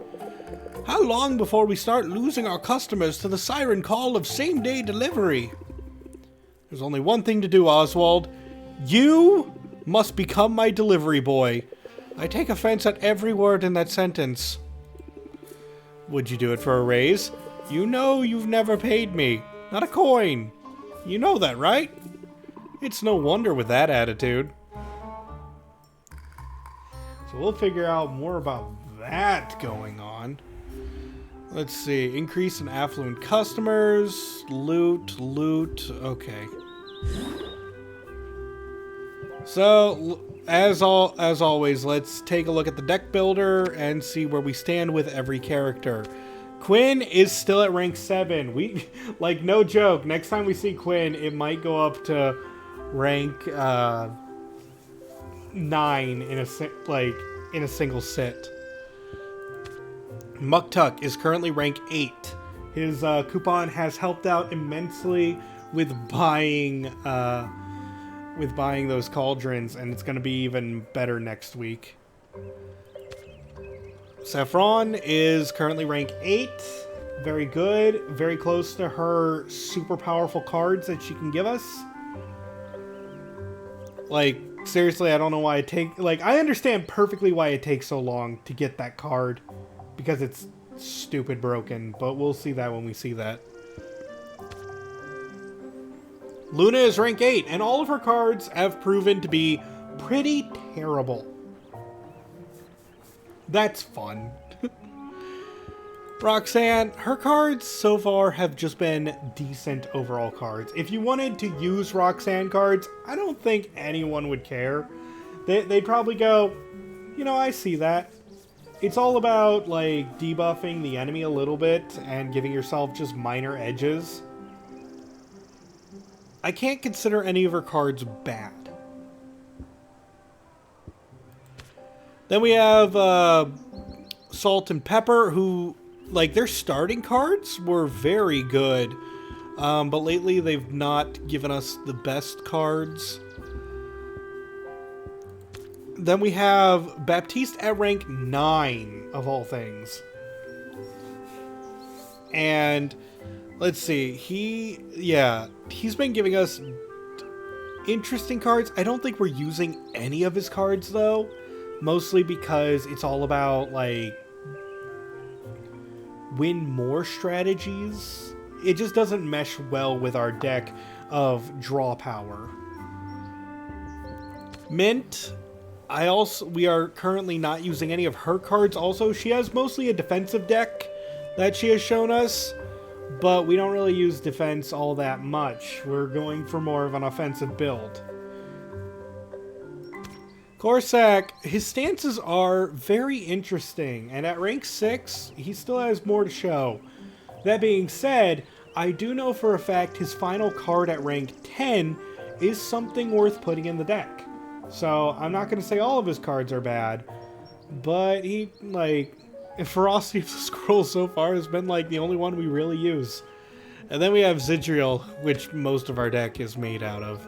How long before we start losing our customers to the siren call of same-day delivery? There's only one thing to do, Oswald. You must become my delivery boy. I take offense at every word in that sentence. Would you do it for a raise? You know you've never paid me. Not a coin. You know that, right? It's no wonder with that attitude. So we'll figure out more about that going on. Let's see. Increase in affluent customers. Loot. Okay. So, as always, let's take a look at the deck builder and see where we stand with every character. Quinn is still at rank 7. We, like, no joke, next time we see Quinn, it might go up to rank 9 in a single sit. Muktuk is currently rank 8. His coupon has helped out immensely with buying those cauldrons, and it's going to be even better next week. Saffron is currently rank 8. Very good. Very close to her super powerful cards that she can give us. Like, seriously, I don't know why I understand perfectly why it takes so long to get that card. Because it's stupid broken, but we'll see that when we see that. Luna is rank 8, and all of her cards have proven to be pretty terrible. That's fun. Roxanne, her cards so far have just been decent overall cards. If you wanted to use Roxanne cards, I don't think anyone would care. They'd probably go, I see that. It's all about, like, debuffing the enemy a little bit and giving yourself just minor edges. I can't consider any of her cards bad. Then we have Salt and Pepper, who, like, their starting cards were very good. But lately they've not given us the best cards. Then we have Baptiste at rank 9, of all things. And let's see, he's been giving us interesting cards. I don't think we're using any of his cards, though. Mostly because it's all about, like, win more strategies. It just doesn't mesh well with our deck of draw power. Mint, we are currently not using any of her cards also. She has mostly a defensive deck that she has shown us, but we don't really use defense all that much. We're going for more of an offensive build. Corsac, his stances are very interesting, and at rank 6, he still has more to show. That being said, I do know for a fact his final card at rank 10 is something worth putting in the deck. So, I'm not going to say all of his cards are bad, But he, like, Ferocity of the Scrolls so far has been, like, the only one we really use. And then we have Zidriel, which most of our deck is made out of.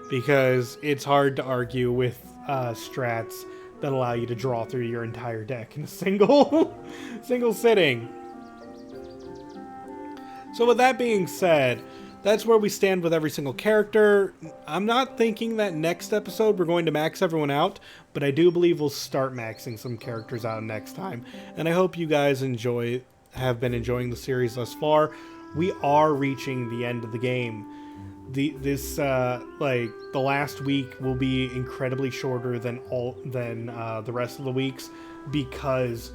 Because it's hard to argue with strats that allow you to draw through your entire deck in a single sitting. So with that being said, that's where we stand with every single character. I'm not thinking that next episode we're going to max everyone out, but I do believe we'll start maxing some characters out next time. And I hope you guys have been enjoying the series thus far. We are reaching the end of the game. The last week will be incredibly shorter than the rest of the weeks, because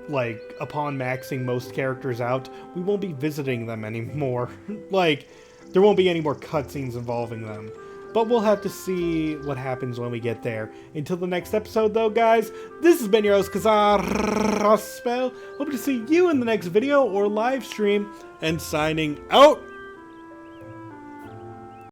like upon maxing most characters out, we won't be visiting them anymore. Like, there won't be any more cutscenes involving them. But we'll have to see what happens when we get there. Until the next episode, though, guys, this has been your host, Kazar Spell. Hope to see you in the next video or live stream, and signing out.